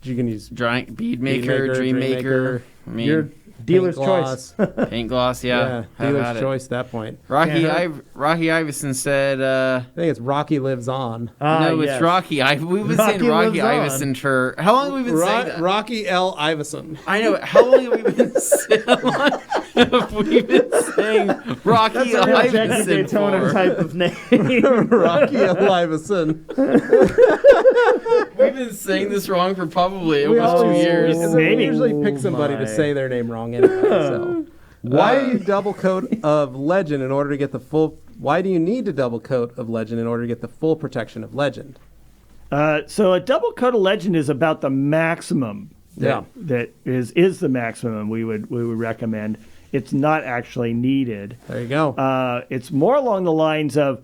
You can use
Bead Maker, Dream Maker. I mean,
Your dealer's
paint
choice.
gloss.
paint gloss, yeah. Have
dealer's
at it.
choice at that point.
Rocky
Yeah.
Iverson said,
I think it's Rocky Lives On.
no, it's
yes.
Rocky. We've been saying
Rocky
Rocky
lives on.
Iverson for how long have we been saying that?
Rocky L. Iverson.
I know. How long have we been saying Rocky
That's a real Jackie
Iverson
Daytona
for?
type of name.
Rocky L. Iverson.
We've been saying this wrong for probably
We
almost 2
always-
years.
we
Maybe.
usually pick somebody to
my.
say their name wrong anyway. So. Why do you double coat of Legend in order to get the full? Why do you need to double coat of Legend in order to get the full protection of Legend?
So a double coat of Legend is about the maximum.
Yeah.
That is the maximum we would recommend. It's not actually needed.
There you go.
It's more along the lines of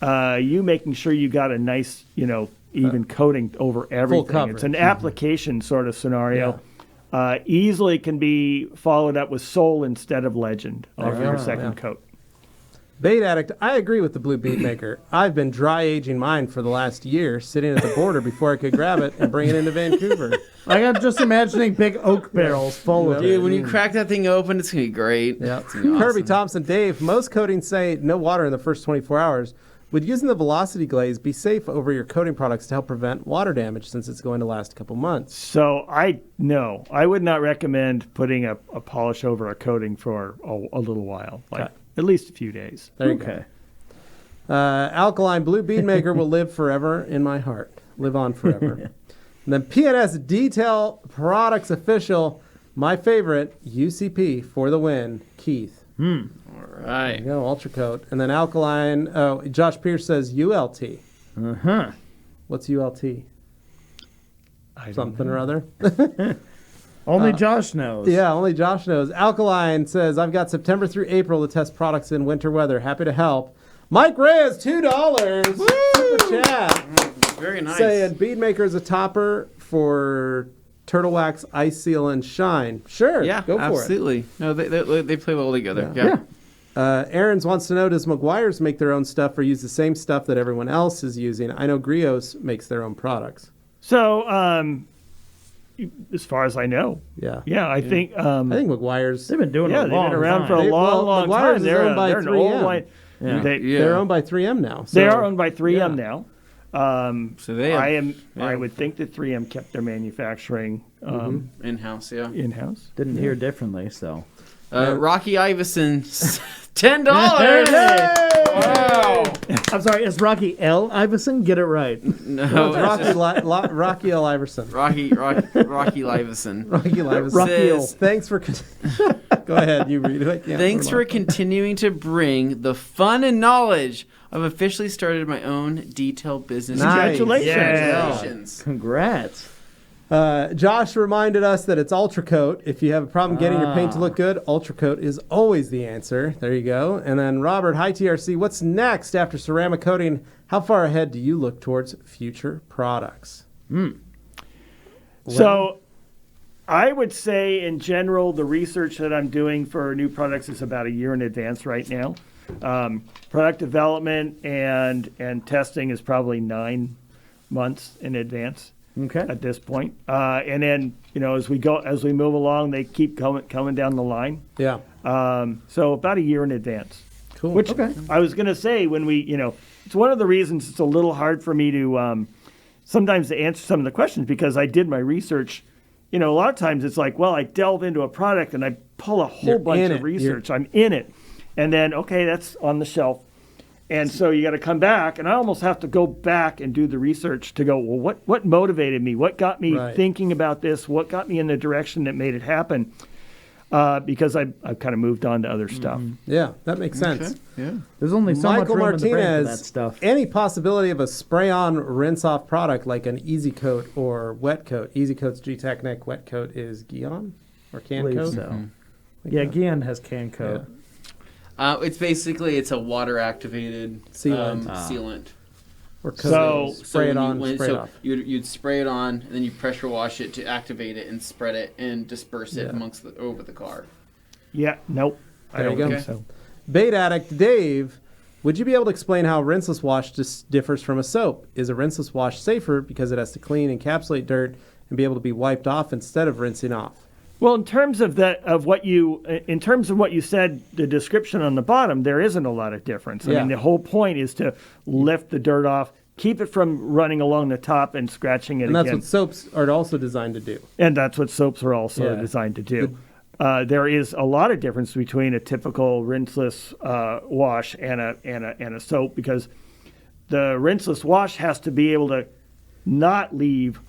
you making sure you got a nice, even coating over everything.
coverage.
It's an application sort of scenario. Easily can be followed up with Soul instead of Legend over your second coat.
Bait Addict, I agree with the Blue Bead Maker. I've been dry aging mine for the last year, sitting at the border before I could grab it and bring it into Vancouver.
I'm just imagining big oak barrels full of
Dude,
it.
when you crack that thing open, it's gonna be great.
Yeah.
It's gonna be
Kirby
awesome.
Thompson, Dave, most coatings say no water in the first 24 hours. Would using the Velocity Glaze be safe over your coating products to help prevent water damage since it's going to last a couple months?
So I would not recommend putting a polish over a coating for a little while, like at least a few days.
There you go. Alkaline Blue Bead Maker will live forever in my heart. Live on forever. And then P&S Detail Products Official, my favorite, UCP for the win, Keith.
All right.
There you go, Ultra Coat. And then Alkaline, Josh Pierce says ULT.
Uh-huh.
What's ULT? Something or other?
Only Josh knows.
Yeah, only Josh knows. Alkaline says, I've got September through April to test products in winter weather. Happy to help. Mike Reyes, $2. Super chat.
Very nice.
Saying Bead Maker is a topper for Turtle Wax, Ice Seal, and Shine. Sure.
Yeah,
go for
absolutely. No, they play well together. Yeah.
it. Aaron's wants to know, does McGuire's make their own stuff or use the same stuff that everyone else is using? I know Griot's makes their own products.
So as far as I know,
Yeah.
I think
I think McGuire's...
They've been doing it
they've
a long
been around
time.
for a long
McGuire's
time.
is
They're
owned by
an old
3M.
line.
Yeah.
They're owned by 3M now.
They
so-
are owned by 3M
yeah.
now.
So they have,
I would think that 3M kept their manufacturing
in-house, yeah.
in-house.
Didn't hear differently, so.
Rocky Iverson, $10.
Wow.
I'm sorry, is Rocky L. Iverson? Get it right.
No, it's
Rocky L. Iverson.
Rocky Iverson.
Rocky Iverson.
Rocky L.
Says,
Thanks for Go ahead, you read it.
Thanks for continuing to bring the fun and knowledge. I've officially started my own detail business.
Nice.
Congratulations.
Congrats.
Josh reminded us that it's Ultra Coat. If you have a problem getting your paint to look good, Ultra Coat is always the answer. There you go. And then Robert, hi TRC. What's next after ceramic coating? How far ahead do you look towards future products?
So I would say in general, the research that I'm doing for new products is about a year in advance right now. Product development and testing is probably 9 months in advance.
Okay.
At this point, and then as we move along, they keep coming down the line.
Yeah.
So about a year in advance.
Cool.
Which
Okay.
I was going to say when we, it's one of the reasons it's a little hard for me to sometimes to answer some of the questions because I did my research. A lot of times it's like, well, I delve into a product and I pull a whole bunch of research. I'm in it, and then okay, that's on the shelf. And so you got to come back, and I almost have to go back and do the research to go, well, what motivated me? What got me thinking about this? What got me in the direction that made it happen? Because I've kind of moved on to other stuff.
Yeah, that makes sense.
Okay. Yeah.
There's only so
Michael
much room in the brain for
Martinez,
that stuff.
any possibility of a spray-on rinse-off product like an Easy Coat or Wet Coat? Easy Coat's G-Technic, Wet Coat is Guion or Can
Believe
Coat?
so. Yeah, Guion has can coat.
It's a water activated sealant.
Or coat.
So-
spray it on, spray it off.
You'd spray it on, and then you pressure wash it to activate it and spread it and disperse it over the car.
Yeah, nope. I
There
don't
you go.
think so.
Bait Addict Dave, would you be able to explain how a rinseless wash differs from a soap? Is a rinseless wash safer because it has to clean, encapsulate dirt, and be able to be wiped off instead of rinsing off?
Well, in terms of what you said, the description on the bottom, there isn't a lot of difference. I mean, the whole point is to lift the dirt off, keep it from running along the top and scratching it
And that's
again.
what soaps are also designed to do.
And that's what soaps are also designed to do. There is a lot of difference between a typical rinseless wash and a soap because the rinseless wash has to be able to not leave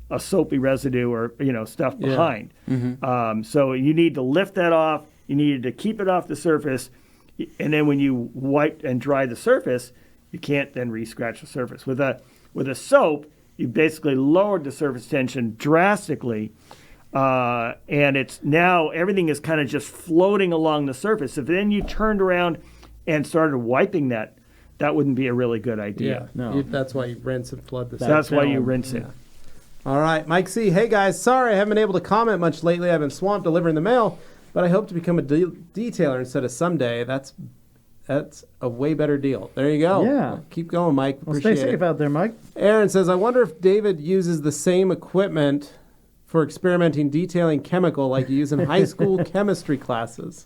a soapy residue or stuff behind. So you need to lift that off. You need to keep it off the surface, and then when you wipe and dry the surface, you can't then re-scratch the surface. With a soap, you basically lowered the surface tension drastically, and it's now everything is kind of just floating along the surface. If then you turned around and started wiping that wouldn't be a really good idea.
No.
That's why you rinse and flood the
So that's why you
film.
rinse it.
All right, Mike C. Hey guys, sorry I haven't been able to comment much lately. I've been swamped delivering the mail, but I hope to become a detailer instead of someday. That's a way better deal. There you go.
Yeah.
Keep going, Mike.
Well,
Appreciate
stay safe
it.
out there, Mike.
Aaron says, I wonder if David uses the same equipment for experimenting detailing chemical like you use in high school chemistry classes.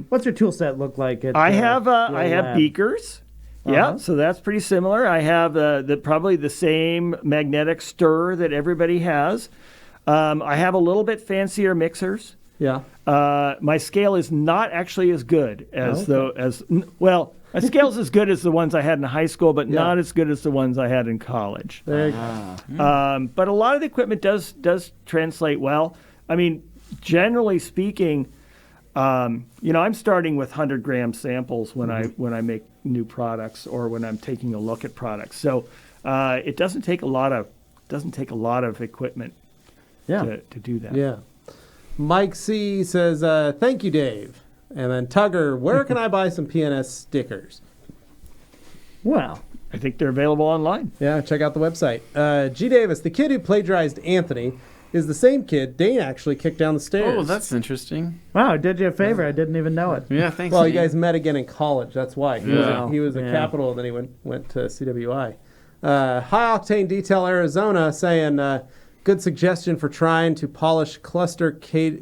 What's your tool set look like?
I have
lab?
beakers. Yeah, so that's pretty similar. I have probably the same magnetic stir that everybody has. I have a little bit fancier mixers.
Yeah.
My scale is not actually as good as my scale's as good as the ones I had in high school, but not as good as the ones I had in college.
There you go.
But a lot of the equipment does translate well. I mean, generally speaking, I'm starting with 100-gram samples when I make new products or when I'm taking a look at products. So it doesn't take a lot of equipment to do that.
Yeah. Mike C. says, thank you, Dave. And then Tugger, where can I buy some P&S stickers?
Well,
I think they're available online.
Yeah, check out the website. G. Davis, the kid who plagiarized Anthony, is the same kid Dane actually kicked down the stairs.
Oh, that's interesting.
wow, did you a favor? I didn't even know it.
Yeah, thanks.
Well, you
Dane.
guys met again in college. That's why. He was a Capital, and then he went to CWI. High Octane Detail Arizona saying, good suggestions for trying to polish cluster gauges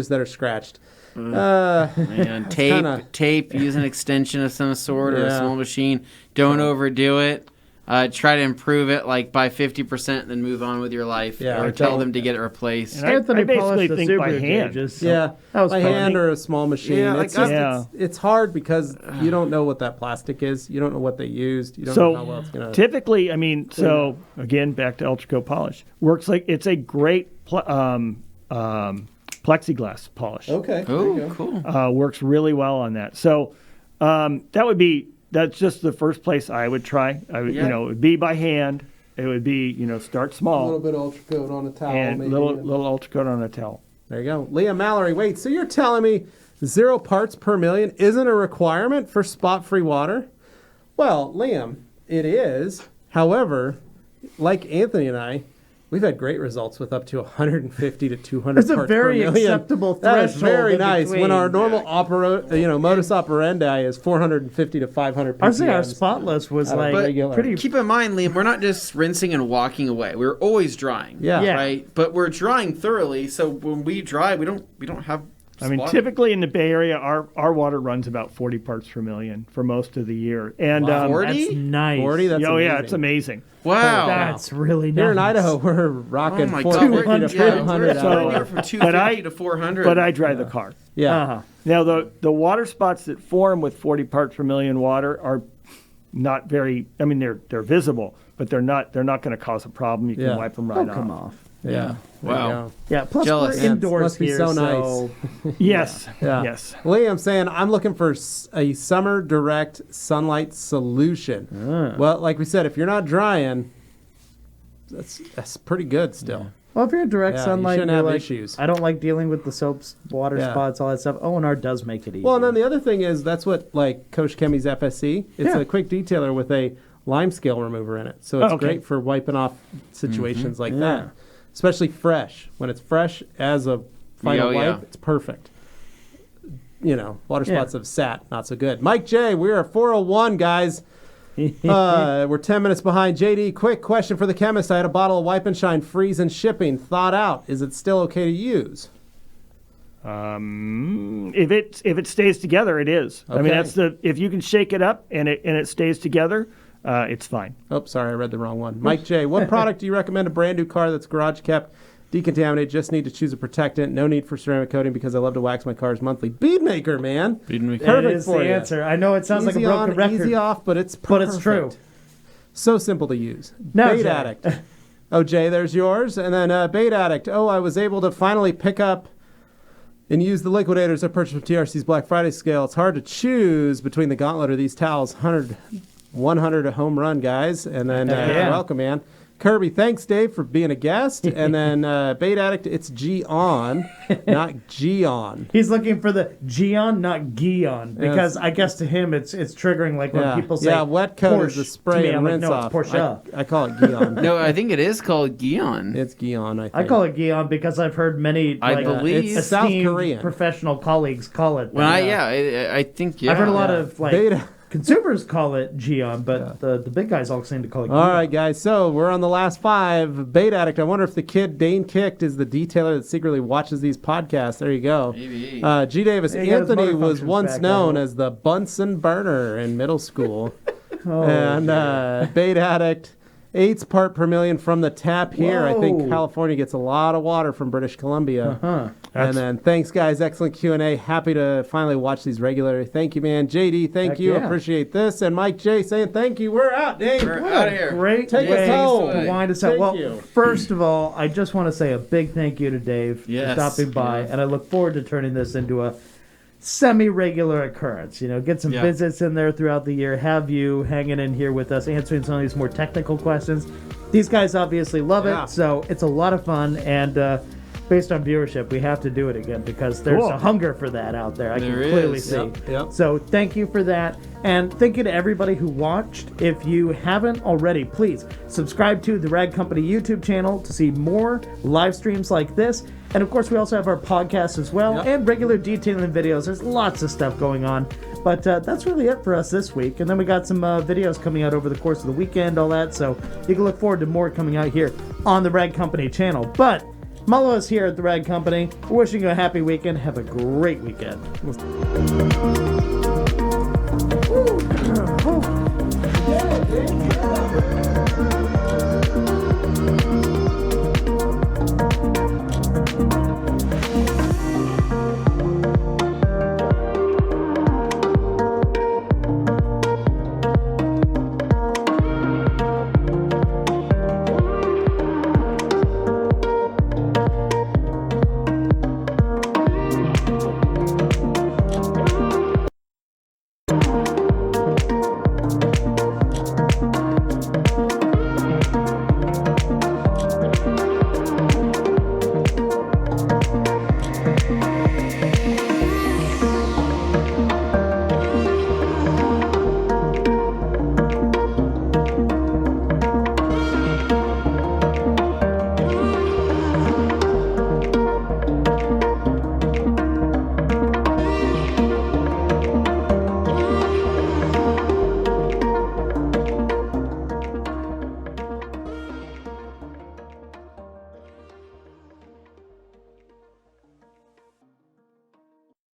that are scratched.
Man, tape, use an extension of some sort or a small machine. Don't overdo it. Try to improve it by 50%, then move on with your life.
Yeah,
or tell them to get it replaced.
And I
Anthony polished
basically
the
think by
Subaru
hand.
gauges, so
Yeah,
that was
by
fun.
hand or a small machine.
Yeah,
It's hard because you don't know what that plastic is. You don't know what they used. You don't know how well it's going to...
Typically, again, back to Ultracoat polish. Works like it's a great plexiglass polish.
Okay.
Oh, cool.
Works really well on that. So that's just the first place I would try. It would be by hand. It would be, start
A
small.
little bit of ultra coat on a towel.
And
maybe.
little ultra coat on a towel.
There you go. Leah Mallory, wait, so you're telling me 0 parts per million isn't a requirement for spot-free water? Well, Liam, it is. However, like Anthony and I, we've had great results with up to 150 to 200
It's a
parts
very
per million.
acceptable
That is
threshold
very
in
nice.
between.
When our normal modus operandi is 450 to 500 ppm.
I'd say our spotless was like
regular.
pretty.
Keep in mind, Liam, we're not just rinsing and walking away. We're always drying.
Yeah.
Right? But we're drying thoroughly, so when we dry, we don't have
I mean,
spot.
typically in the Bay Area, our water runs about 40 parts per million for most of the year. And
40?
That's nice.
40, that's amazing.
yeah, it's amazing.
Wow.
That's really nice.
Here in Idaho, we're rocking
Oh my
450
God.
to
Yeah,
500.
we're
out.
anywhere from 250 to 400.
But I dry the car.
Yeah.
Uh-huh.
Now, the water spots that form with 40 parts per million water are not very, I mean, they're visible, but they're not going to cause a problem. You can
Yeah.
wipe them right
Come
off.
off.
Yeah.
Wow.
Yeah. Plus
Jealous.
we're indoors
Must be
here,
so
so
Yes.
Yeah.
Yes.
Liam saying, I'm looking for a summer direct sunlight solution. Well, like we said, if you're not drying, that's pretty good still.
Well, if you're in direct
Yeah, you
sunlight,
shouldn't
you're
have
like,
issues.
I don't like dealing with the soaps, water
Yeah.
spots, all that stuff. O&R does make it easy.
Well, and then the other thing is that's what like Coach Kemi's FSC. It's
Yeah.
a quick detailer with a lime scale remover in it, so it's
okay.
great for wiping off situations like
Yeah.
that, especially fresh. When it's fresh as a final
Yeah,
wipe,
yeah.
it's perfect. Water
Yeah.
spots have sat, not so good. Mike J, we are 401, guys. We're 10 minutes behind. JD, quick question for the chemist. I had a bottle of Wipe and Shine freeze and shipping thawed out. Is it still okay to use?
If it stays together, it is. I mean,
Okay.
that's if you can shake it up and it stays together, it's fine.
Oh, sorry, I read the wrong one. Mike J, what product do you recommend a brand new car that's garage kept, decontaminated, just need to choose a protectant, no need for ceramic coating because I love to wax my cars monthly? Bead Maker, man.
Bead Maker.
that
Perfect
is
for
the
you.
answer. I know it sounds like a
Easy
broken
on,
record,
easy off, but it's perfect.
but it's true.
So simple to use.
Now,
Bait
Jay.
Addict. Oh, Jay, there's yours. And then Bait Addict. Oh, I was able to finally pick up and use the liquidators I purchased with TRC's Black Friday scale. It's hard to choose between the gauntlet or these towels. 100 a home run, guys. And then
Yeah.
welcome, man. Kirby, thanks, Dave, for being a guest. And then Bait Addict, it's G on, not G on.
He's looking for the Gion, not Gion, because I guess to him it's triggering, like when people say
wet coat
Porsche
is the
to
spray
me,
and
I'm like,
rinse
no,
off.
it's Porsche.
I call it Gion.
No, I think it is called Gion.
It's Gion, I think.
I call it Gion because I've heard many
I
like,
believe-
It's South
esteemed
Korean.
professional colleagues call it.
When
that.
I think, yeah.
I've heard a lot of like
Beta.
consumers call it Gion, but the big guys all seem to call it Gion.
All right, guys. So we're on the last 5. Bait Addict. I wonder if the kid Dane kicked is the detailer that secretly watches these podcasts. There you go.
Maybe.
G. Davis.
Yeah, he got his
Anthony
motor
was
functions
once
back,
known
I hope.
as the Bunsen burner in middle school.
Oh,
and Bait Addict. 8 part per million from the tap here. I think
Whoa.
California gets a lot of water from British Columbia.
huh.
And then thanks, guys. Excellent Q&A. Happy to finally watch these regularly. Thank you, man. JD, thank
Heck
you.
yeah.
Appreciate this. And Mike J saying thank you. We're out, Dave.
We're out of here.
Great
Take us
way
home.
to wind us out.
Thank
Well,
you.
first of all, I just want to say a big thank you to Dave
Yes.
for stopping by,
Yes.
and I look forward to turning this into a semi-regular occurrence. Get some
Yeah.
visits in there throughout the year, have you hanging in here with us, answering some of these more technical questions. These guys obviously love
Yeah.
it, so it's a lot of fun, and based on viewership, we have to do it again because there's
Cool.
a hunger for that out there. I
There
can clearly
is.
see.
Yep.
So thank you for that. And thank you to everybody who watched. If you haven't already, please subscribe to the Rag Company YouTube channel to see more live streams like this. And of course, we also have our podcast as well
Yep.
and regular detailing videos. There's lots of stuff going on. But that's really it for us this week. And then we got some videos coming out over the course of the weekend, all that. So you can look forward to more coming out here on the Rag Company channel. But Mullo is here at the Rag Company. We're wishing you a happy weekend. Have a great weekend.